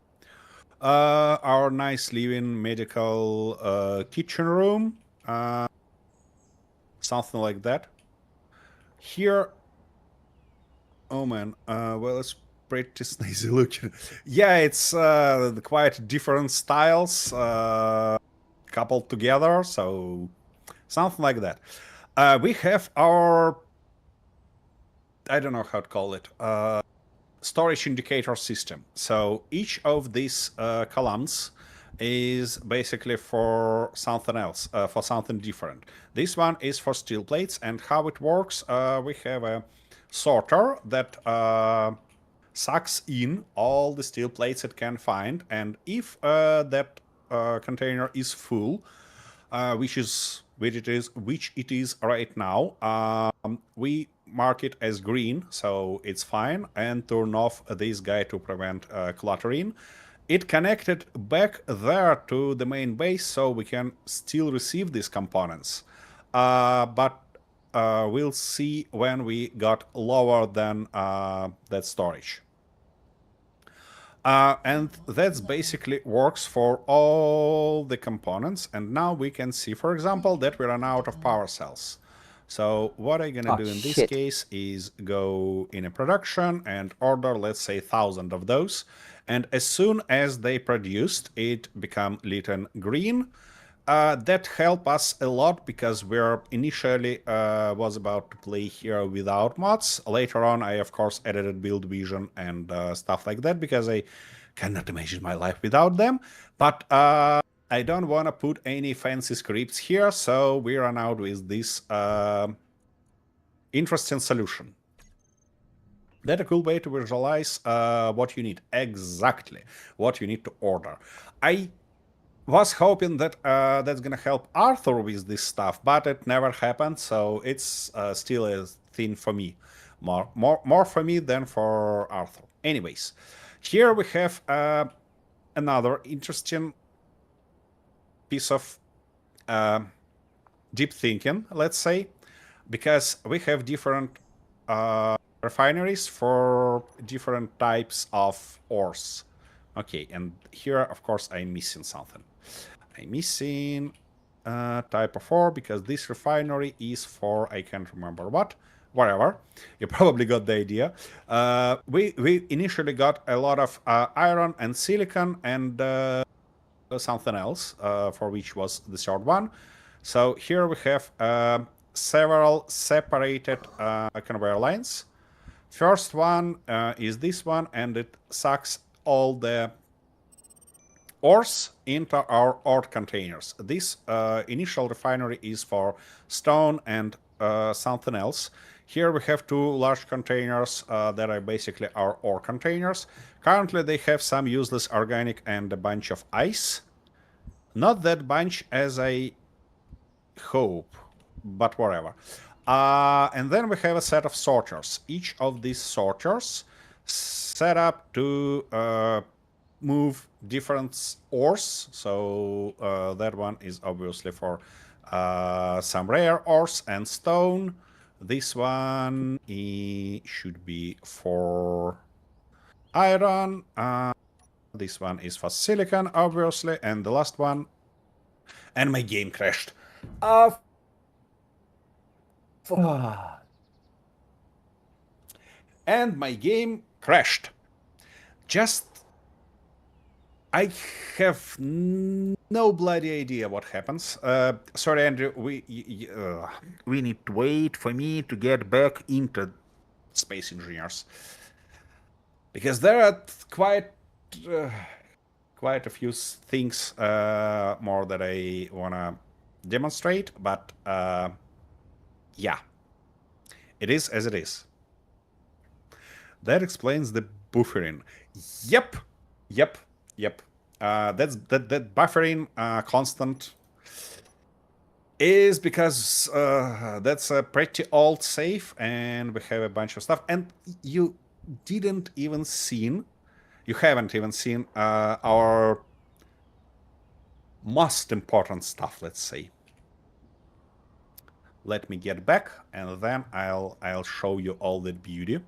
Our nice living medical kitchen room. Something like that. Here, oh man, well, it's pretty snazzy looking. Yeah, it's quite different styles coupled together, so something like that. We have our, I don't know how to call it, storage indicator system. So each of these columns is basically for something else, for something different. This one is for steel plates, and how it works, we have a sorter that sucks in all the steel plates it can find, and if that container is full, which it is right now, we mark it as green, so it's fine, and turn off this guy to prevent cluttering. It connected back there to the main base, so we can still receive these components. But we'll see when we got lower than that storage. And that's basically works for all the components. And now we can see, for example, that we run out of power cells. So what I'm gonna do in this case is go in a production and order, let's say, 1,000 of those. And as soon as they produced, it become lit in green. That helped us a lot because we're initially was about to play here without mods. Later on, I of course edited build vision and stuff like that because I cannot imagine my life without them. But I don't want to put any fancy scripts here, so we run out with this interesting solution. That's a cool way to visualize what you need, exactly what you need to order. I was hoping that that's gonna help Arthur with this stuff, but it never happened, so it's still a thing for me. More for me than for Arthur. Anyways, here we have another interesting piece of deep thinking, let's say, because we have different refineries for different types of ores. Okay, and here, of course, I'm missing something. I'm missing type of ore because this refinery is for, I can't remember what. whatever. You probably got the idea. We initially got a lot of iron and silicon and something else, for which was the third one. So here we have several separated conveyor lines. First one is this one, and it sucks all the ores into our ore containers. This initial refinery is for stone and something else. Here we have two large containers that are basically our ore containers. Currently they have some useless organic and a bunch of ice. Not that bunch as I hope, but whatever. And then we have a set of sorters. Each of these sorters set up to move different ores. So that one is obviously for some rare ores and stone. This one should be for iron. This one is for silicon, obviously. And the last one. And my game crashed. And my game crashed. Just I have no bloody idea what happens. Sorry, Andrew. We need to wait for me to get back into Space Engineers, because there are quite a few things more that I wanna demonstrate. But yeah, it is as it is. That explains the buffering. Yep. That buffering constant is because that's a pretty old save, and we have a bunch of stuff. And you haven't even seen our most important stuff, let's say. Let me get back, and then I'll show you all that beauty.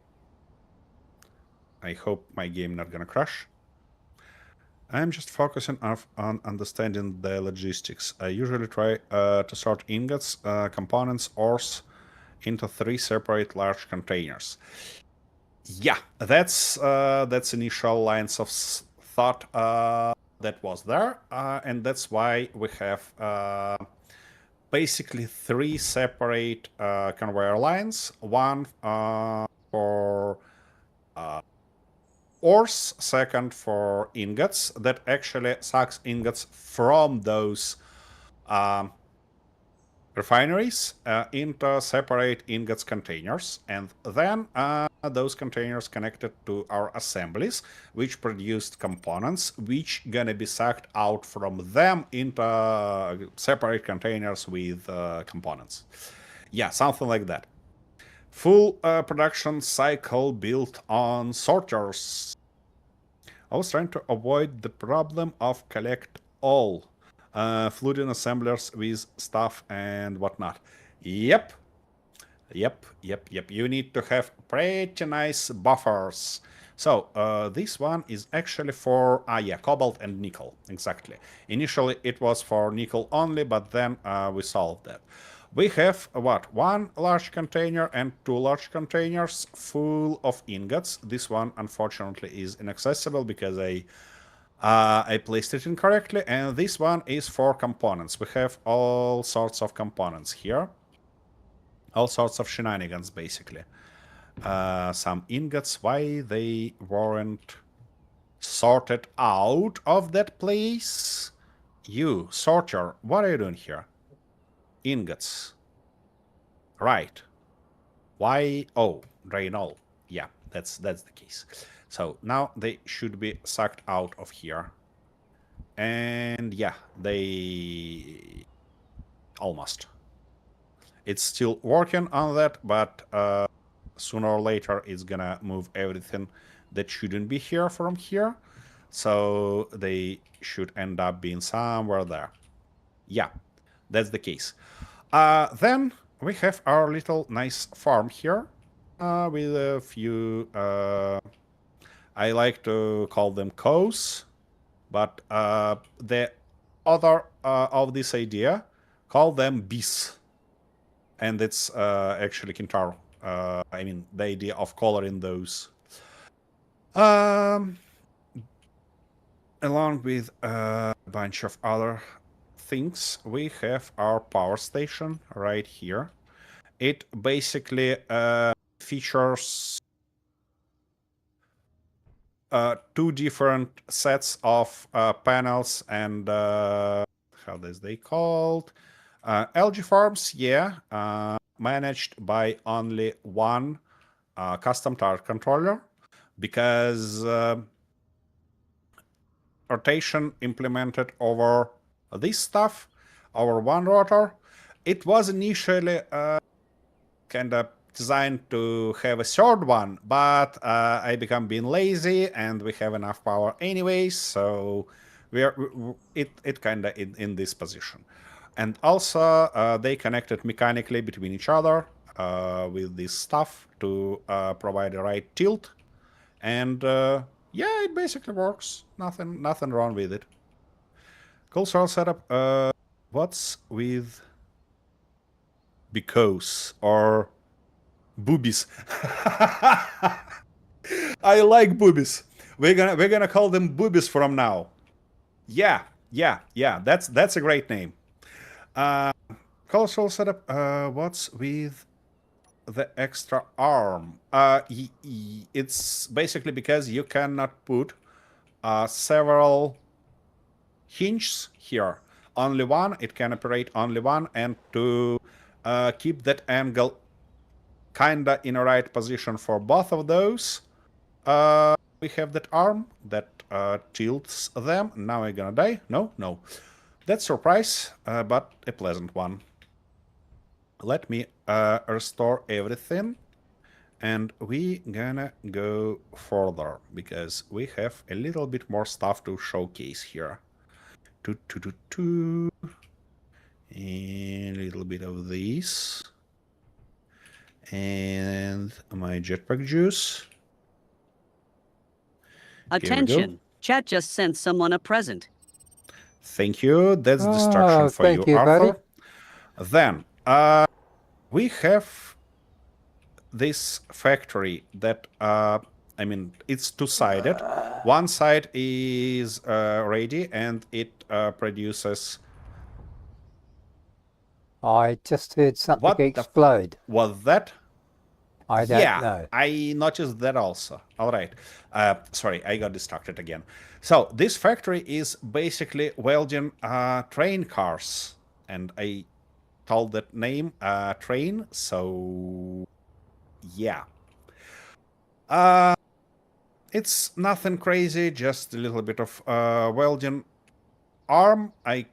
I hope my game not gonna crash. I'm just focusing on understanding the logistics. I usually try to sort ingots, components, ores into 3 separate large containers. Yeah, that's initial lines of thought that was there, and that's why we have basically 3 separate conveyor lines. One for ores, second for ingots, that actually sucks ingots from those refineries into separate ingots containers, and then those containers connected to our assemblies, which produced components, which gonna be sucked out from them into separate containers with components. Yeah, something like that. Full production cycle built on sorters. I was trying to avoid the problem of collect all flooding assemblers with stuff and whatnot. Yep. You need to have pretty nice buffers. So this one is actually for cobalt and nickel. Exactly. Initially it was for nickel only, but then we solved that. We have one large container and 2 large containers full of ingots. This one unfortunately is inaccessible because I placed it incorrectly, and this one is for components. We have all sorts of components here. All sorts of shenanigans, basically. Some ingots, why they weren't sorted out of that place? You, sorter, what are you doing here? Ingots. Right. Why? Oh, drain all. Yeah, that's the case. So now they should be sucked out of here. And yeah, they almost. It's still working on that, but sooner or later it's gonna move everything that shouldn't be here from here. So they should end up being somewhere there. Yeah, that's the case. Then we have our little nice farm here with a few, I like to call them cows, but the author of this idea call them bees. And it's actually Kintaro I mean, the idea of coloring those. Along with a bunch of other things, we have our power station right here. It basically features two different sets of panels and how is they called? LG farms, yeah, managed by only one custom turret controller because rotation implemented over this stuff, over one rotor. It was initially kind of designed to have a third one, but I become being lazy and we have enough power anyways, so it kind of in this position. And also they connected mechanically between each other with this stuff to provide the right tilt, and yeah, it basically works. Nothing wrong with it. Cool soil setup. What's with because or boobies? I like boobies. We're gonna call them boobies from now. Yeah. That's a great name. Colossal setup. What's with the extra arm? It's basically because you cannot put several hinges here. Only one. It can operate only one, and to keep that angle kinda in a right position for both of those, we have that arm that tilts them. Now we're gonna die. No. That's a surprise, but a pleasant one. Let me restore everything, and we gonna go further because we have a little bit more stuff to showcase here. A little bit of this. And my jetpack juice. Attention! Chat just sent someone a present. Thank you. That's destruction for thank you, Arthur. buddy. Then we have this factory that I mean, it's two-sided. One side is ready, and it produces. I just heard something What explode. Was that? I don't know. I noticed that also. All right. Sorry, I got distracted again. So this factory is basically welding train cars, and I told that name train. So yeah, it's nothing crazy. Just a little bit of welding arm. I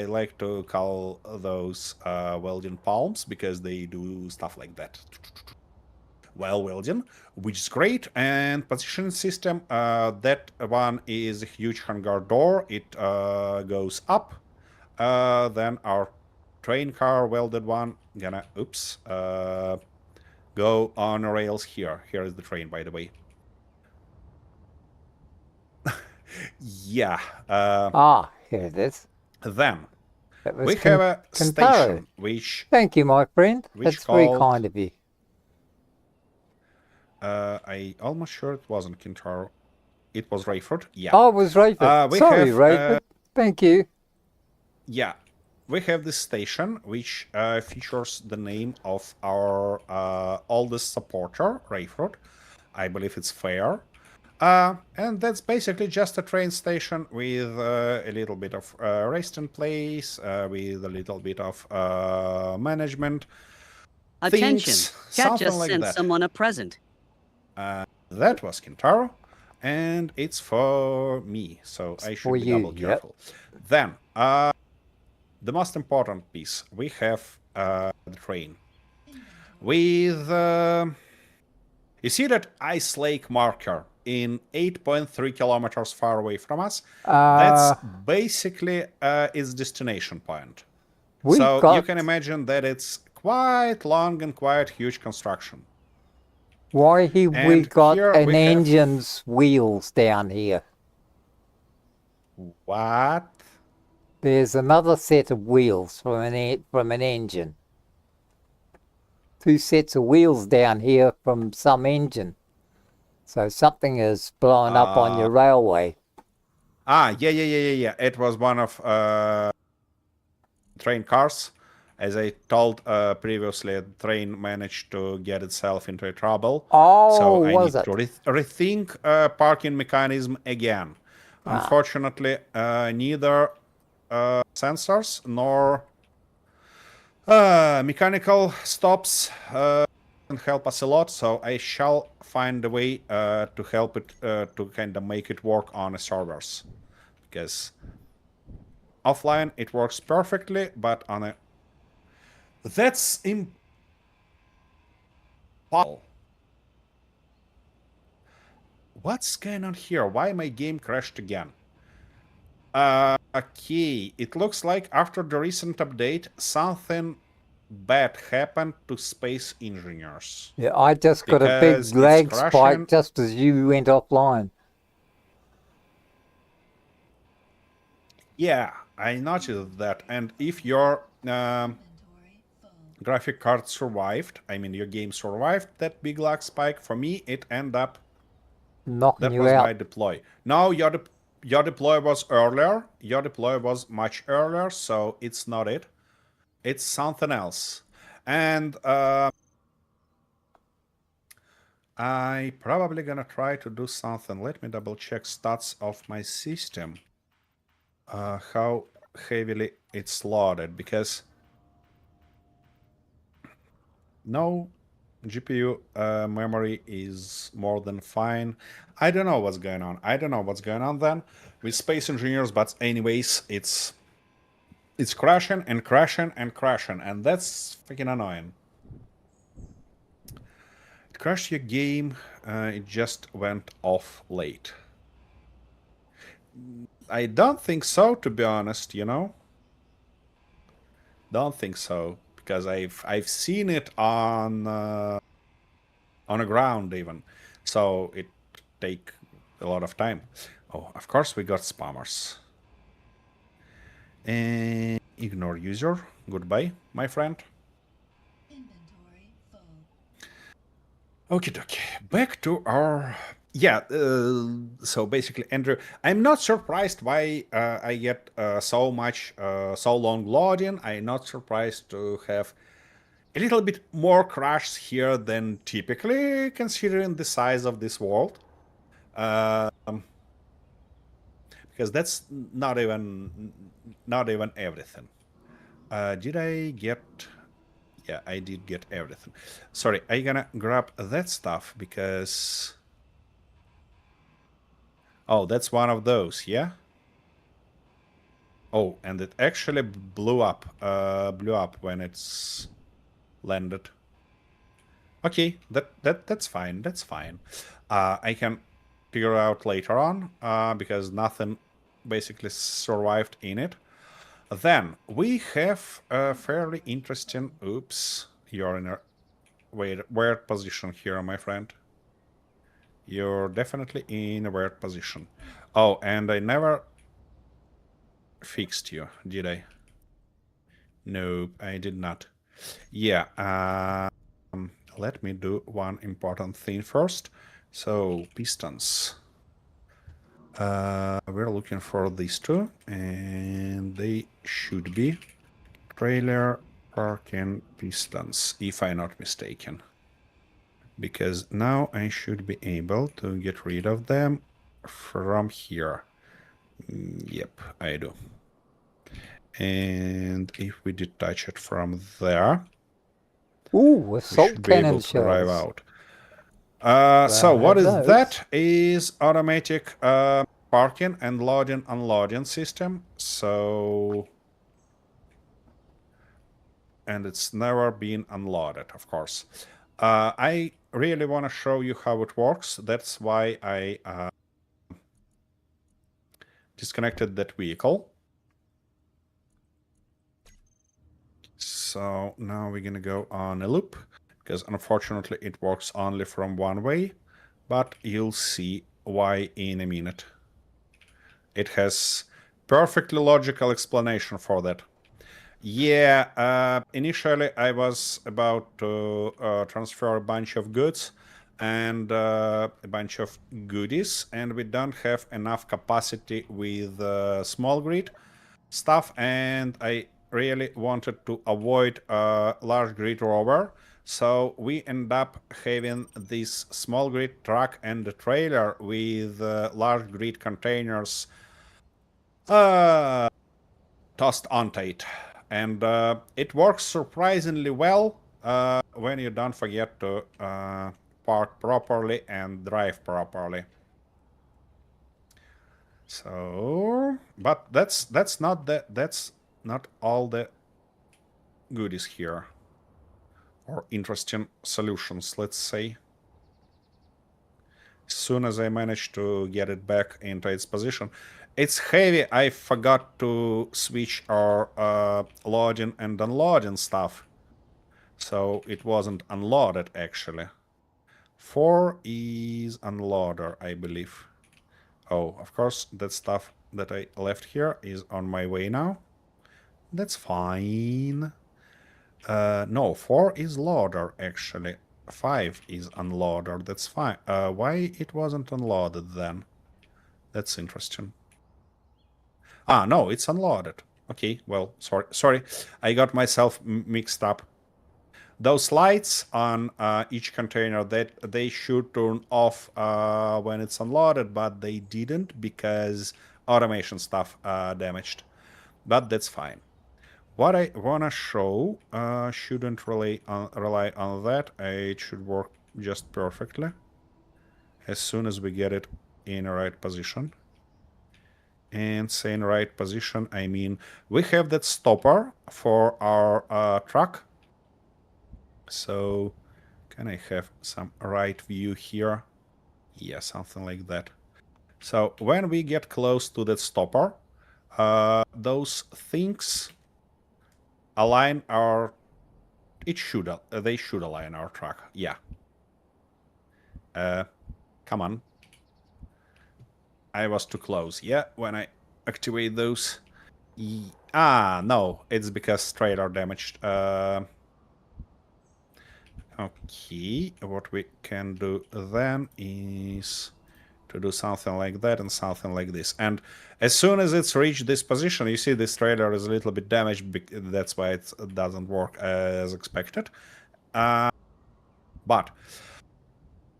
like to call those welding palms because they do stuff like that. While welding, which is great. And positioning system, that one is a huge hangar door. It goes up. Then our train car welded one gonna go on rails here. Here is the train, by the way. Yeah. Here it is. Then That was we have a Kintaro. station which Thank you, my friend. That's very called- kind of you. I almost sure it wasn't Kintaro. It was Rayford. Yeah. Oh, it was Rayford. we Sorry, have, Rayford. Thank you. Yeah. We have this station which features the name of our oldest supporter, Rayford. I believe it's fair. And that's basically just a train station with a little bit of resting place, with a little bit of Attention! management. Things, Chat something just like sent that. someone a present. That was Kintaro, and it's for me, so I should for be you, double careful. Then, the most important piece, we have the train. With, you see that ice lake marker in 8.3 kilometers far away from us? That's basically its destination point. So you can imagine that it's quite long and quite huge construction. Why we And got here an we have- engine's wheels down here? What? There's another set of wheels from an engine. two sets of wheels down here from some engine. So something is blowing up on your railway. Yeah. It was one of train cars. As I told previously, the train managed to get itself into trouble. Oh, So I was need it? to rethink parking mechanism again. Unfortunately, neither sensors nor mechanical stops can help us a lot. So I shall find a way to help it to kind of make it work on the servers, because offline it works perfectly, but on a that's impossible. What's going on here? Why my game crashed again? Okay, it looks like after the recent update, something bad happened to space engineers. Yeah, I just got a Because big it's lag spike crashing. just as you went offline. Yeah, I noticed that. And if your Inventory full. graphic card survived, I mean your game survived that big lag spike, for me it ended up Knocking that you was my out. deploy. Now your deploy was earlier. Your deploy was much earlier, so it's not it. It's something else. And I probably gonna try to do something. Let me double check stats of my system. How heavily it's loaded, because no GPU memory is more than fine. I don't know what's going on. I don't know what's going on then with space engineers, but anyways, it's crashing and crashing and crashing, and that's freaking annoying. It crashed your game. It just went off late. I don't think so, to be honest. Don't think so, because I've seen it on the ground even, so it take a lot of time. Oh, of course we got spammers. And ignore user. Goodbye, my friend. Inventory full. Okie dokie. Back to our. Yeah, so basically, Andrew, I'm not surprised why I get so long loading. I'm not surprised to have a little bit more crashes here than typically, considering the size of this world. Because that's not even everything. Did I get? Yeah, I did get everything. Sorry, I gonna grab that stuff because. Oh, that's one of those, yeah? Oh, and it actually blew up when it's landed. Okay, that's fine. That's fine. I can figure out later on because nothing basically survived in it. Then we have a fairly interesting. Oops, you're in a weird position here, my friend. You're definitely in a weird position. Oh, and I never fixed you, did I? Nope, I did not. Yeah, let me do one important thing first. So, pistons. We're looking for these two, and they should be trailer parking pistons, if I'm not mistaken. Because now I should be able to get rid of them from here. Yep, I do. And if we detach it from there, Ooh, we assault should be able cannon to drive shells. out. Well, So I what have is those. that? Is automatic parking and loading unloading system. So, and it's never been unloaded, of course. I really want to show you how it works. That's why I disconnected that vehicle. So now we're gonna go on a loop, because unfortunately it works only from one way, but you'll see why in a minute. It has perfectly logical explanation for that. Yeah, initially I was about to transfer a bunch of goods and a bunch of goodies, and we don't have enough capacity with small grid stuff, and I really wanted to avoid a large grid rover. So we end up having this small grid truck and a trailer with large grid containers tossed onto it. And it works surprisingly well when you don't forget to park properly and drive properly. So, but that's not all the goodies here, or interesting solutions, let's say. As soon as I manage to get it back into its position. It's heavy. I forgot to switch our loading and unloading stuff. So it wasn't unloaded, actually. 4 is unloader, I believe. Oh, of course, that stuff that I left here is on my way now. That's fine. No, 4 is loader, actually. 5 is unloader, that's fine. Why it wasn't unloaded then? That's interesting. Ah, no, it's unloaded. Okay, well, sorry. I got myself mixed up. Those lights on each container, that they should turn off when it's unloaded, but they didn't because automation stuff damaged. But that's fine. What I wanna show shouldn't rely on that. It should work just perfectly as soon as we get it in the right position. And saying right position, I mean we have that stopper for our truck. So can I have some right view here? Yeah, something like that. So when we get close to that stopper, those things align our... they should align our truck. Yeah. Come on. I was too close. Yeah, when I activate those. No, it's because trailer damaged. Okay, what we can do then is to do something like that and something like this. And as soon as it's reached this position, you see this trailer is a little bit damaged. That's why it doesn't work as expected. But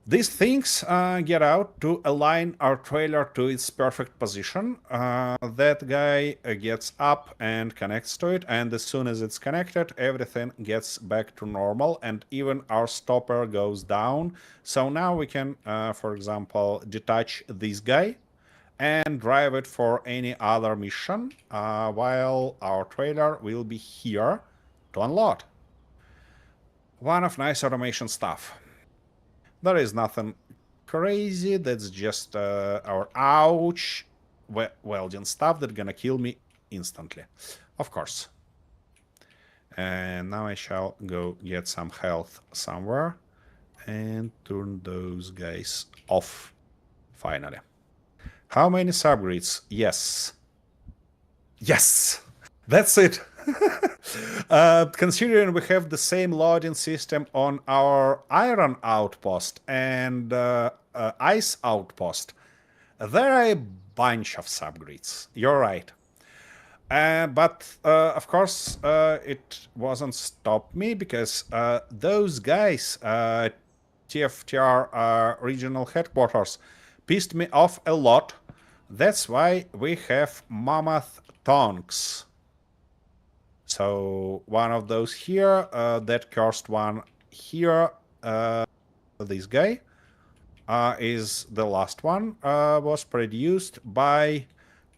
these things get out to align our trailer to its perfect position. That guy gets up and connects to it, and as soon as it's connected, everything gets back to normal, and even our stopper goes down. So now we can, for example, detach this guy and drive it for any other mission, while our trailer will be here to unload. One of nice automation stuff. There is nothing crazy. That's just our ouch welding stuff that's gonna kill me instantly. Of course. And now I shall go get some health somewhere and turn those guys off. Finally. How many subgrids? Yes. Yes! That's it! Considering we have the same loading system on our iron outpost and ice outpost, there are a bunch of subgrids. You're right. But of course, it wasn't stop me because those guys, TFTR regional headquarters, pissed me off a lot. That's why we have mammoth tonks. So one of those here, that cursed one here, this guy, is the last one, was produced by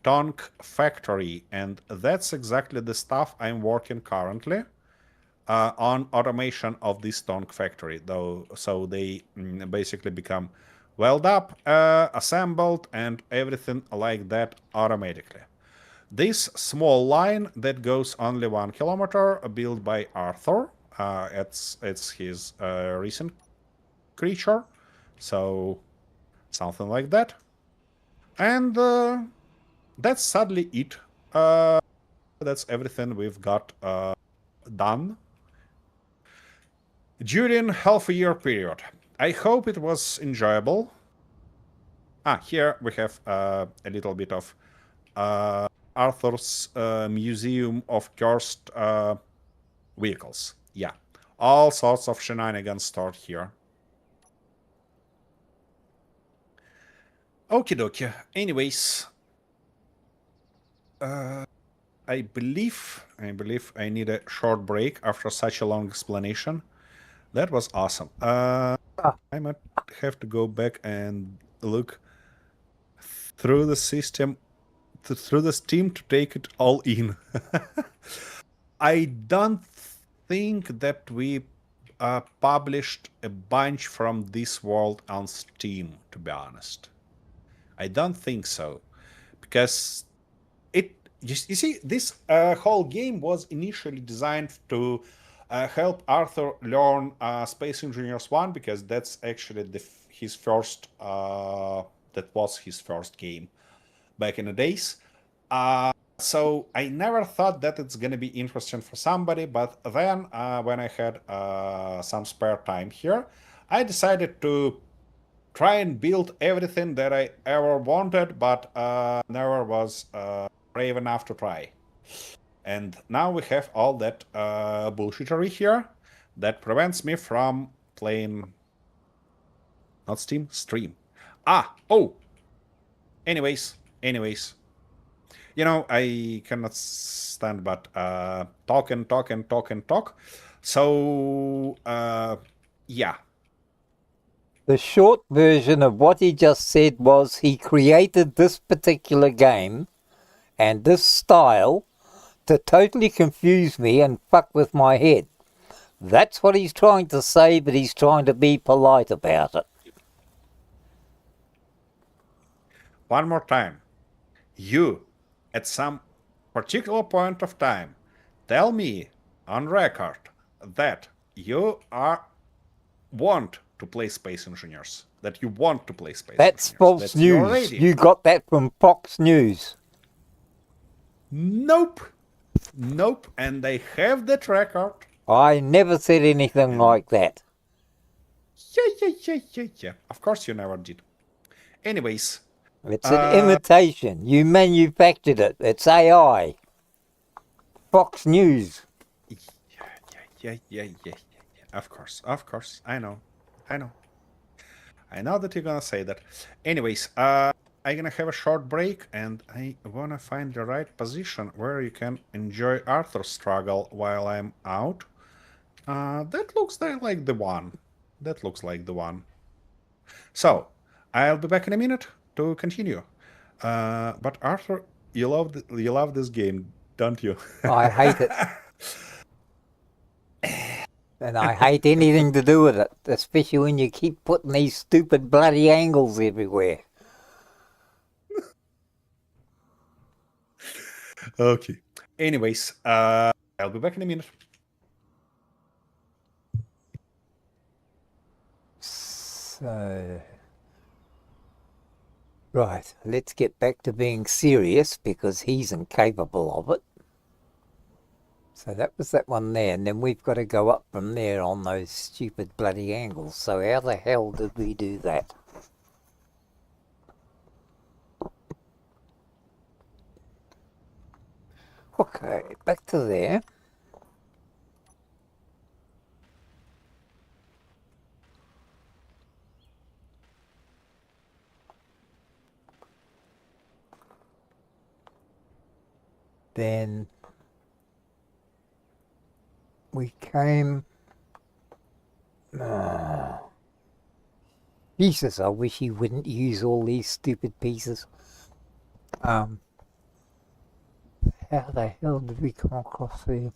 Tonk Factory, and that's exactly the stuff I'm working currently on automation of this Tonk Factory, though. So they basically become welded up, assembled, and everything like that automatically. This small line that goes only 1 kilometer, built by Arthur. It's his recent creature, so something like that. And that's sadly it. that's everything we've got done during half a year period. I hope it was enjoyable. Here we have a little bit of Arthur's Museum of Cursed Vehicles. Yeah, all sorts of shenanigans stored here. Okie dokie. Anyways, I believe I need a short break after such a long explanation. That was awesome. I might have to go back and look through the system, through the Steam to take it all in. I don't think that we published a bunch from this world on Steam, to be honest. I don't think so, because you see, this whole game was initially designed to help Arthur learn Space Engineers 1, because that's actually his first that was his first game back in the days. So I never thought that it's gonna be interesting for somebody, but then when I had some spare time here, I decided to try and build everything that I ever wanted, but never was brave enough to try. And now we have all that bullshittery here that prevents me from playing, not Steam, Stream. Oh! Anyways. You know, I cannot stand but talk. So, yeah. The short version of what he just said was he created this particular game and this style to totally confuse me and fuck with my head. That's what he's trying to say, but he's trying to be polite about it. One more time. You, at some particular point of time, tell me on record that you want to play Space Engineers. That you want to play Space That's Engineers. false That's your news. lady. You got that from Fox News. Nope. And I have that record. I never said anything like that. Yeah. Of course you never did. Anyways. It's an imitation. You manufactured it. It's AI. Fox News. Yeah. Of course. I know that you're gonna say that. Anyways, I'm gonna have a short break, and I wanna find the right position where you can enjoy Arthur's struggle while I'm out. That looks like the one. So, I'll be back in a minute to continue. But Arthur, you love this game, don't you? I hate it. And I hate anything to do with it, especially when you keep putting these stupid bloody angles everywhere. Okay. Anyways, I'll be back in a minute. So, right, let's get back to being serious because he's incapable of it. So that was that one there, and then we've got to go up from there on those stupid bloody angles. So how the hell did we do that? Okay, back to there. Then we came... Jesus, I wish he wouldn't use all these stupid pieces. How the hell did we come across there?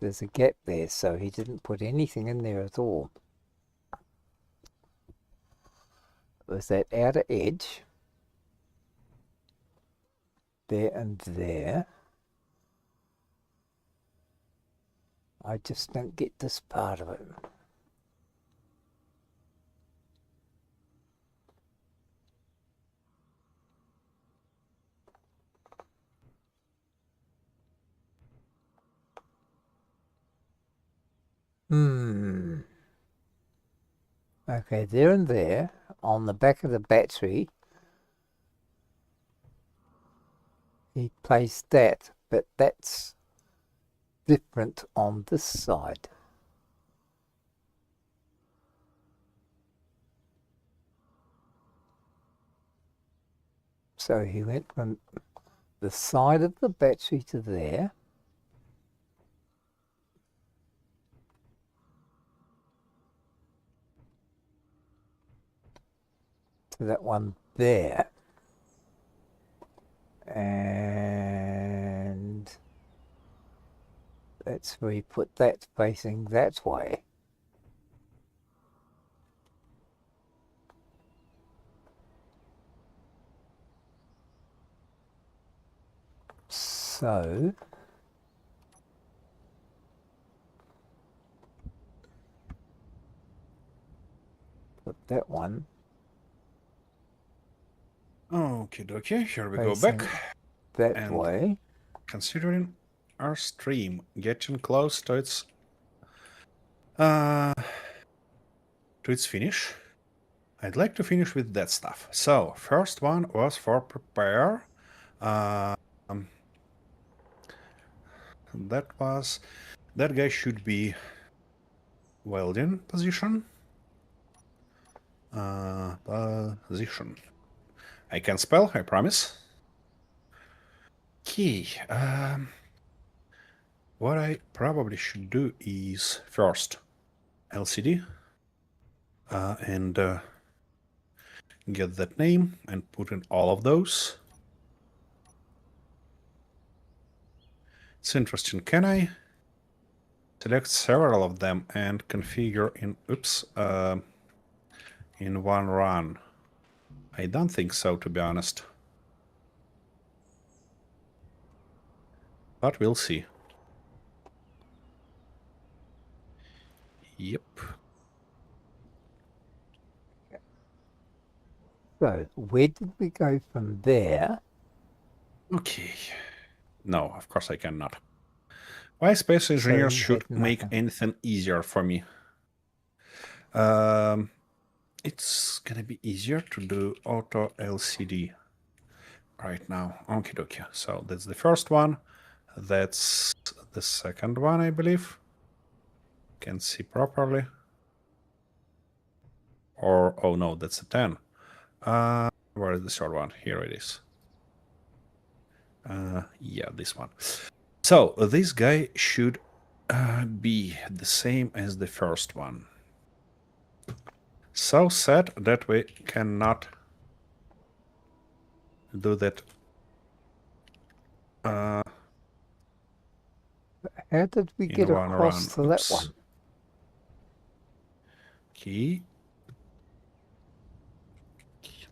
There's a gap there, so he didn't put anything in there at all. It was that outer edge. There and there. I just don't get this part of it. Okay, there and there, on the back of the battery, he placed that, but that's different on this side. So he went from the side of the battery to there. To that one there. And that's where he put that facing that way. So put that one Okie dokie, here we go facing back. that And way. considering our stream getting close to its finish, I'd like to finish with that stuff. So first one was for prepare. That guy should be welding position. Position. I can spell, I promise. Okay. What I probably should do is first LCD and get that name and put in all of those. It's interesting. Can I select several of them and configure in one run? I don't think so, to be honest. But we'll see. Yep. So where did we go from there? Okay. No, of course I cannot. Why space engineers you should had make nothing. anything easier for me? It's gonna be easier to do auto LCD right now. Okie dokie. So that's the first one. That's the second one, I believe. Can see properly. Or, oh no, that's a 10. Where is the third one? Here it is. Yeah, this one. So this guy should be the same as the first one. So set that we cannot do that. How did we In get one across run. to that Oops. one? Okay.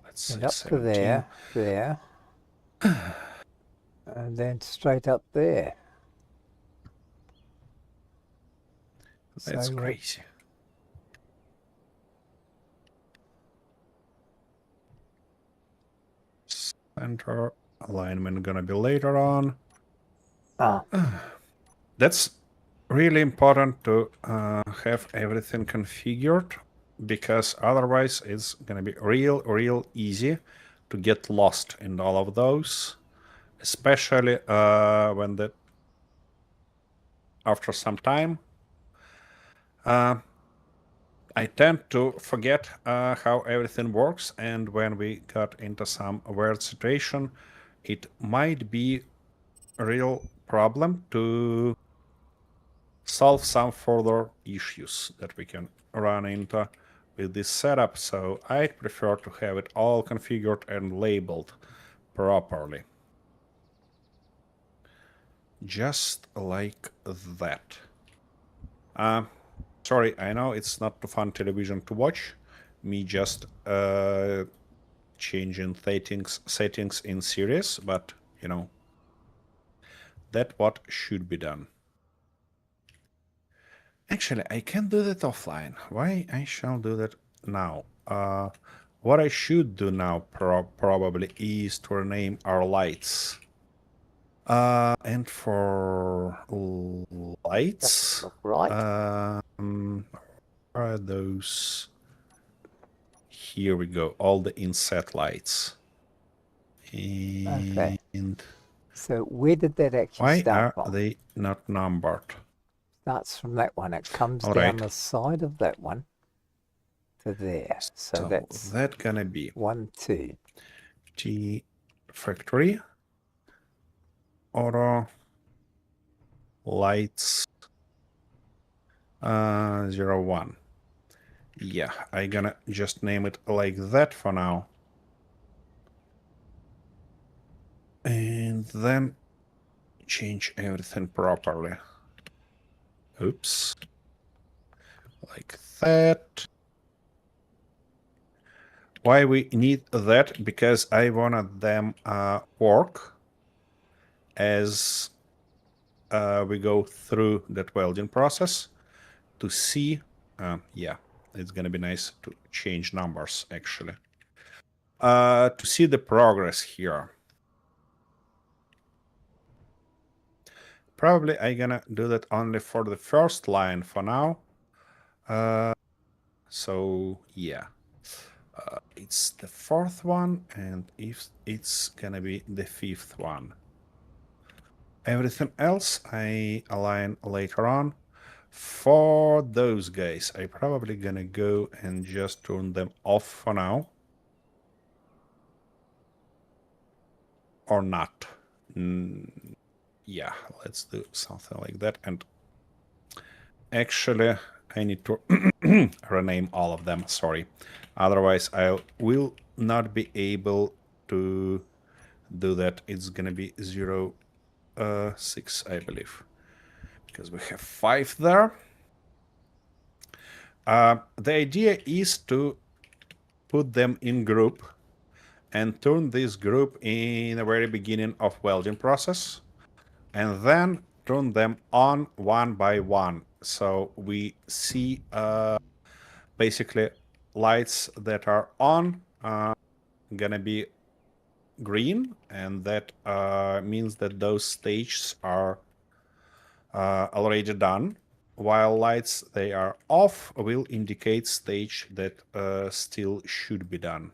Let's say And up to 17. there, and then straight up there. That's So crazy. Center alignment gonna be later on. That's really important to have everything configured, because otherwise it's gonna be real easy to get lost in all of those, especially when after some time I tend to forget how everything works, and when we got into some weird situation, it might be a real problem to solve some further issues that we can run into with this setup. So I prefer to have it all configured and labeled properly. Just like that. Sorry, I know it's not too fun television to watch. Me just changing settings in series, but you know, that what should be done. Actually, I can do that offline. Why I shall do that now? What I should do now probably is to rename our lights. And for lights, Look right. where are those? Here we go. All the inset lights. Okay. And So where did that actually why start are from? they not numbered? Starts from that one. It comes All down right. the side of that one to there. So So that's that gonna be 1, 2. T factory auto lights 01. Yeah, I gonna just name it like that for now. And then change everything properly. Oops. Like that. Why we need that? Because I wanted them work as we go through that welding process to see. Yeah, it's gonna be nice to change numbers actually. To see the progress here. Probably I'm gonna do that only for the first line for now. So yeah, it's the fourth one, and if it's gonna be the fifth one. Everything else I align later on. For those guys, I probably gonna go and just turn them off for now. Or not. Yeah, let's do something like that. And actually, I need to rename all of them, sorry. Otherwise, I will not be able to do that. It's gonna be 6, I believe. Because we have 5 there. The idea is to put them in group and turn this group in the very beginning of welding process. And then turn them on one by one. So we see basically lights that are on gonna be green, and that means that those stages are already done, while lights they are off will indicate stage that still should be done.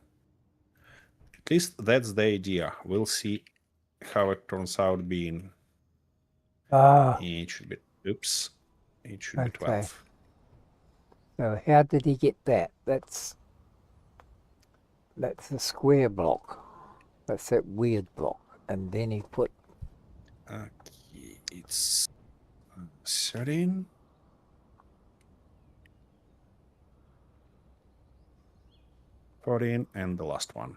At least that's the idea. We'll see how it turns out being. It should be, oops, it should be Okay. 12. So how did he get that? That's a square block. That's that weird block. And then he put Okay, it's 13. 14 and the last one.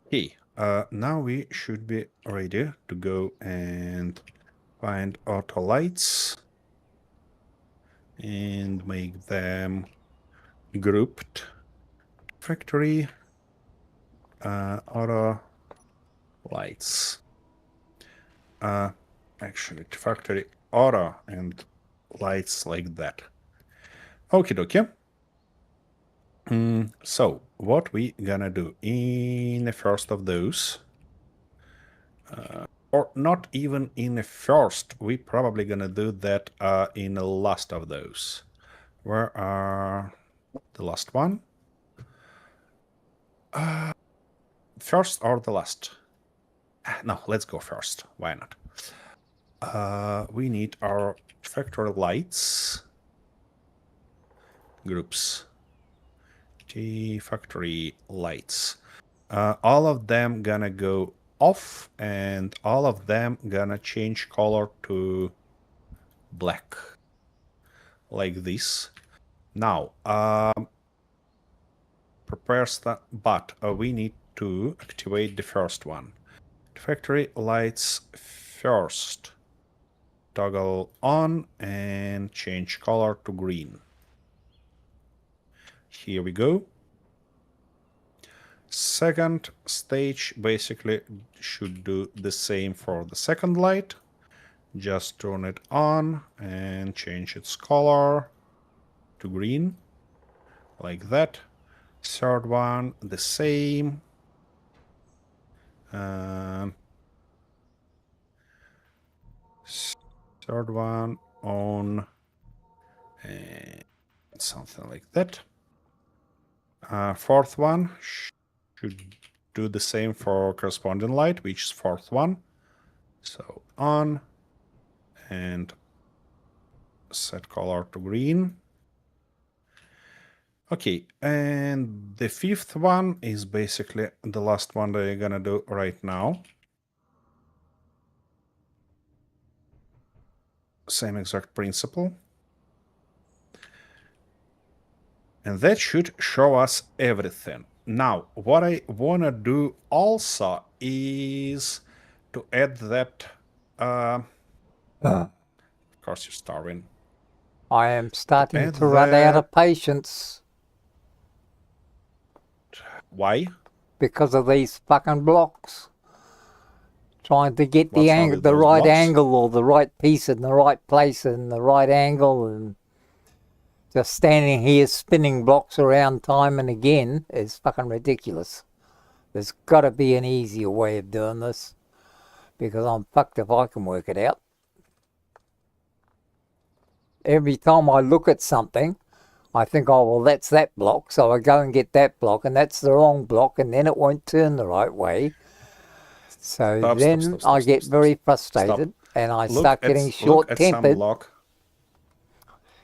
Okay, now we should be ready to go and find auto lights and make them grouped. Factory auto lights. Actually, factory auto and lights like that. Okie dokie. So what we gonna do in the first of those, or not even in the first, we probably gonna do that in the last of those. Where are the last one? First or the last? No, let's go first. Why not? We need our factory lights groups. Factory lights. All of them gonna go off, and all of them gonna change color to black, like this. Now, prepare stuff, but we need to activate the first one. Factory lights first. Toggle on and change color to green. Here we go. Second stage basically should do the same for the second light. Just turn it on and change its color to green, like that. Third one, the same. Third one on, and something like that. Fourth one should do the same for corresponding light, which is fourth one. So on, and set color to green. Okay, and the fifth one is basically the last one that you're gonna do right now. Same exact principle. And that should show us everything. Now, what I wanna do also is to add that, of course you're starving. I am starting add to run out that- of patience Why? because of these fucking blocks. Trying to get What's the wrong angle, with the those right blocks? angle, or the right piece in the right place in the right angle, and just standing here spinning blocks around time and again is fucking ridiculous. There's got to be an easier way of doing this, because I'm fucked if I can work it out. Every time I look at something, I think, oh, well, that's that block, so I go and get that block, and that's the wrong block, and then it won't turn the right way. So Stop, then stop, stop, I stop, get stop, very stop. frustrated, and I Look start at getting s- look at some short-tempered. block.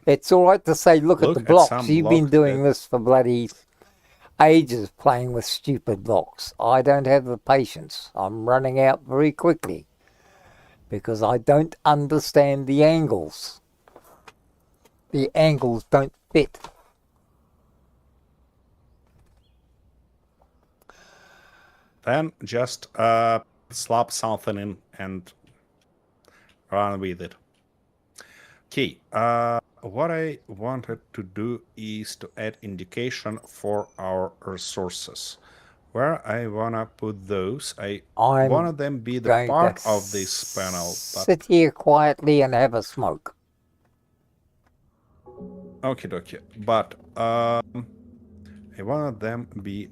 It's all right to say, look at Look the at blocks. some You've been block doing that- this for bloody ages, playing with stupid blocks. I don't have the patience. I'm running out very quickly because I don't understand the angles. The angles don't fit. Then just slap something in and run with it. Okay, what I wanted to do is to add indication for our resources. Where I wanna put those, I I'm wanted them be the going part to of this panel. But sit here quietly and have a smoke. okay, dokie. But I wanted them be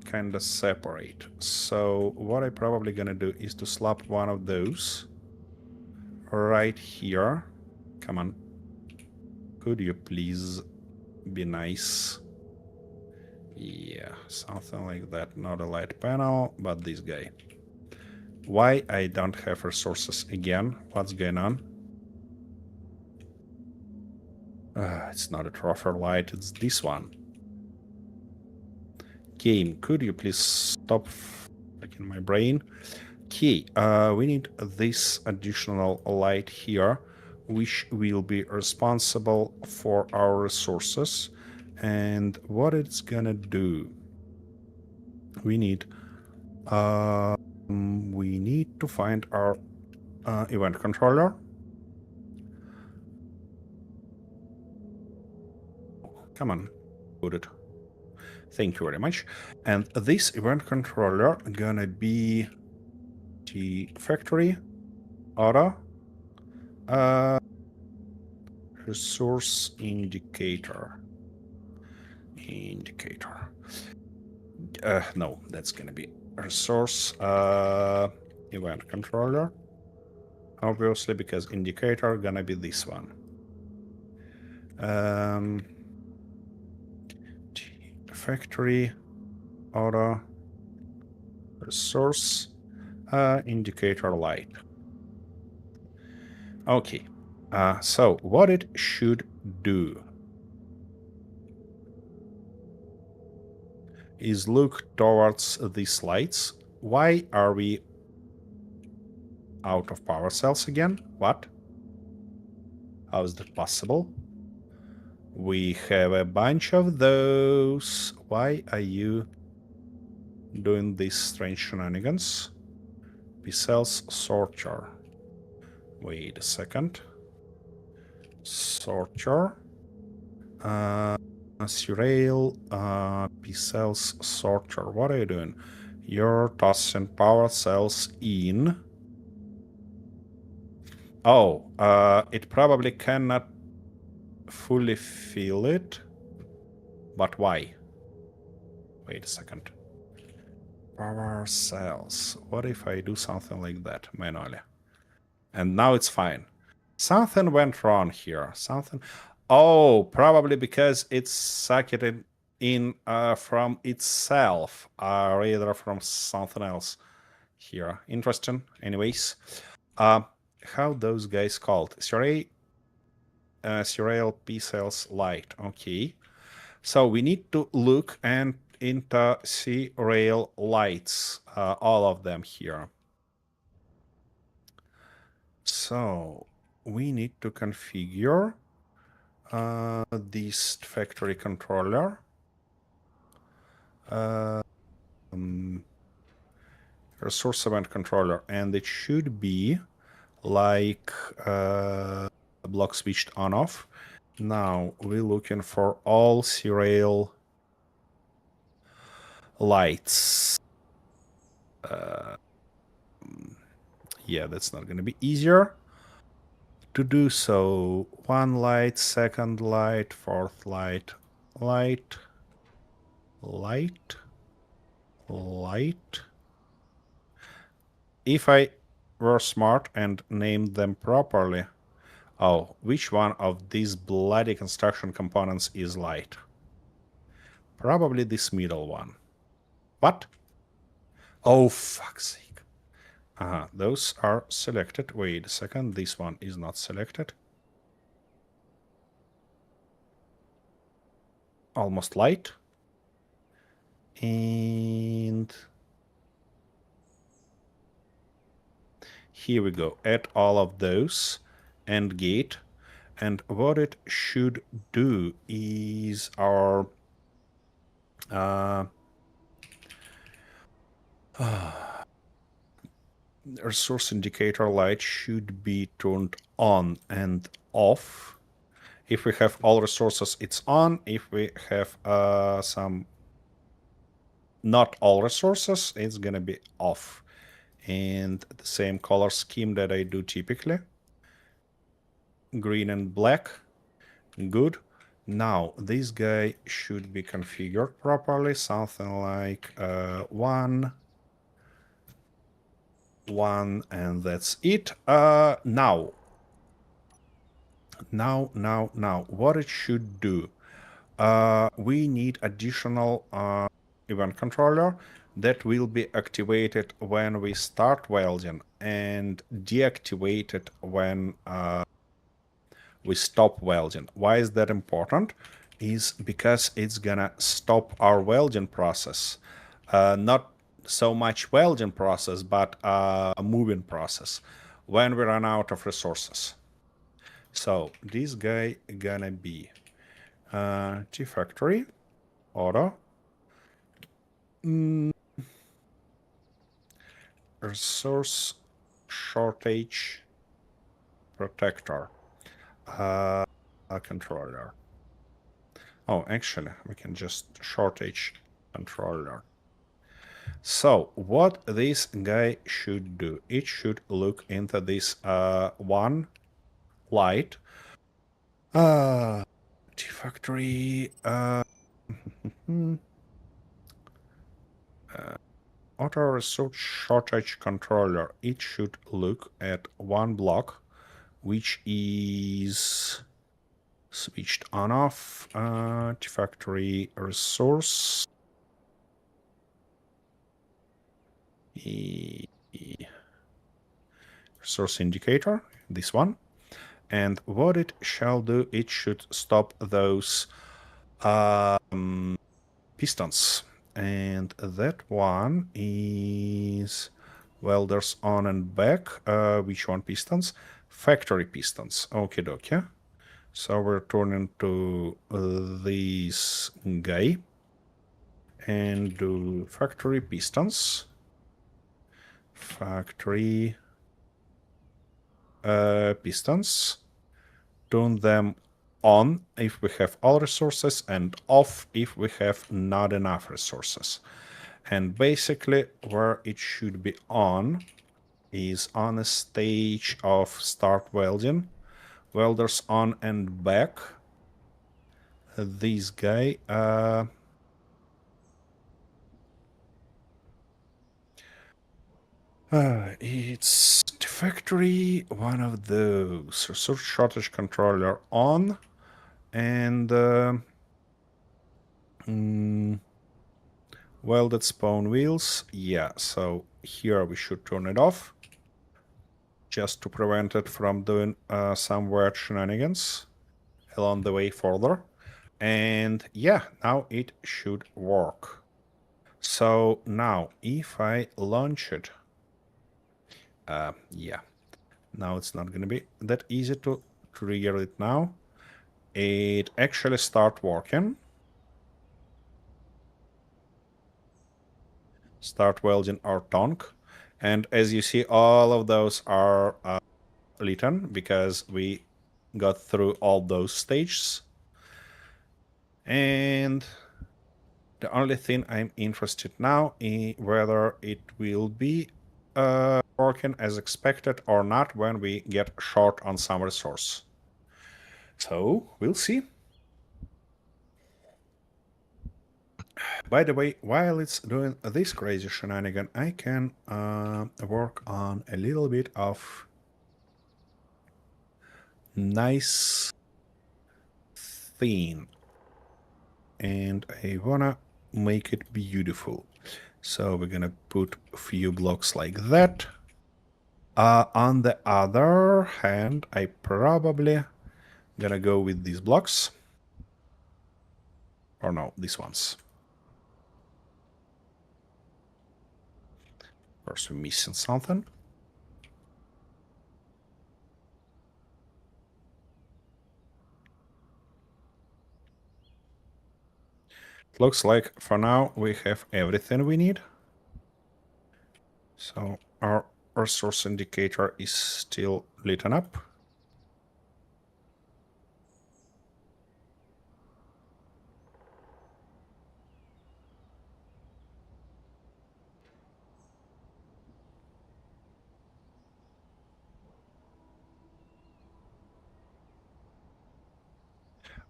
kind of separate. So what I probably gonna do is to slap one of those right here. Come on. Could you please be nice? Yeah, something like that. Not a light panel, but this guy. Why I don't have resources again? What's going on? It's not a trophy light, it's this one. Game, could you please stop in my brain? Okay, we need this additional light here, which will be responsible for our resources. And what it's gonna do, we need to find our event controller. Come on, put it. Thank you very much. And this event controller gonna be the factory auto resource indicator. No, that's gonna be resource event controller, obviously, because indicator gonna be this one. Factory auto resource indicator light. Okay, so what it should do is look towards these lights. Why are we out of power cells again? What? How is that possible? We have a bunch of those. Why are you doing these strange shenanigans? P-cells sorter. Wait a second. Sorter. Serial P cells sorter. What are you doing? You're tossing power cells in. Oh, it probably cannot fully fill it. But why? Wait a second. Power cells. What if I do something like that manually? And now it's fine. Something went wrong here. Something. Oh, probably because it's sucked it in from itself, rather from something else here. Interesting. Anyways, how those guys called? Serial P cells light. Okay. So we need to look and into serial lights, all of them here. So we need to configure this factory controller. Resource event controller, and it should be like block switched on off. Now we're looking for all serial lights. Yeah, that's not going to be easier to do. So one light, second light, fourth light, light, light, light. If I were smart and named them properly. Oh, which one of these bloody construction components is light? Probably this middle one. What? Oh, fuck's sake. Those are selected. Wait a second, this one is not selected. Almost light. And here we go. Add all of those and gate. And what it should do is our resource indicator light should be turned on and off. If we have all resources, it's on. If we have some not all resources, it's gonna be off. And the same color scheme that I do typically. Green and black. Good. Now this guy should be configured properly. Something like 1, 1, and that's it. Now, what it should do? We need additional event controller that will be activated when we start welding and deactivated when we stop welding. Why is that important? Is because it's gonna stop our welding process. Not so much welding process, but a moving process when we run out of resources. So this guy gonna be T-Factory, auto, resource shortage protector, a controller. Oh, actually, we can just shortage controller. So what this guy should do, it should look into this one light. T-Factory auto resource shortage controller. It should look at one block, which is switched on off. T-Factory resource. Resource indicator, this one. And what it shall do, it should stop those pistons. And that one is welders on and back. Which one pistons? Factory pistons. Okay, dokie. So we're turning to this guy and do factory pistons. Factory pistons. Turn them on if we have all resources and off if we have not enough resources. And basically where it should be on is on a stage of start welding. Welders on and back. This guy, it's the factory, one of those. Resource shortage controller on, and welded spawn wheels. Yeah, so here we should turn it off, just to prevent it from doing some weird shenanigans along the way further. And yeah, now it should work. So now if I launch it, yeah, now it's not going to be that easy to trigger it now. It actually start working. Start welding our tongue. And as you see, all of those are lit on because we got through all those stages. And the only thing I'm interested now in whether it will be working as expected or not when we get short on some resource. So we'll see. By the way, while it's doing this crazy shenanigan, I can work on a little bit of nice theme. And I wanna make it beautiful. So we're gonna put a few blocks like that. On the other hand, I probably gonna go with these blocks. Or no, these ones. Of course, we're missing something. Looks like for now we have everything we need. So our resource indicator is still lit up.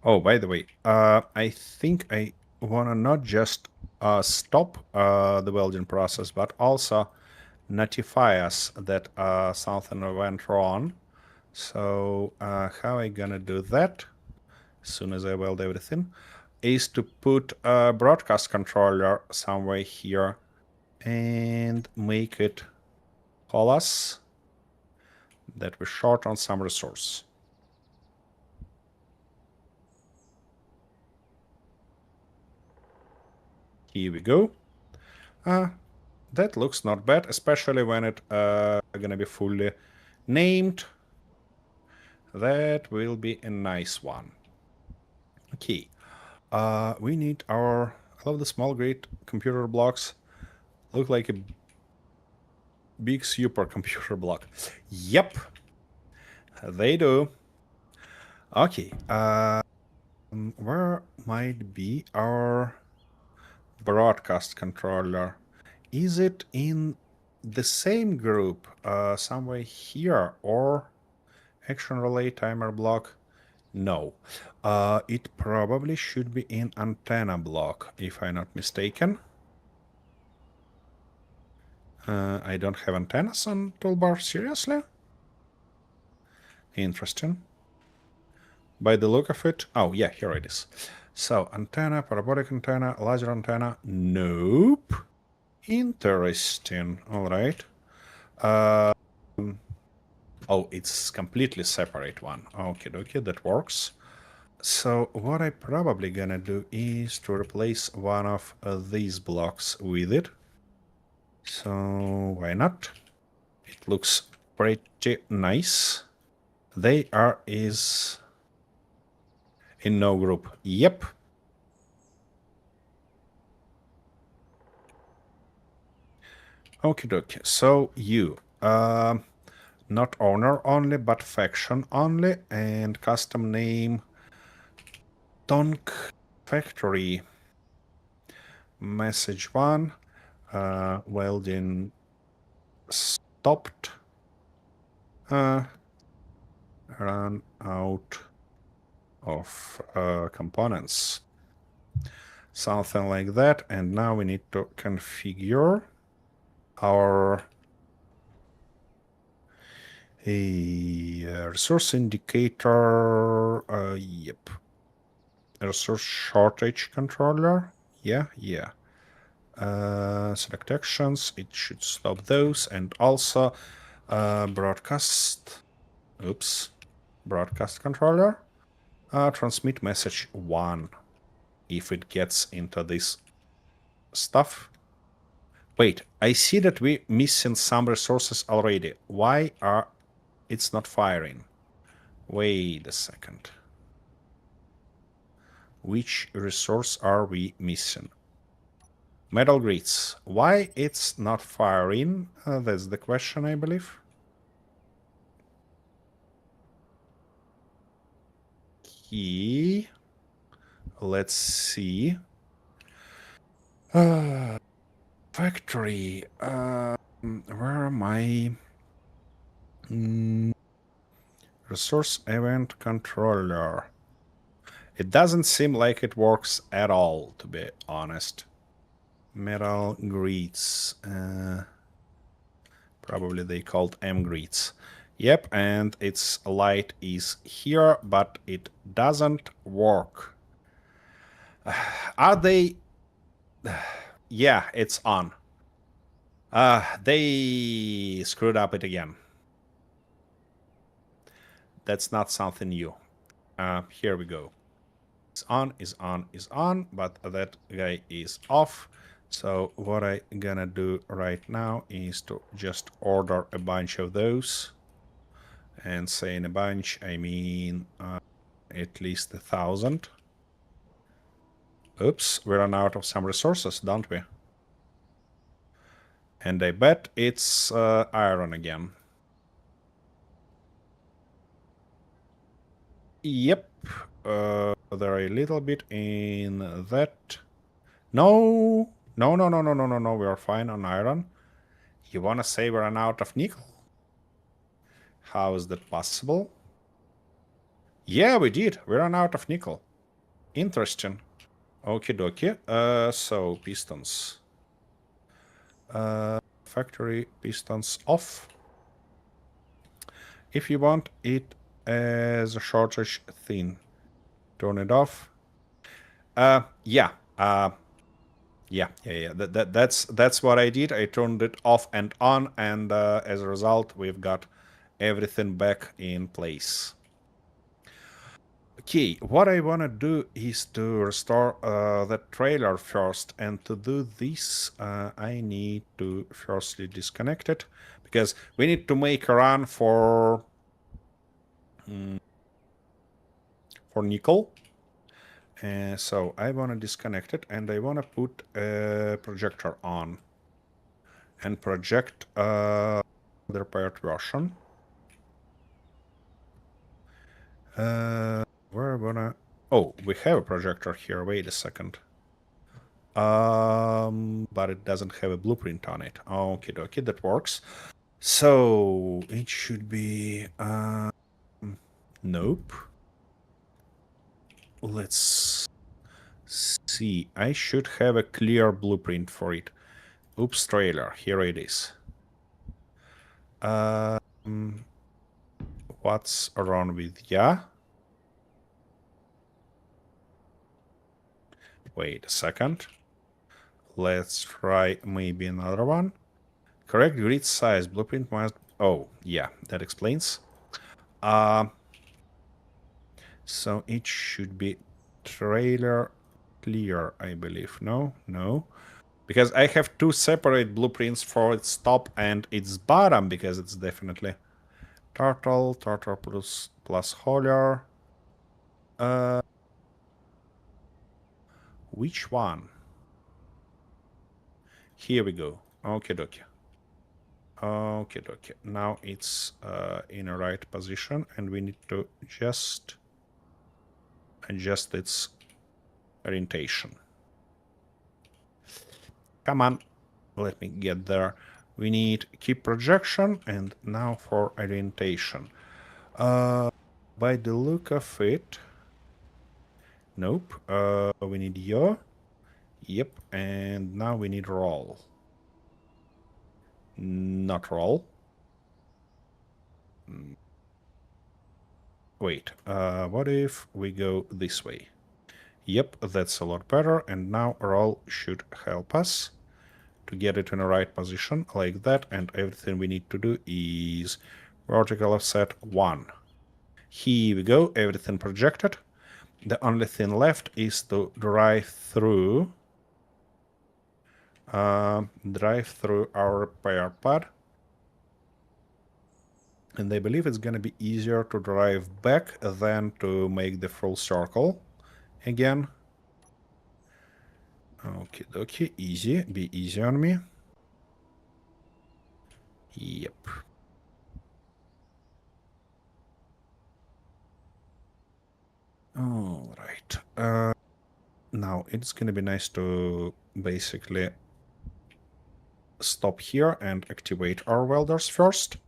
Oh, by the way, I think I wanna not just stop the welding process, but also notify us that something went wrong. So how I gonna do that, as soon as I weld everything, is to put a broadcast controller somewhere here and make it call us that we're short on some resource. Here we go. That looks not bad, especially when it gonna be fully named. That will be a nice one. Okay. We need our... I love the small grid computer blocks. Look like a big supercomputer block. Yep. They do. Okay. Where might be our broadcast controller? Is it in the same group somewhere here, or action relay timer block? No. It probably should be in antenna block, if I'm not mistaken. I don't have antennas on toolbar, seriously? Interesting. By the look of it, oh yeah, here it is. So, antenna, parabolic antenna, laser antenna, nope. Interesting, alright. Oh, it's completely separate one. Okay, that works. So what I probably gonna do is to replace one of these blocks with it. So why not? It looks pretty nice. They are is in no group. Yep. Okie dokie. So you, not owner only, but faction only, and custom name Tonk factory. Message 1. Welding stopped. Run out of components. Something like that. And now we need to configure our resource indicator. Yep. Resource shortage controller. Yeah. Select actions. It should stop those. And also broadcast. Oops. Broadcast controller. Transmit message 1. If it gets into this stuff. Wait, I see that we're missing some resources already. Why are it's not firing? Wait a second. Which resource are we missing? Metal grids. Why it's not firing? That's the question, I believe. Key. Let's see. Factory. Where am I? Resource event controller. It doesn't seem like it works at all, to be honest. Metal grids. Probably they called M grids. Yep, and its light is here, but it doesn't work. Are they... Yeah, it's on. They screwed up it again. That's not something new. Here we go. It's on, is on, is on, but that guy is off. So what I'm gonna do right now is to just order a bunch of those. And saying a bunch, I mean at least 1,000. Oops, we run out of some resources, don't we? And I bet it's iron again. Yep. There are a little bit in that. No. No, we are fine on iron. You wanna say we run out of nickel? How is that possible? Yeah, we did. We ran out of nickel. Interesting. Okie dokie. So, pistons. Factory pistons off. If you want it as a shortage thing, turn it off. Yeah. That's what I did. I turned it off and on, and as a result, we've got everything back in place. Okay, what I want to do is to restore the trailer first, and to do this, I need to firstly disconnect it, because we need to make a run for nickel. So I want to disconnect it, and I want to put a projector on and project the repaired version. We're gonna... Oh, we have a projector here. Wait a second. But it doesn't have a blueprint on it. Okay, dokie, that works. So it should be... Nope. Let's see. I should have a clear blueprint for it. Oops, trailer. Here it is. What's wrong with ya? Wait a second. Let's try maybe another one. Correct grid size. Blueprint must... Oh, yeah, that explains. So it should be trailer clear, I believe. No. Because I have two separate blueprints for its top and its bottom, because it's definitely turtle plus hauler. Which one? Here we go. Okay, dokie. Now it's in a right position, and we need to just adjust its orientation. Come on, let me get there. We need keep projection, and now for orientation. By the look of it, nope. We need yaw. Yep, and now we need roll. Not roll. Wait, what if we go this way? Yep, that's a lot better, and now roll should help us to get it in the right position, like that, and everything we need to do is vertical offset 1. Here we go, everything projected. The only thing left is to drive through our repair pad. And I believe it's going to be easier to drive back than to make the full circle again. Okay, dokie, easy. Be easy on me. Yep. All right. Now it's going to be nice to basically stop here and activate our welders first.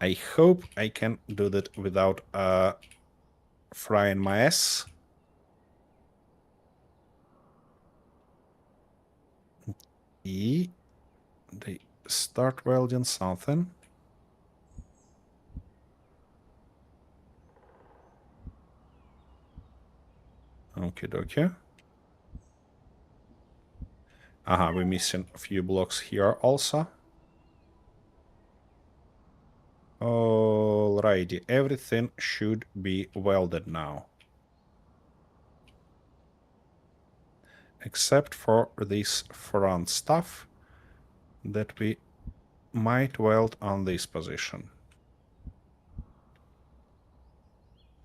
I hope I can do that without frying my ass. They start welding something. Okay, dokie. We're missing a few blocks here also. Alrighty, everything should be welded now. Except for this front stuff that we might weld on this position.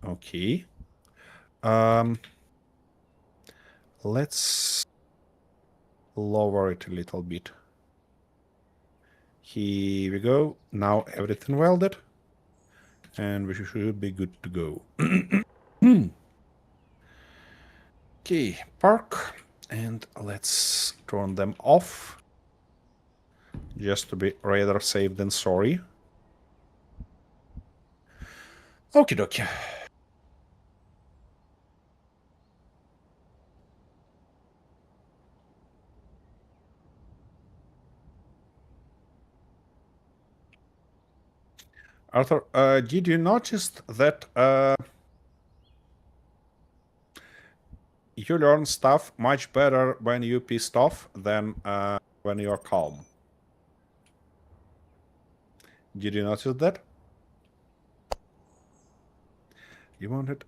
Okay. Let's lower it a little bit. Here we go. Now everything welded. And we should be good to go. Okay, park. And let's turn them off. Just to be rather safe than sorry. Okie dokie. Arthur, did you notice that you learn stuff much better when you're pissed off than when you're calm? Did you notice that? You wanted?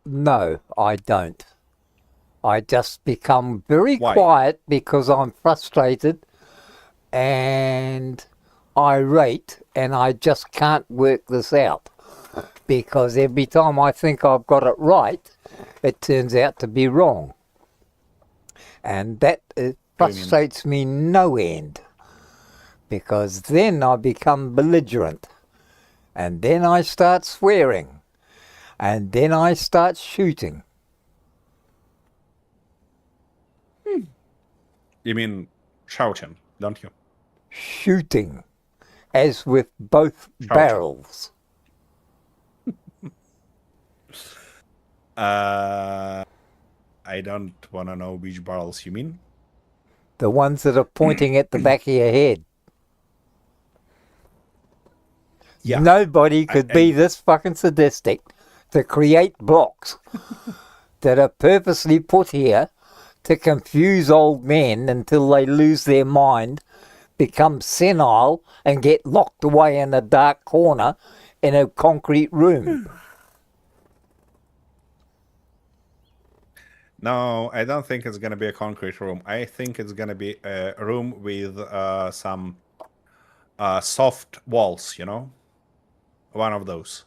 No, I don't. I just become very Why? quiet because I'm frustrated and irate, and I just can't work this out. Because every time I think I've got it right, it turns out to be wrong. And that frustrates me no end. Because then I become belligerent. And then I start swearing. And then I start shooting. You mean shouting, don't you? Shooting. As with both barrels. I don't want to know which barrels you mean. The ones that are pointing at the back of your head. Yeah. Nobody could be this fucking sadistic to create blocks that are purposely put here to confuse old men until they lose their mind, become senile, and get locked away in a dark corner in a concrete room. No, I don't think it's going to be a concrete room. I think it's going to be a room with some soft walls, you know? One of those.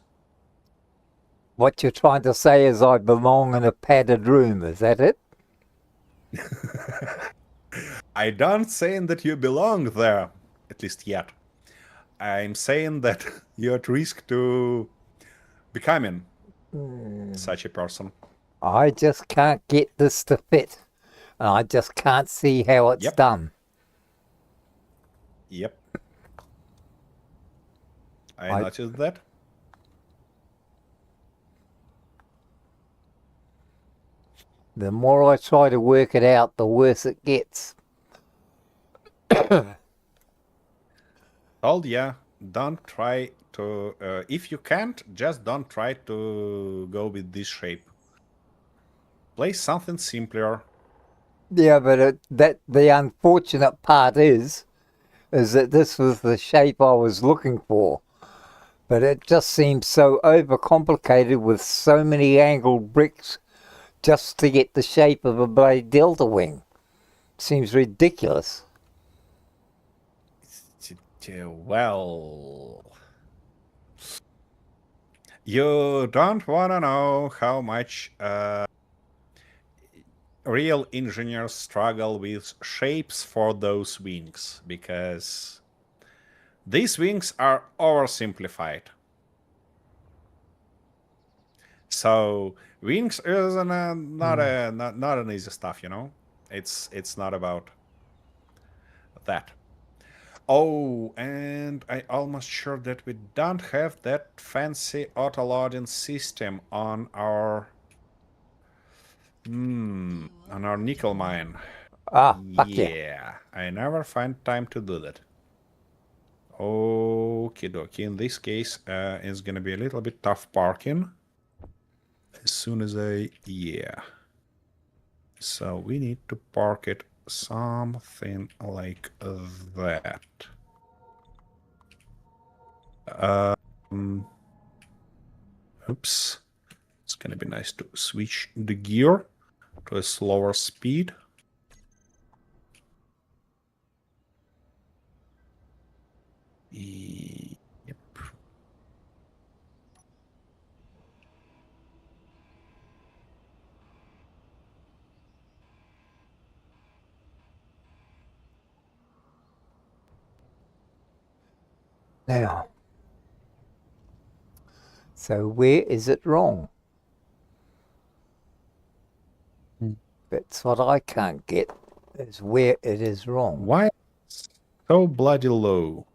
What you're trying to say is I belong in a padded room, is that it? I don't saying that you belong there, at least yet. I'm saying that you're at risk to becoming such a person. I just can't get this to fit. And I just can't see how it's Yep. done. Yep. I I- noticed that. The more I try to work it out, the worse it gets. Told ya, don't try to. If you can't, just don't try to go with this shape. Play something simpler. Yeah, but the unfortunate part is that this was the shape I was looking for. But it just seems so overcomplicated with so many angled bricks just to get the shape of a blade delta wing. Seems ridiculous. Well, you don't want to know how much real engineers struggle with shapes for those wings, because these wings are oversimplified. So wings is not an easy stuff, you know. It's not about that. Oh, and I almost sure that we don't have that fancy auto loading system on our on our nickel mine. Ah, fuck yeah. Yeah, I never find time to do that. Okie dokie. In this case, it's gonna be a little bit tough parking. As soon as yeah. So we need to park it something like that. Oops. It's gonna be nice to switch the gear to a slower speed. Yep. Now, so where is it wrong? That's what I can't get, is where it is wrong. Why so bloody low?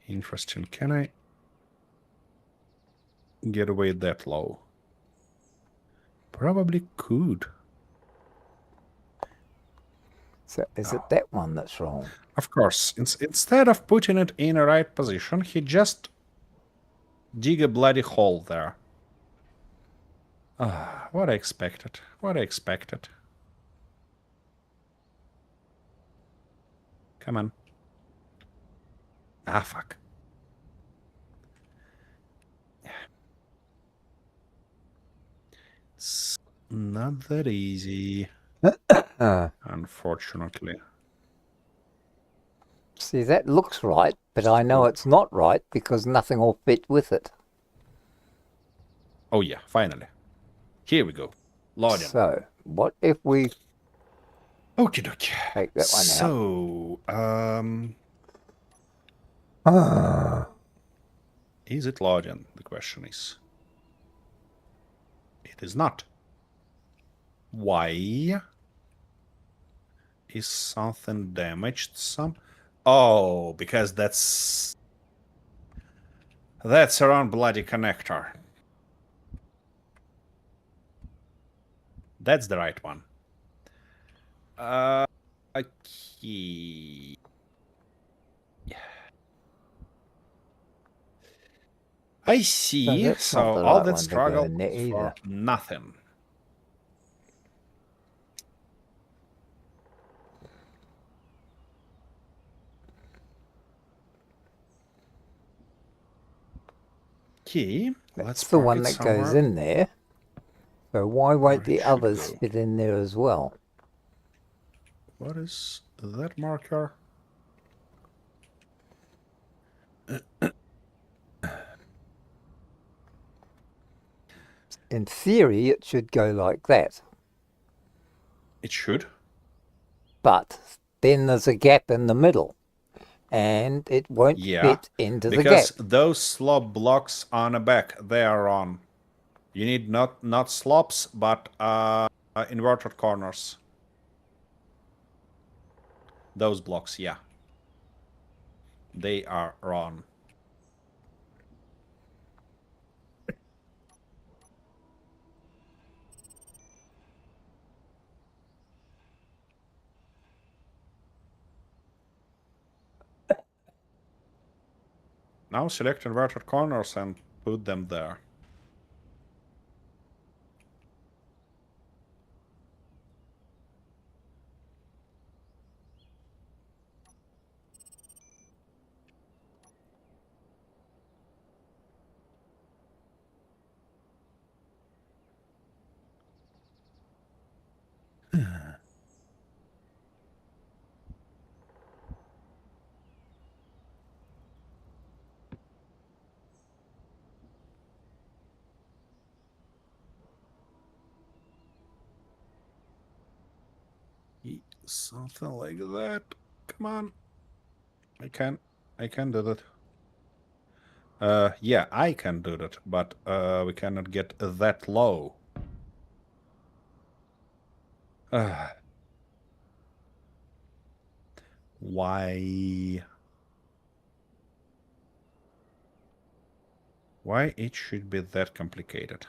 Interesting. Can I get away that low? Probably could. So is it that one that's wrong? Of course, instead of putting it in a right position, he just dig a bloody hole there. Ah, what I expected. What I expected. Come on. Ah, fuck. It's not that easy, unfortunately. See, that looks right, but I know it's not right because nothing will fit with it. Oh yeah, finally. Here we go. Loading. So, what if we Okie dokie. take that one So, out? is it loading? The question is. It is not. Why? Is something damaged? Oh, because that's a wrong bloody connector. That's the right one. Okay. I see. that's not So the all right that one to go struggle in there for either. nothing. Okay, let's That's the park one it that somewhere. goes in there. So why won't it the should others go. fit in there as well? What is that marker? In theory, it should go like that. It should. But then there's a gap in the middle. and it won't Yeah, fit into the because gap. those slope blocks on the back, they are on. You need not slopes, but inverted corners. Those blocks, yeah. They are on. Now select inverted corners and put them there. Something like that. Come on. I can do that. Yeah, I can do that, but we cannot get that low. Why? Why it should be that complicated?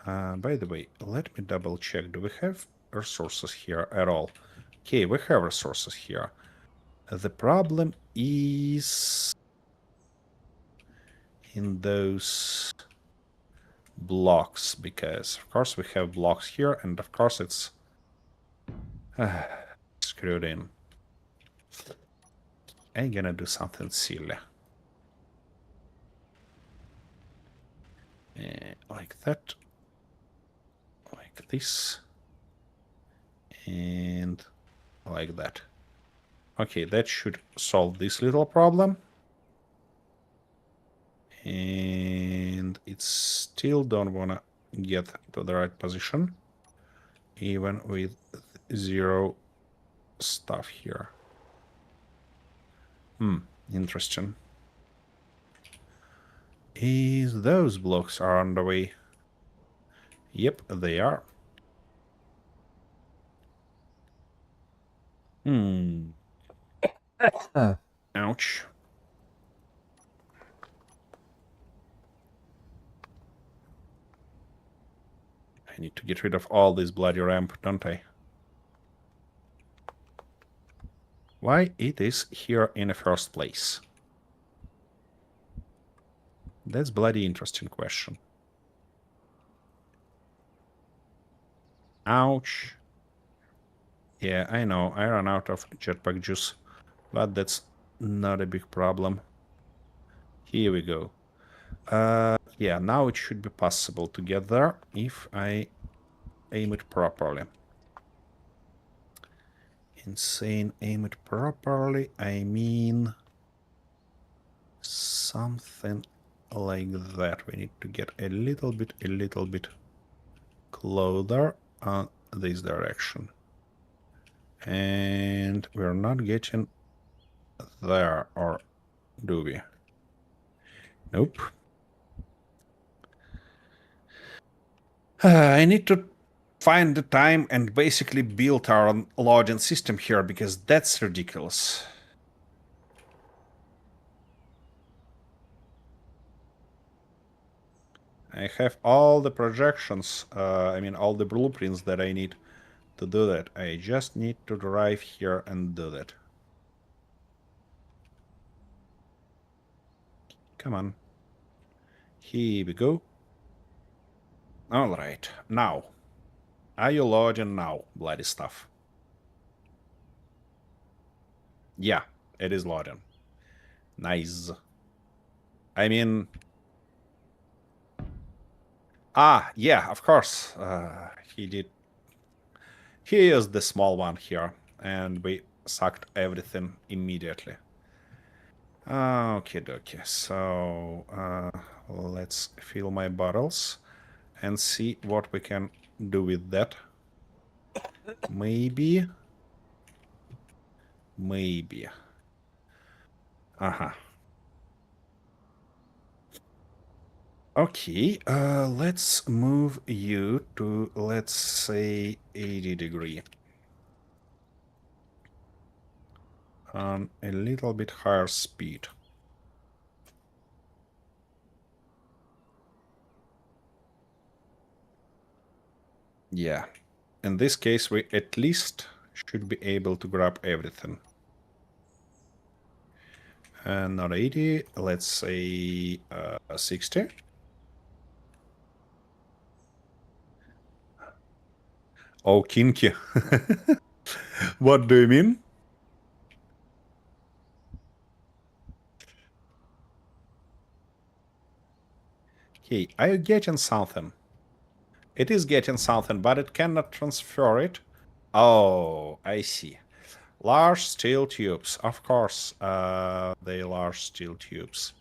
By the way, let me double check. Do we have resources here at all? Okay, we have resources here. The problem is in those blocks, because of course we have blocks here, and of course it's screwed in. I'm gonna do something silly. Like that. Like this. And like that. Okay, that should solve this little problem. And it still don't wanna get to the right position, even with 0 stuff here. Interesting. Is those blocks are on the way? Yep, they are. Ouch. I need to get rid of all this bloody ramp, don't I? Why it is here in the first place? That's bloody interesting question. Ouch. Yeah, I know, I ran out of jetpack juice, but that's not a big problem. Here we go. Yeah, now it should be possible to get there if I aim it properly. In saying aim it properly, I mean something like that. We need to get a little bit closer on this direction. And we're not getting there, or do we? Nope. I need to find the time and basically build our own login system here, because that's ridiculous. I have all the projections, I mean all the blueprints that I need to do that. I just need to drive here and do that. Come on. Here we go. Alright, now. Are you loading now, bloody stuff? Yeah, it is loading. Nice. I mean... yeah, of course. He did. He used the small one here, and we sucked everything immediately. Okay, dokie. So, let's fill my bottles and see what we can do with that. Maybe Maybe. Uh-huh. Okay, let's move you to, let's say, 80 degree. On a little bit higher speed. Yeah. In this case, we at least should be able to grab everything. And not 80, let's say 60. Oh, kinky. What do you mean? Okay, are you getting something? It is getting something, but it cannot transfer it. Oh, I see. Large steel tubes. Of course, they large steel tubes.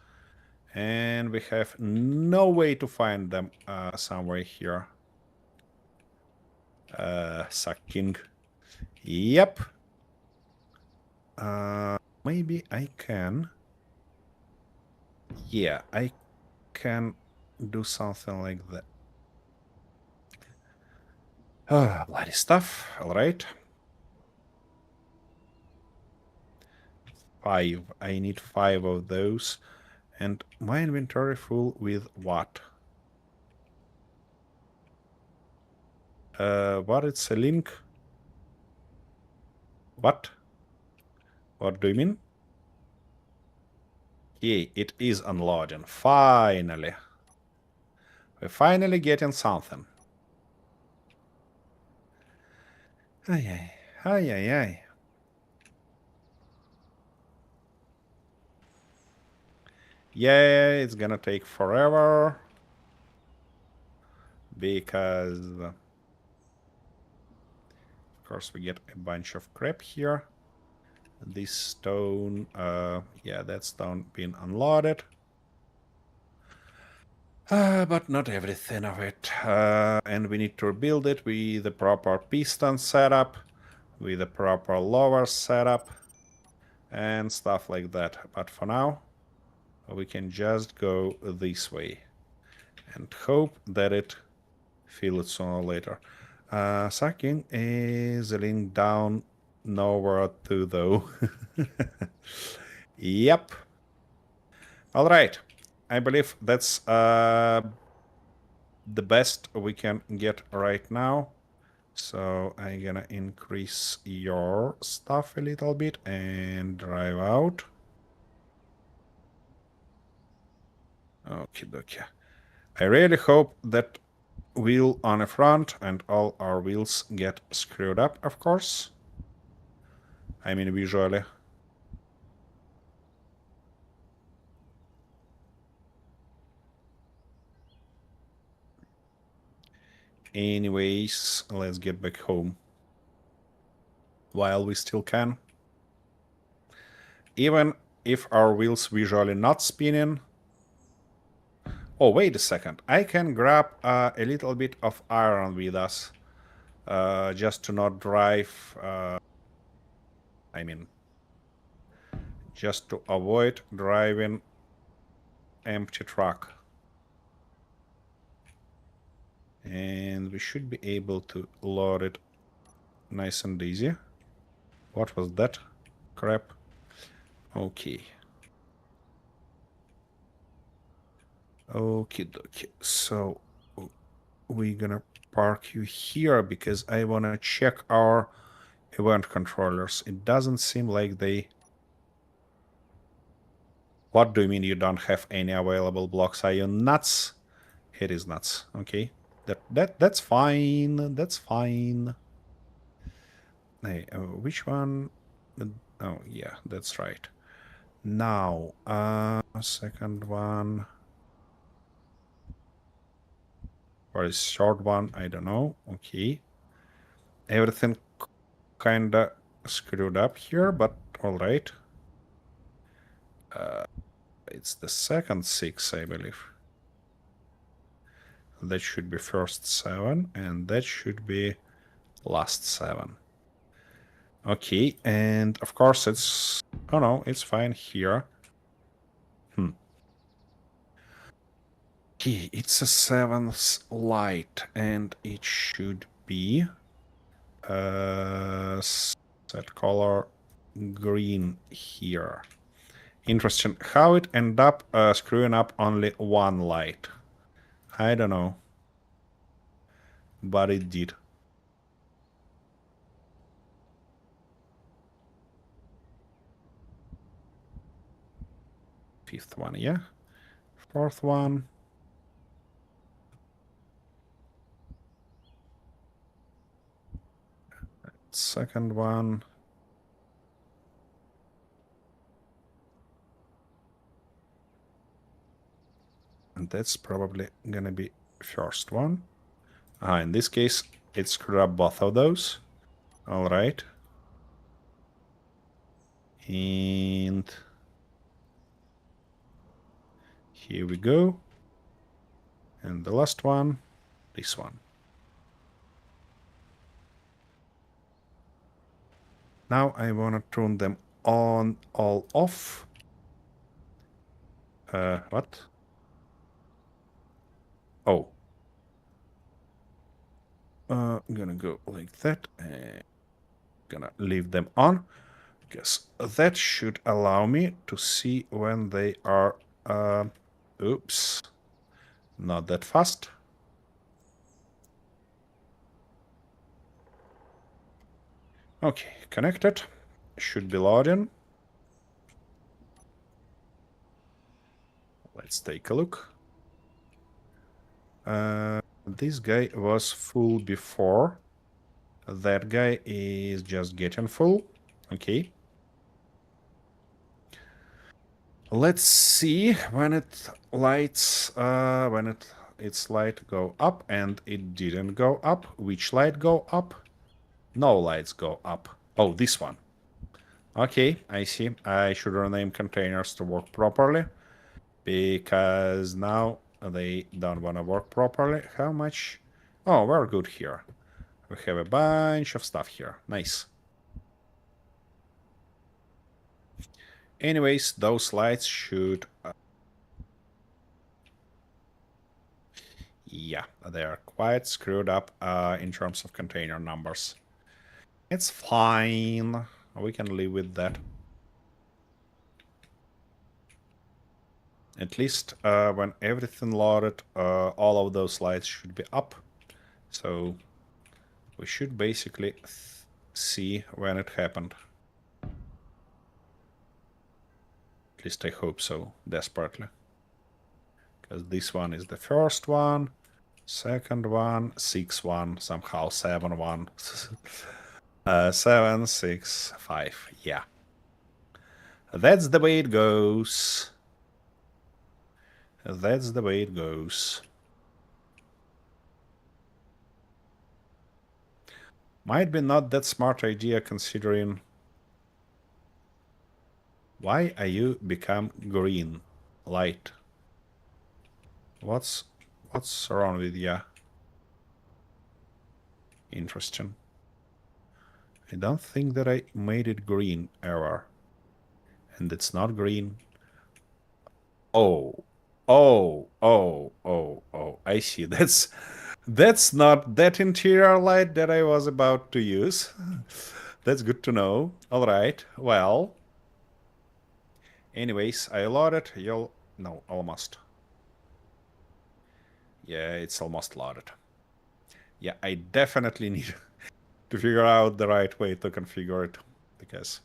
And we have no way to find them somewhere here. Sucking. Yep. Maybe I can. Yeah, I can do something like that. Bloody stuff. All right. 5. I need 5 of those. And my inventory full with what? What it's a link? What? What do you mean? Okay, it is unloading. Finally. We're finally getting something. Ay, ay, ay, ay, ay. Yeah, it's gonna take forever. Because, of course, we get a bunch of crap here. This stone, yeah, that stone being unloaded. But not everything of it. And we need to rebuild it with the proper piston setup, with the proper lower setup, and stuff like that. But for now, we can just go this way and hope that it fills sooner or later. Sucking is a link down nowhere to though. Yep. All right. I believe that's the best we can get right now. So I'm gonna increase your stuff a little bit and drive out. Okay, dokie. I really hope that wheel on the front and all our wheels get screwed up, of course. I mean, visually. Anyways, let's get back home. While we still can. Even if our wheels visually not spinning. Oh, wait a second. I can grab a little bit of iron with us. Just to not drive... I mean... just to avoid driving empty truck. And we should be able to load it nice and easy. What was that crap? Okay. Okie dokie. So we're gonna park you here because I wanna check our event controllers. It doesn't seem like they... What do you mean you don't have any available blocks? Are you nuts? It is nuts. Okay. That's fine. That's fine. Hey, which one? Oh, yeah, that's right. Now, second one. Or is short one? I don't know. Okay. Everything kinda screwed up here, but all right. It's the second 6, I believe. That should be first 7, and that should be last 7. Okay, and of course it's... Oh no, it's fine here. Okay, it's a 7th light, and it should be set color green here. Interesting. How it end up screwing up only one light? I don't know. But it did. Fifth one, yeah. Fourth one. Second one. And that's probably gonna be first one. In this case, it screwed up both of those. All right. And here we go. And the last one, this one. Now I want to turn them on, all off. What? Oh. I'm gonna go like that. And gonna leave them on. Because that should allow me to see when they are... oops. Not that fast. Okay, connected. Should be loading. Let's take a look. This guy was full before. That guy is just getting full. Okay. Let's see when it lights, when its light go up, and it didn't go up. Which light go up? No lights go up. Oh, this one. Okay, I see. I should rename containers to work properly, because now they don't want to work properly. How much? Oh, we're good here. We have a bunch of stuff here. Nice. Anyways, those lights should... yeah, they are quite screwed up in terms of container numbers. It's fine. We can live with that. At least when everything loaded, all of those lights should be up. So we should basically see when it happened. At least I hope so, desperately. Because this one is the first one, second one, sixth one, somehow 7 1. 7, 6, 5. Yeah. That's the way it goes. That's the way it goes. Might be not that smart idea considering... Why are you become green? Light. What's wrong with ya? Interesting. I don't think that I made it green ever. And it's not green. Oh. Oh, oh, oh, oh. I see. That's not that interior light that I was about to use. That's good to know. All right. Well. Anyways, I loaded. No, almost. Yeah, it's almost loaded. Yeah, I definitely need to figure out the right way to configure it, because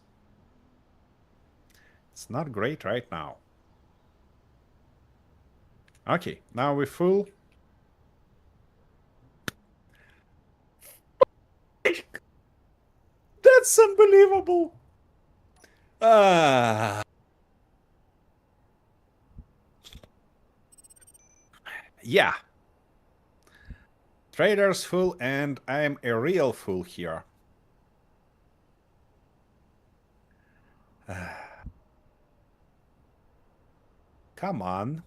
it's not great right now. Okay, now we're full. That's unbelievable. Yeah. Trader's full, and I'm a real fool here. Come on.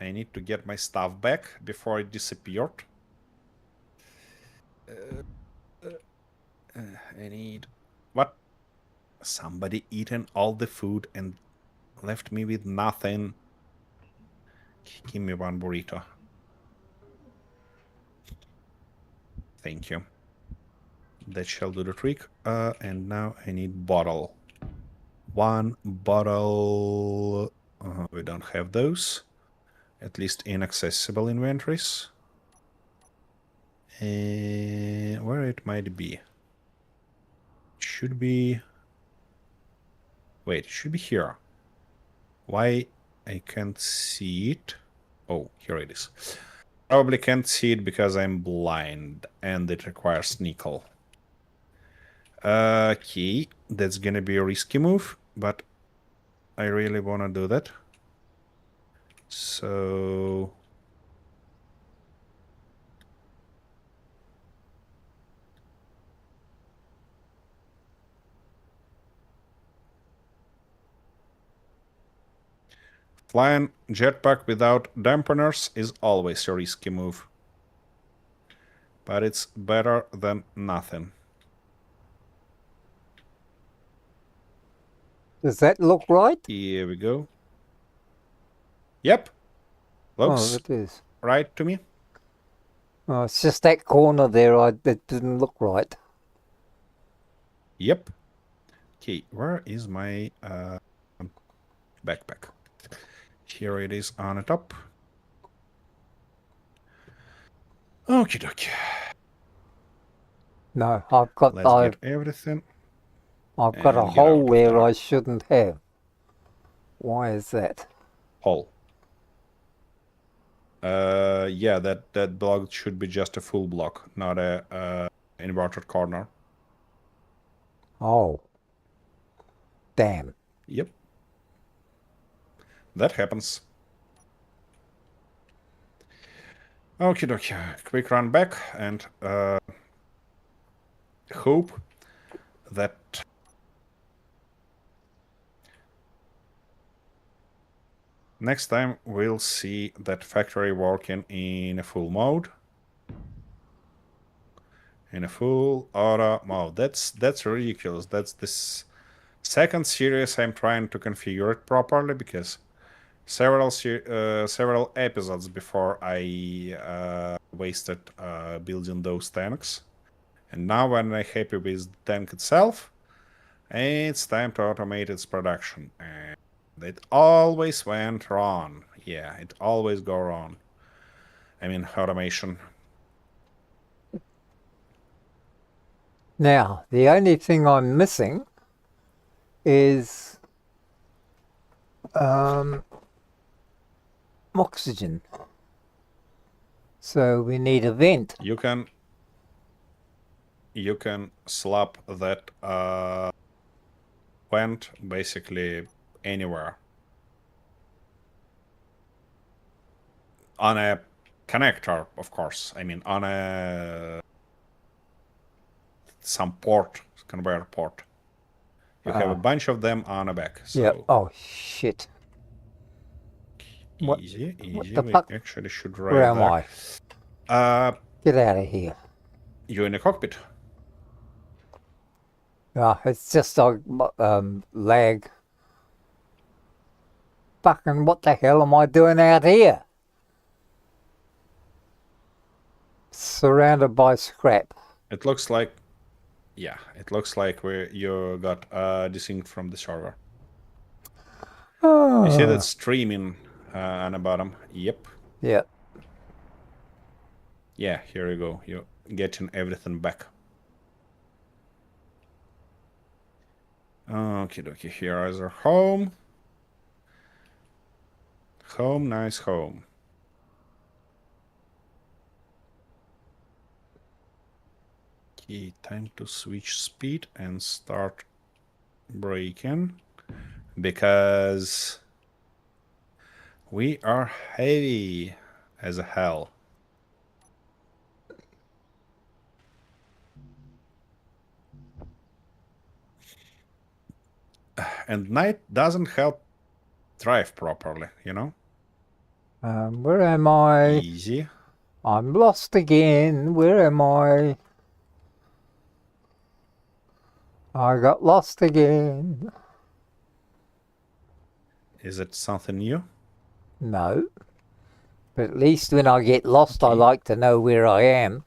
I need to get my stuff back before it disappeared. I need... What? Somebody eaten all the food and left me with nothing. Give me one burrito. Thank you. That shall do the trick. And now I need bottle. One bottle. We don't have those. At least inaccessible inventories. Where it might be. It should be... Wait, it should be here. Why I can't see it? Oh, here it is. Probably can't see it because I'm blind and it requires nickel. Okay, that's gonna be a risky move, but I really wanna do that. So... Flying jetpack without dampeners is always a risky move. But it's better than nothing. Does that look right? Here we go. Yep. Oh, Looks it is. right to me. Oh, it's just that corner there that didn't look right. Yep. Okay, where is my backpack? Here it is on the top. Okie dokie. No, I've got Let's get everything. I've got a and get out hole of where there. I shouldn't have. Why is that? Hole. Yeah, that block should be just a full block, not a inverted corner. Oh. Damn. Yep. That happens. Okie dokie. Quick run back and hope that next time we'll see that factory working in a full mode. In a full auto mode. That's ridiculous. That's this second series I'm trying to configure it properly because several episodes before I wasted building those tanks. And now when I'm happy with the tank itself, it's time to automate its production. And it always went wrong. Yeah, it always go wrong. I mean, automation. Now, the only thing I'm missing is oxygen. So we need a vent. You can slap that vent basically anywhere. On a connector, of course. I mean, on some port, conveyor port. You have a bunch of them on a back. So Yeah. Oh, shit. What- easy. the We fuck? actually should Where right am there. I? Get out of here. You're in the cockpit. It's just lag. Fucking what the hell am I doing out here? Surrounded by scrap. It looks like, yeah, it looks like you got desynced from the server. You see that streaming on the bottom? Yep. Yeah. Yeah, here you go. You're getting everything back. Okie dokie, here is our home. Home, nice home. Okay, time to switch speed and start braking. Because we are heavy as hell. And night doesn't help drive properly, you know? Where am I? Easy. I'm lost again. Where am I? I got lost again. Is it something new? No. But at least when I get lost, I Okay. like to know where I am.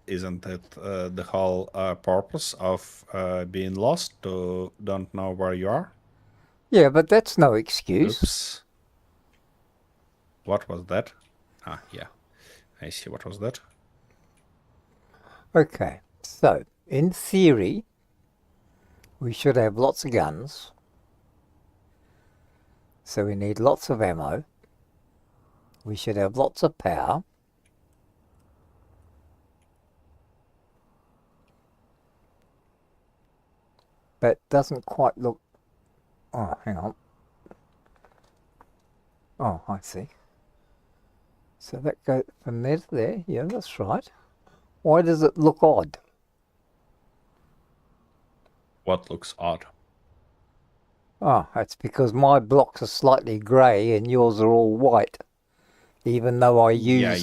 Isn't it the whole purpose of being lost to don't know where you are? Yeah, but that's no excuse. Oops. What was that? Ah, yeah. I see what was that. Okay, so in theory, we should have lots of guns. So we need lots of ammo. We should have lots of power. But doesn't quite look... Oh, hang on. Oh, I see. So that goes from there to there. Yeah, that's right. Why does it look odd? What looks odd? Oh, that's because my blocks are slightly grey and yours are all white. Even though I Yeah,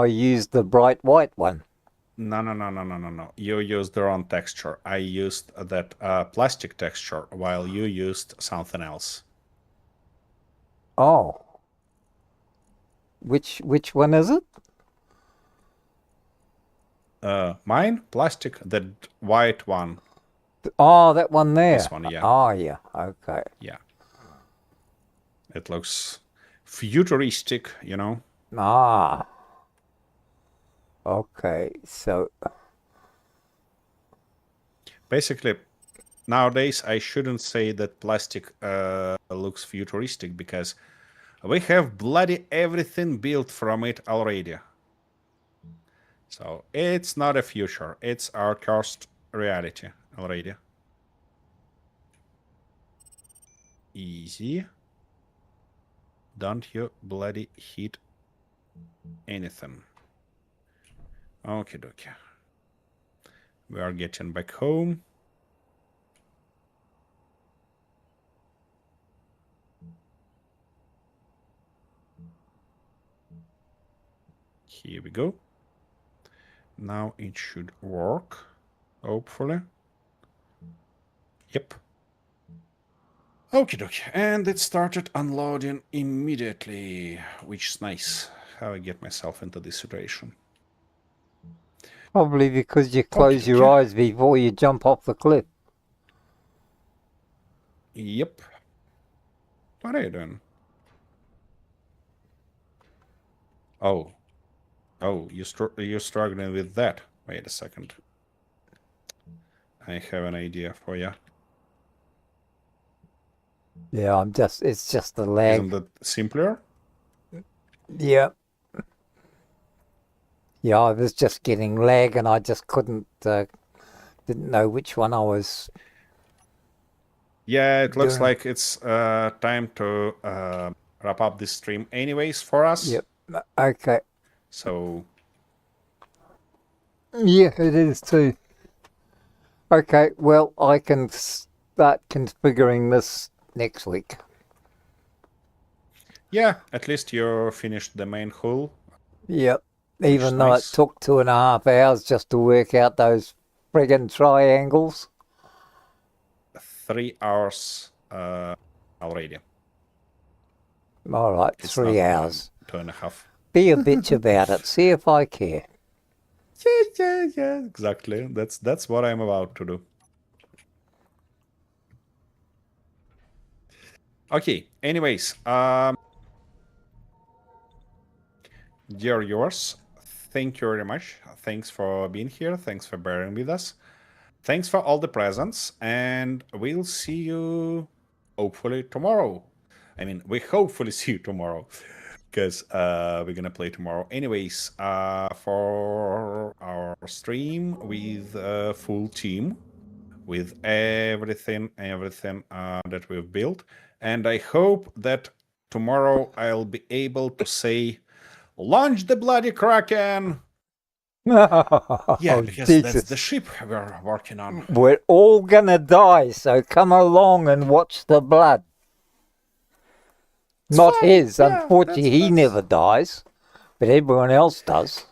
used the bright white one. No. You used the wrong texture. I used that plastic texture while you used something else. Oh. Which one is it? Mine, plastic, that white one. Oh, that one there. This one, yeah. Oh, yeah. Okay. Yeah. It looks futuristic, you know? Ah. Okay. So, Basically, nowadays I shouldn't say that plastic looks futuristic because we have bloody everything built from it already. So it's not a future, it's our cursed reality already. Easy. Don't you bloody hit anything. Okie dokie. We are getting back home. Here we go. Now it should work, hopefully. Yep. Okie dokie. And it started unloading immediately, which is nice. How I get myself into this situation. probably because you close Okie your dokie. eyes before you jump off the cliff. Yep. What are you doing? Oh. Oh, you're struggling with that. Wait a second. I have an idea for you. Yeah, it's just the lag. Isn't that simpler? Yeah. Yeah, I was just getting lag and I just didn't know which one I was. Yeah, it looks doing. like it's time to wrap up this stream anyways for us. Yep. Okay. So, Yeah, it is too. Okay, well, I can start configuring this next week. yeah, at least you finished the main hull. Yep. is Even though nice. it took 2.5 hours just to work out those friggin' triangles. 3 hours already. All right, It's 3 not hours. 2.5. Be a bitch about it. See if I care. Yeah, exactly. That's what I'm about to do. Okay, anyways, dear viewers, thank you very much. Thanks for being here. Thanks for bearing with us. Thanks for all the presents, and we'll see you hopefully tomorrow. I mean, we hopefully see you tomorrow because we're gonna play tomorrow. Anyways, for our stream with a full team, with everything that we've built, and I hope that tomorrow I'll be able to say, "Launch the bloody Kraken!" Yeah, because that's the ship we're working on. We're all gonna die, so come along and watch the blood. It's Not fine. his, Yeah, unfortunately, he that's- never dies, but everyone else does.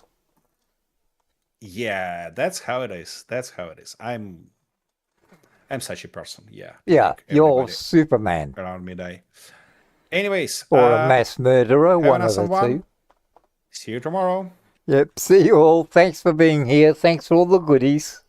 Yeah, that's how it is. That's how it is. I'm such a person. Yeah. to Yeah, make you're everybody Superman around me die. Anyways, or a mass murderer, have one an of the awesome one. two. See you tomorrow. Yep, see you all. Thanks for being here. Thanks for all the goodies.